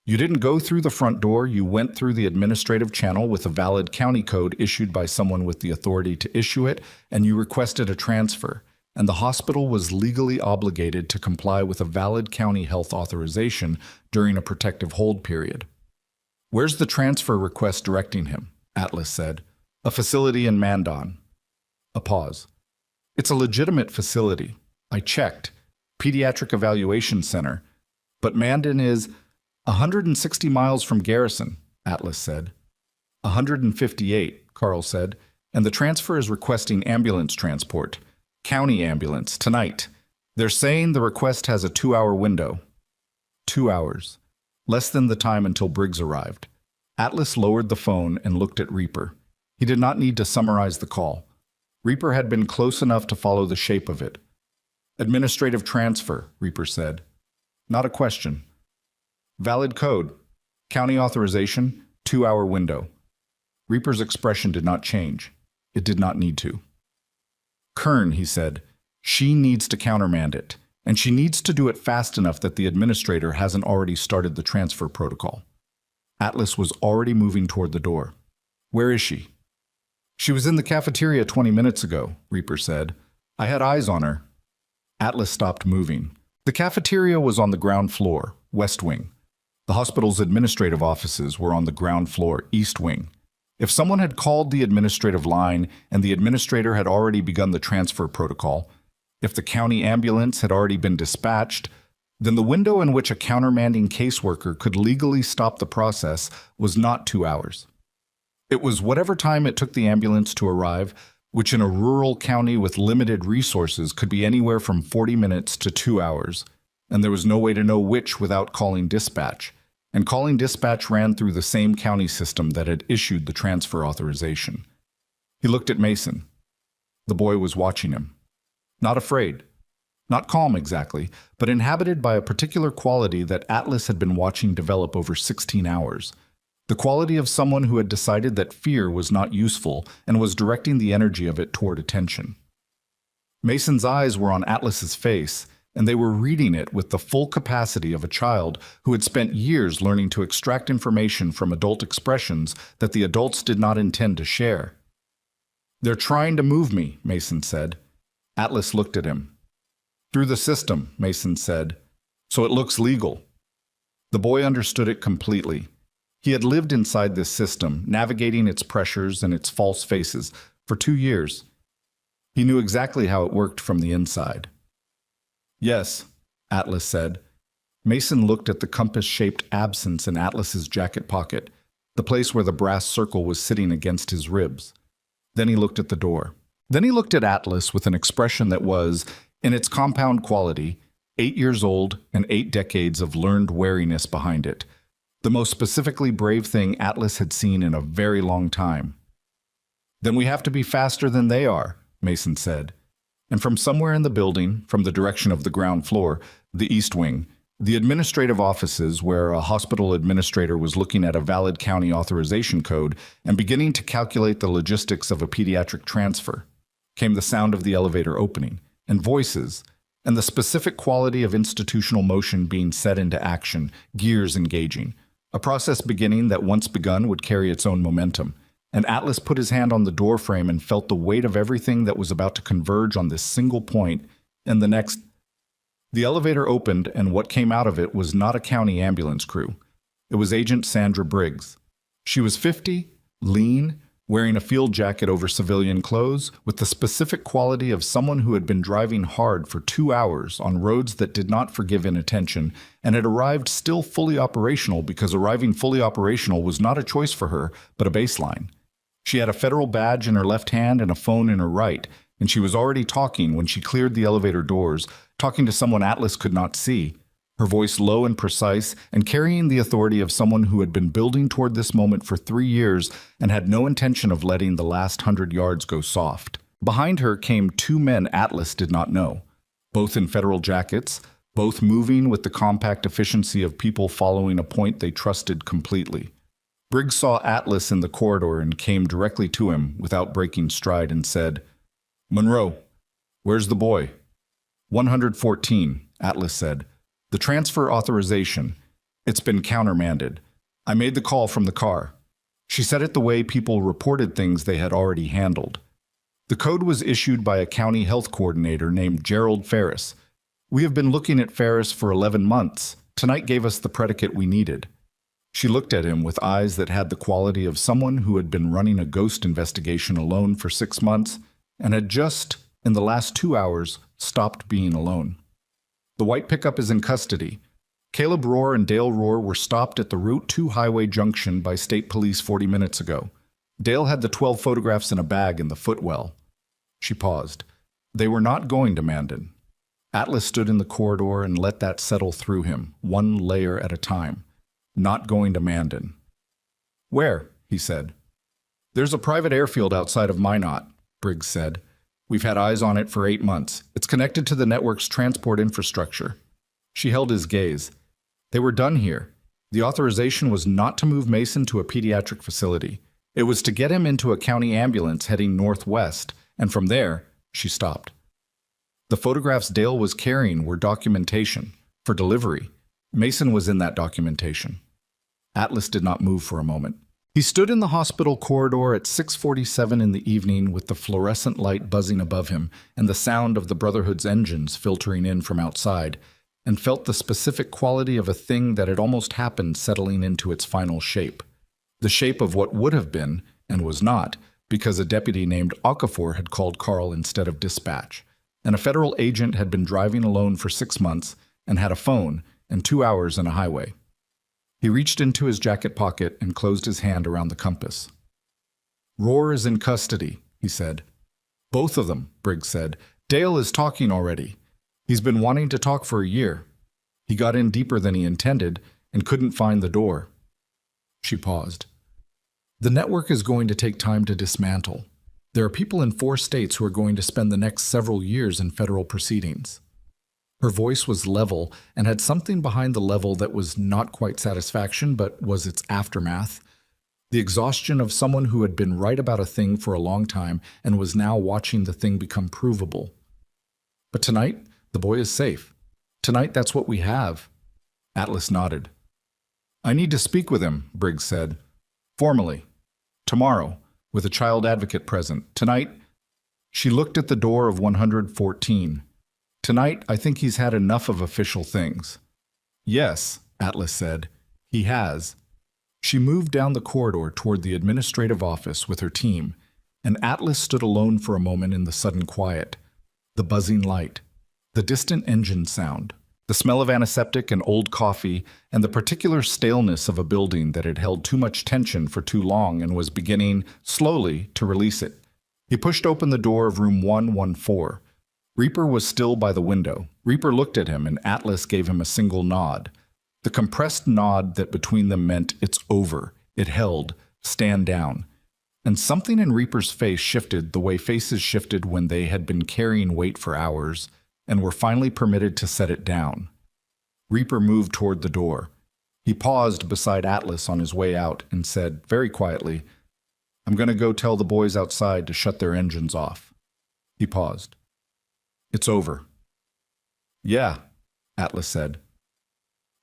You didn't go through the front door, you went through the administrative channel with a valid county code issued by someone with the authority to issue it, and you requested a transfer, and the hospital was legally obligated to comply with a valid county health authorization during a protective hold period. Where's the transfer request directing him? Atlas said. A facility in Mandan. A pause. It's a legitimate facility. I checked. Pediatric Evaluation Center. But Mandan is 160 miles from Garrison, Atlas said. 158, Carl said, and the transfer is requesting ambulance transport. County ambulance, tonight. They're saying the request has a 2-hour window. 2 hours. Less than the time until Briggs arrived. Atlas lowered the phone and looked at Reaper. He did not need to summarize the call. Reaper had been close enough to follow the shape of it. Administrative transfer, Reaper said. Not a question. Valid code. County authorization, 2-hour window. Reaper's expression did not change. It did not need to. Kern, he said, she needs to countermand it, and she needs to do it fast enough that the administrator hasn't already started the transfer protocol. Atlas was already moving toward the door. Where is she? She was in the cafeteria 20 minutes ago, Reaper said. I had eyes on her. Atlas stopped moving. The cafeteria was on the ground floor, West Wing. The hospital's administrative offices were on the ground floor, East Wing. If someone had called the administrative line and the administrator had already begun the transfer protocol, if the county ambulance had already been dispatched, then the window in which a countermanding caseworker could legally stop the process was not 2 hours. It was whatever time it took the ambulance to arrive, which in a rural county with limited resources could be anywhere from 40 minutes to 2 hours, and there was no way to know which without calling dispatch. And calling dispatch ran through the same county system that had issued the transfer authorization. He looked at Mason. The boy was watching him. Not afraid. Not calm exactly, but inhabited by a particular quality that Atlas had been watching develop over 16 hours. The quality of someone who had decided that fear was not useful and was directing the energy of it toward attention. Mason's eyes were on Atlas's face, and they were reading it with the full capacity of a child who had spent years learning to extract information from adult expressions that the adults did not intend to share. They're trying to move me, Mason said. Atlas looked at him. Through the system, Mason said, so it looks legal. The boy understood it completely. He had lived inside this system, navigating its pressures and its false faces, for 2 years. He knew exactly how it worked from the inside. Yes, Atlas said. Mason looked at the compass-shaped absence in Atlas's jacket pocket, the place where the brass circle was sitting against his ribs. Then he looked at the door. Then he looked at Atlas with an expression that was, in its compound quality, 8 years old and 8 decades of learned wariness behind it, the most specifically brave thing Atlas had seen in a very long time. Then we have to be faster than they are, Mason said. And from somewhere in the building, from the direction of the ground floor, the East Wing, the administrative offices where a hospital administrator was looking at a valid county authorization code and beginning to calculate the logistics of a pediatric transfer, came the sound of the elevator opening, and voices, and the specific quality of institutional motion being set into action, gears engaging, a process beginning that once begun would carry its own momentum. And Atlas put his hand on the door frame and felt the weight of everything that was about to converge on this single point, and the next. The elevator opened, and what came out of it was not a county ambulance crew. It was Agent Sandra Briggs. She was 50, lean, wearing a field jacket over civilian clothes, with the specific quality of someone who had been driving hard for 2 hours on roads that did not forgive inattention, and had arrived still fully operational because arriving fully operational was not a choice for her, but a baseline. She had a federal badge in her left hand and a phone in her right, and she was already talking when she cleared the elevator doors, talking to someone Atlas could not see, her voice low and precise and carrying the authority of someone who had been building toward this moment for 3 years and had no intention of letting the last 100 yards go soft. Behind her came 2 men Atlas did not know, both in federal jackets, both moving with the compact efficiency of people following a point they trusted completely. Briggs saw Atlas in the corridor and came directly to him without breaking stride and said, "Monroe, where's the boy?" 114, Atlas said. "The transfer authorization. It's been countermanded. I made the call from the car." She said it the way people reported things they had already handled. The code was issued by a county health coordinator named Gerald Ferris. "We have been looking at Ferris for 11 months. Tonight gave us the predicate we needed." She looked at him with eyes that had the quality of someone who had been running a ghost investigation alone for 6 months and had just in the last 2 hours, stopped being alone. The white pickup is in custody. Caleb Rohr and Dale Rohr were stopped at the Route 2 highway junction by state police 40 minutes ago. Dale had the 12 photographs in a bag in the footwell. She paused. They were not going to Mandan. Atlas stood in the corridor and let that settle through him, one layer at a time. Not going to Mandan. Where? He said. There's a private airfield outside of Minot, Briggs said. We've had eyes on it for 8 months. It's connected to the network's transport infrastructure. She held his gaze. They were done here. The authorization was not to move Mason to a pediatric facility. It was to get him into a county ambulance heading northwest, and from there, she stopped. The photographs Dale was carrying were documentation, for delivery. Mason was in that documentation. Atlas did not move for a moment. He stood in the hospital corridor at 6:47 in the evening with the fluorescent light buzzing above him and the sound of the Brotherhood's engines filtering in from outside, and felt the specific quality of a thing that had almost happened settling into its final shape. The shape of what would have been, and was not, because a deputy named Okafor had called Carl instead of dispatch, and a federal agent had been driving alone for 6 months and had a phone and 2 hours in a highway. He reached into his jacket pocket and closed his hand around the compass. Rohr is in custody, he said. Both of them, Briggs said. Dale is talking already. He's been wanting to talk for a year. He got in deeper than he intended and couldn't find the door. She paused. The network is going to take time to dismantle. There are people in 4 states who are going to spend the next several years in federal proceedings. Her voice was level and had something behind the level that was not quite satisfaction, but was its aftermath. The exhaustion of someone who had been right about a thing for a long time and was now watching the thing become provable. But tonight, the boy is safe. Tonight, that's what we have. Atlas nodded. I need to speak with him, Briggs said. Formally. Tomorrow, with a child advocate present. Tonight, she looked at the door of 114. Tonight, I think he's had enough of official things. Yes, Atlas said. He has. She moved down the corridor toward the administrative office with her team, and Atlas stood alone for a moment in the sudden quiet. The buzzing light, the distant engine sound, the smell of antiseptic and old coffee, and the particular staleness of a building that had held too much tension for too long and was beginning, slowly, to release it. He pushed open the door of room 114. Reaper was still by the window. Reaper looked at him, and Atlas gave him a single nod. The compressed nod that between them meant, it's over. It held, stand down. And something in Reaper's face shifted the way faces shifted when they had been carrying weight for hours and were finally permitted to set it down. Reaper moved toward the door. He paused beside Atlas on his way out and said, very quietly, I'm going to go tell the boys outside to shut their engines off. He paused. It's over. Yeah, Atlas said.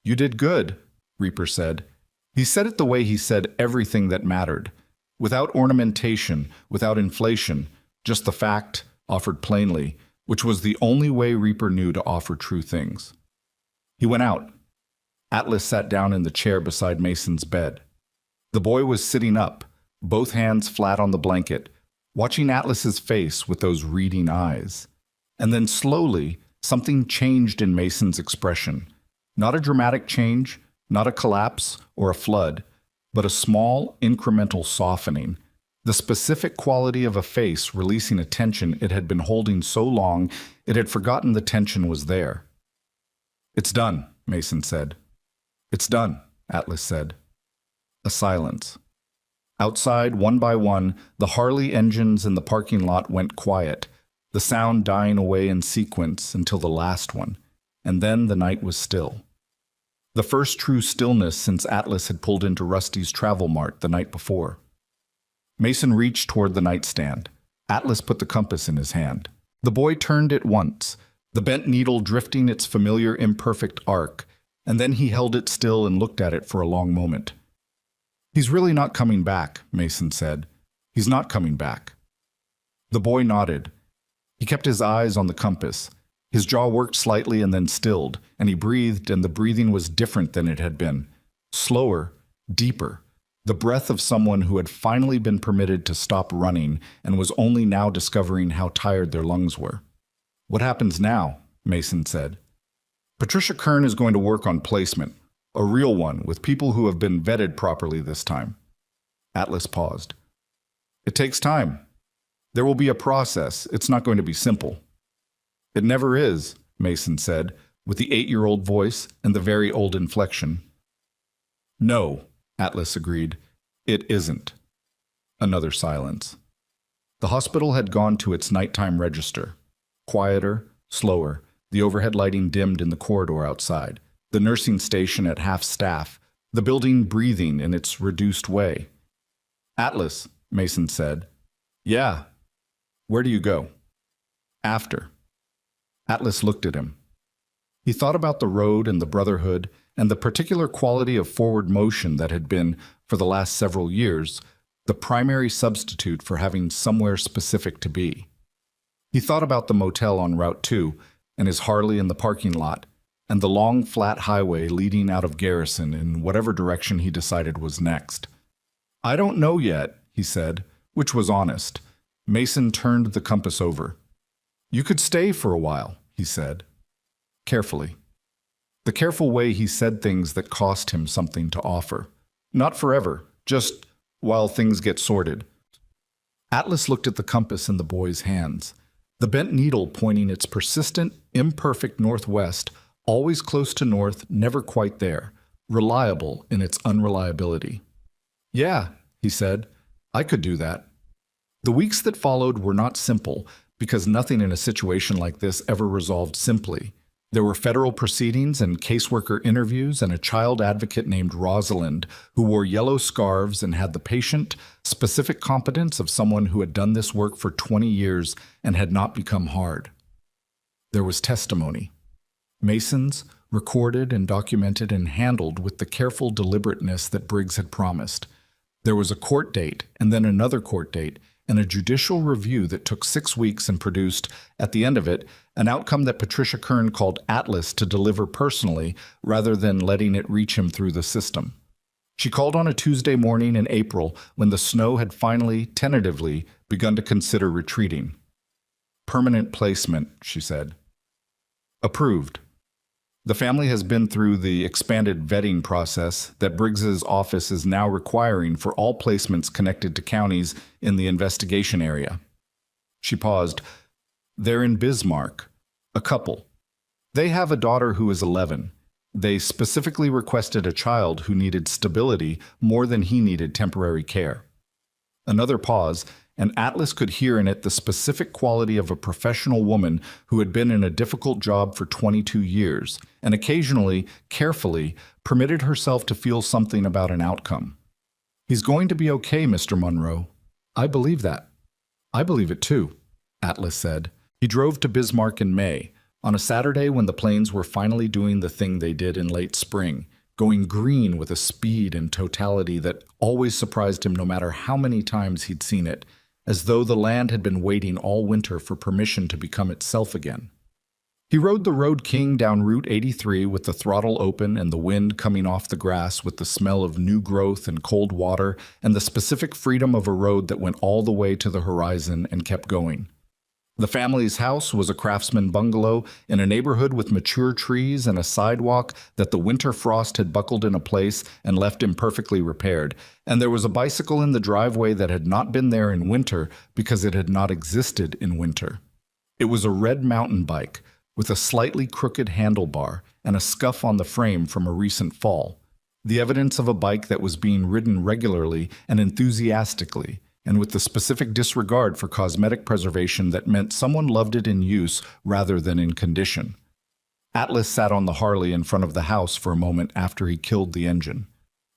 You did good, Reaper said. He said it the way he said everything that mattered, without ornamentation, without inflation, just the fact, offered plainly, which was the only way Reaper knew to offer true things. He went out. Atlas sat down in the chair beside Mason's bed. The boy was sitting up, both hands flat on the blanket, watching Atlas's face with those reading eyes. And then slowly, something changed in Mason's expression. Not a dramatic change, not a collapse or a flood, but a small, incremental softening. The specific quality of a face releasing a tension it had been holding so long it had forgotten the tension was there. It's done, Mason said. It's done, Atlas said. A silence. Outside, one by one, the Harley engines in the parking lot went quiet, the sound dying away in sequence until the last one, and then the night was still. The first true stillness since Atlas had pulled into Rusty's Travel Mart the night before. Mason reached toward the nightstand. Atlas put the compass in his hand. The boy turned it once, the bent needle drifting its familiar imperfect arc, and then he held it still and looked at it for a long moment. He's really not coming back, Mason said. He's not coming back. The boy nodded. He kept his eyes on the compass. His jaw worked slightly and then stilled, and he breathed, and the breathing was different than it had been. Slower, deeper, the breath of someone who had finally been permitted to stop running and was only now discovering how tired their lungs were. "What happens now?" Mason said. "Patricia Kern is going to work on placement, a real one with people who have been vetted properly this time." Atlas paused. "It takes time. There will be a process. It's not going to be simple." "It never is," Mason said, with the 8-year-old voice and the very old inflection. "No," Atlas agreed. "It isn't." Another silence. The hospital had gone to its nighttime register. Quieter, slower, the overhead lighting dimmed in the corridor outside, the nursing station at half staff, the building breathing in its reduced way. "Atlas," Mason said. "Yeah." "Where do you go?" "After." Atlas looked at him. He thought about the road and the Brotherhood and the particular quality of forward motion that had been, for the last several years, the primary substitute for having somewhere specific to be. He thought about the motel on Route 2 and his Harley in the parking lot and the long, flat highway leading out of Garrison in whatever direction he decided was next. "I don't know yet," he said, which was honest. Mason turned the compass over. "You could stay for a while," he said. Carefully. The careful way he said things that cost him something to offer. Not forever, just while things get sorted. Atlas looked at the compass in the boy's hands. The bent needle pointing its persistent, imperfect northwest, always close to north, never quite there, reliable in its unreliability. "Yeah," he said, "I could do that." The weeks that followed were not simple, because nothing in a situation like this ever resolved simply. There were federal proceedings and caseworker interviews and a child advocate named Rosalind who wore yellow scarves and had the patient, specific competence of someone who had done this work for 20 years and had not become hard. There was testimony. Mason's, recorded and documented and handled with the careful deliberateness that Briggs had promised. There was a court date and then another court date and a judicial review that took 6 weeks and produced, at the end of it, an outcome that Patricia Kern called Atlas to deliver personally rather than letting it reach him through the system. She called on a Tuesday morning in April when the snow had finally, tentatively, begun to consider retreating. "Permanent placement," she said. "Approved. The family has been through the expanded vetting process that Briggs's office is now requiring for all placements connected to counties in the investigation area." She paused. "They're in Bismarck. A couple. They have a daughter who is 11. They specifically requested a child who needed stability more than he needed temporary care." Another pause, and Atlas could hear in it the specific quality of a professional woman who had been in a difficult job for 22 years, and occasionally, carefully, permitted herself to feel something about an outcome. "He's going to be okay, Mr. Monroe. I believe that." "I believe it too," Atlas said. He drove to Bismarck in May, on a Saturday when the planes were finally doing the thing they did in late spring, going green with a speed and totality that always surprised him no matter how many times he'd seen it, as though the land had been waiting all winter for permission to become itself again. He rode the Road King down Route 83 with the throttle open and the wind coming off the grass with the smell of new growth and cold water and the specific freedom of a road that went all the way to the horizon and kept going. The family's house was a craftsman bungalow in a neighborhood with mature trees and a sidewalk that the winter frost had buckled into place and left imperfectly repaired, and there was a bicycle in the driveway that had not been there in winter because it had not existed in winter. It was a red mountain bike with a slightly crooked handlebar and a scuff on the frame from a recent fall, the evidence of a bike that was being ridden regularly and enthusiastically, and with the specific disregard for cosmetic preservation that meant someone loved it in use rather than in condition. Atlas sat on the Harley in front of the house for a moment after he killed the engine.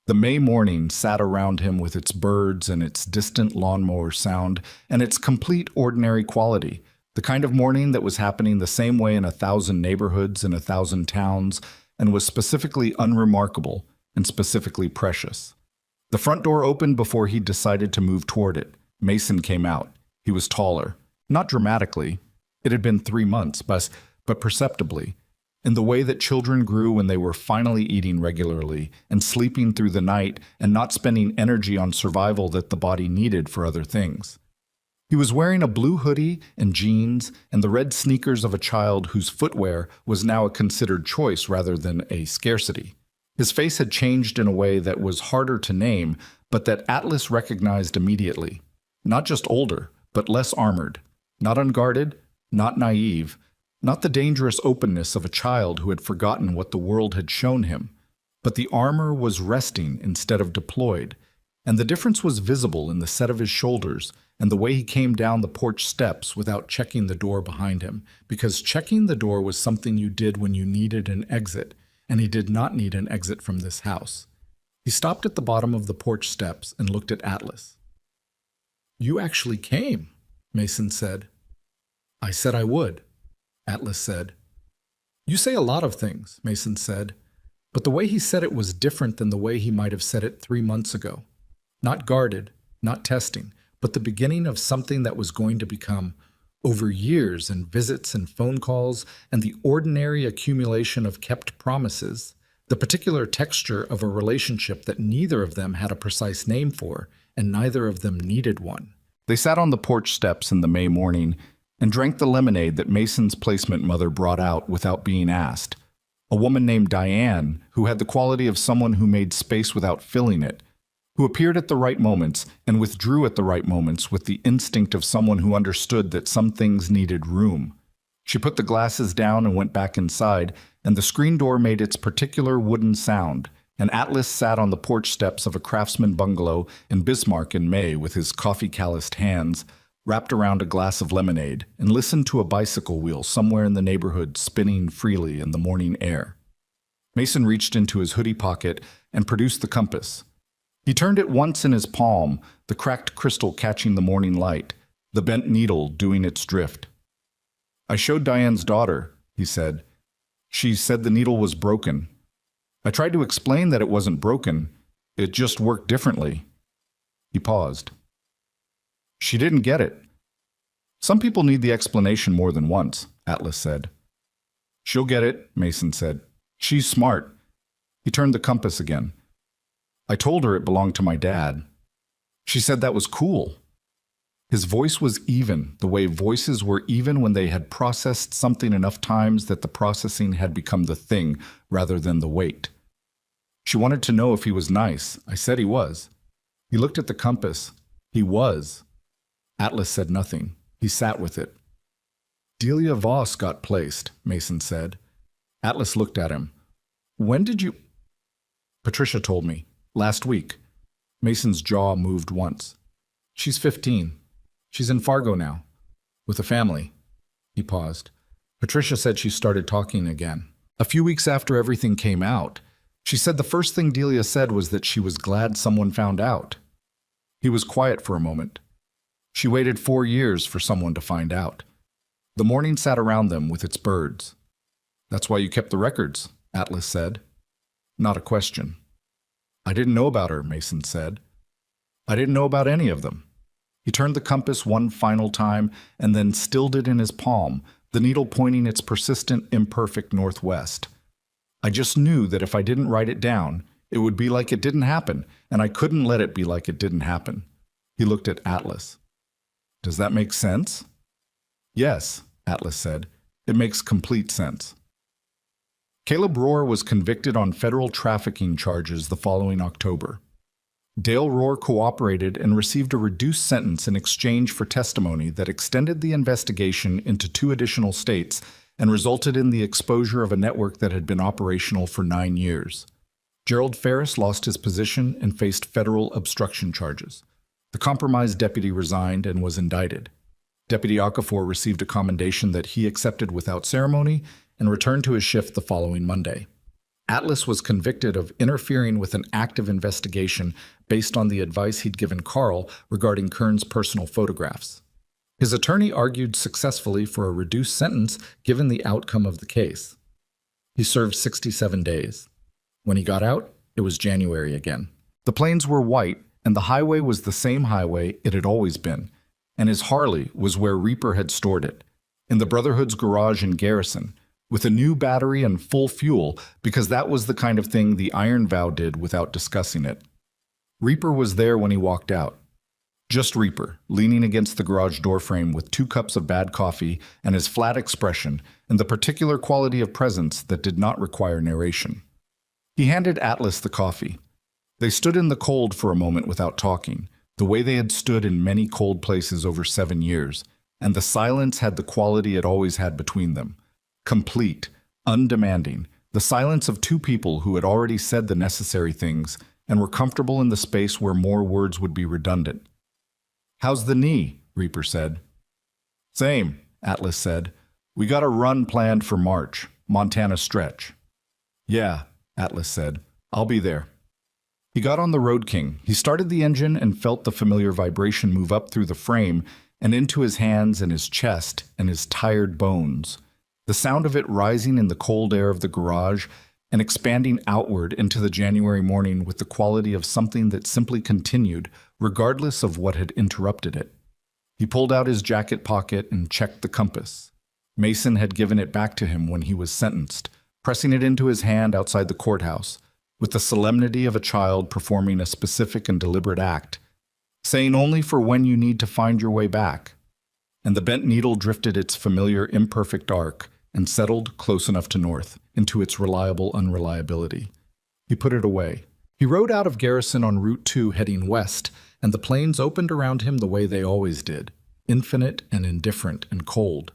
The May morning sat around him with its birds and its distant lawnmower sound and its complete ordinary quality, the kind of morning that was happening the same way in 1,000 neighborhoods in 1,000 towns and was specifically unremarkable and specifically precious. The front door opened before he decided to move toward it. Mason came out. He was taller. Not dramatically. It had been 3 months, but perceptibly. in the way that children grew when they were finally eating regularly and sleeping through the night and not spending energy on survival that the body needed for other things. He was wearing a blue hoodie and jeans and the red sneakers of a child whose footwear was now a considered choice rather than a scarcity. His face had changed in a way that was harder to name, but that Atlas recognized immediately. Not just older, but less armored. Not unguarded, not naive, not the dangerous openness of a child who had forgotten what the world had shown him. But the armor was resting instead of deployed, and the difference was visible in the set of his shoulders and the way he came down the porch steps without checking the door behind him, because checking the door was something you did when you needed an exit, and he did not need an exit from this house. He stopped at the bottom of the porch steps and looked at Atlas. "You actually came," Mason said. "I said I would," Atlas said. "You say a lot of things," Mason said, but the way he said it was different than the way he might have said it 3 months ago. Not guarded, not testing, but the beginning of something that was going to become, over years and visits and phone calls and the ordinary accumulation of kept promises, the particular texture of a relationship that neither of them had a precise name for, and neither of them needed one. They sat on the porch steps in the May morning and drank the lemonade that Mason's placement mother brought out without being asked. A woman named Diane, who had the quality of someone who made space without filling it, who appeared at the right moments and withdrew at the right moments with the instinct of someone who understood that some things needed room. She put the glasses down and went back inside, and the screen door made its particular wooden sound, and Atlas sat on the porch steps of a craftsman bungalow in Bismarck in May with his coffee-calloused hands wrapped around a glass of lemonade and listened to a bicycle wheel somewhere in the neighborhood spinning freely in the morning air. Mason reached into his hoodie pocket and produced the compass. He turned it once in his palm, the cracked crystal catching the morning light, the bent needle doing its drift. "I showed Diane's daughter," he said. "She said the needle was broken. I tried to explain that it wasn't broken. It just worked differently." He paused. "She didn't get it." "Some people need the explanation more than once," Atlas said. "She'll get it," Mason said. "She's smart." He turned the compass again. "I told her it belonged to my dad. She said that was cool." His voice was even, the way voices were even when they had processed something enough times that the processing had become the thing rather than the weight. "She wanted to know if he was nice. I said he was." He looked at the compass. "He was." Atlas said nothing. He sat with it. "Delia Voss got placed," Mason said. Atlas looked at him. "When did you—" "Patricia told me. Last week." Mason's jaw moved once. "She's 15. She's in Fargo now. With a family." He paused. "Patricia said she started talking again. A few weeks after everything came out. She said the first thing Delia said was that she was glad someone found out." He was quiet for a moment. "She waited 4 years for someone to find out." The morning sat around them with its birds. "That's why you kept the records," Atlas said. Not a question. "I didn't know about her," Mason said. "I didn't know about any of them." He turned the compass one final time and then stilled it in his palm, the needle pointing its persistent, imperfect northwest. "I just knew that if I didn't write it down, it would be like it didn't happen, and I couldn't let it be like it didn't happen." He looked at Atlas. "Does that make sense?" "Yes," Atlas said. "It makes complete sense." Caleb Rohr was convicted on federal trafficking charges the following October. Dale Rohr cooperated and received a reduced sentence in exchange for testimony that extended the investigation into 2 additional states and resulted in the exposure of a network that had been operational for 9 years. Gerald Ferris lost his position and faced federal obstruction charges. The compromised deputy resigned and was indicted. Deputy Okafor received a commendation that he accepted without ceremony and returned to his shift the following Monday. Atlas was convicted of interfering with an active investigation based on the advice he'd given Carl regarding Kern's personal photographs. His attorney argued successfully for a reduced sentence given the outcome of the case. He served 67 days. When he got out, it was January again. The plains were white, and the highway was the same highway it had always been, and his Harley was where Reaper had stored it, in the Brotherhood's garage in Garrison, with a new battery and full fuel, because that was the kind of thing the Iron Vow did without discussing it. Reaper was there when he walked out. Just Reaper, leaning against the garage doorframe with 2 cups of bad coffee and his flat expression and the particular quality of presence that did not require narration. He handed Atlas the coffee. They stood in the cold for a moment without talking, the way they had stood in many cold places over 7 years, and the silence had the quality it always had between them. Complete, undemanding, the silence of 2 people who had already said the necessary things and were comfortable in the space where more words would be redundant. "How's the knee?" Reaper said. "Same," Atlas said. "We got a run planned for March, Montana stretch." "Yeah," Atlas said. "I'll be there." He got on the Road King. He started the engine and felt the familiar vibration move up through the frame and into his hands and his chest and his tired bones. The sound of it rising in the cold air of the garage and expanding outward into the January morning with the quality of something that simply continued, regardless of what had interrupted it. He pulled out his jacket pocket and checked the compass. Mason had given it back to him when he was sentenced, pressing it into his hand outside the courthouse, with the solemnity of a child performing a specific and deliberate act, saying only for when you need to find your way back. And the bent needle drifted its familiar imperfect arc and settled close enough to north, into its reliable unreliability. He put it away. He rode out of Garrison on Route 2 heading west, and the plains opened around him the way they always did, infinite and indifferent and cold.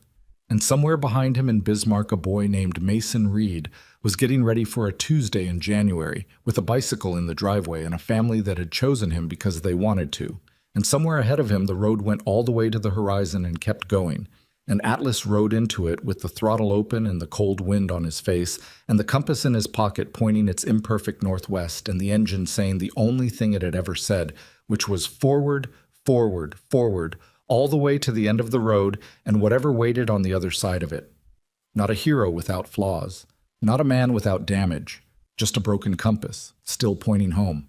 And somewhere behind him in Bismarck, a boy named Mason Reed was getting ready for a Tuesday in January, with a bicycle in the driveway and a family that had chosen him because they wanted to. And somewhere ahead of him the road went all the way to the horizon and kept going. And Atlas rode into it with the throttle open and the cold wind on his face, and the compass in his pocket pointing its imperfect northwest, and the engine saying the only thing it had ever said, which was forward, forward, forward, all the way to the end of the road and whatever waited on the other side of it. Not a hero without flaws, not a man without damage, just a broken compass, still pointing home.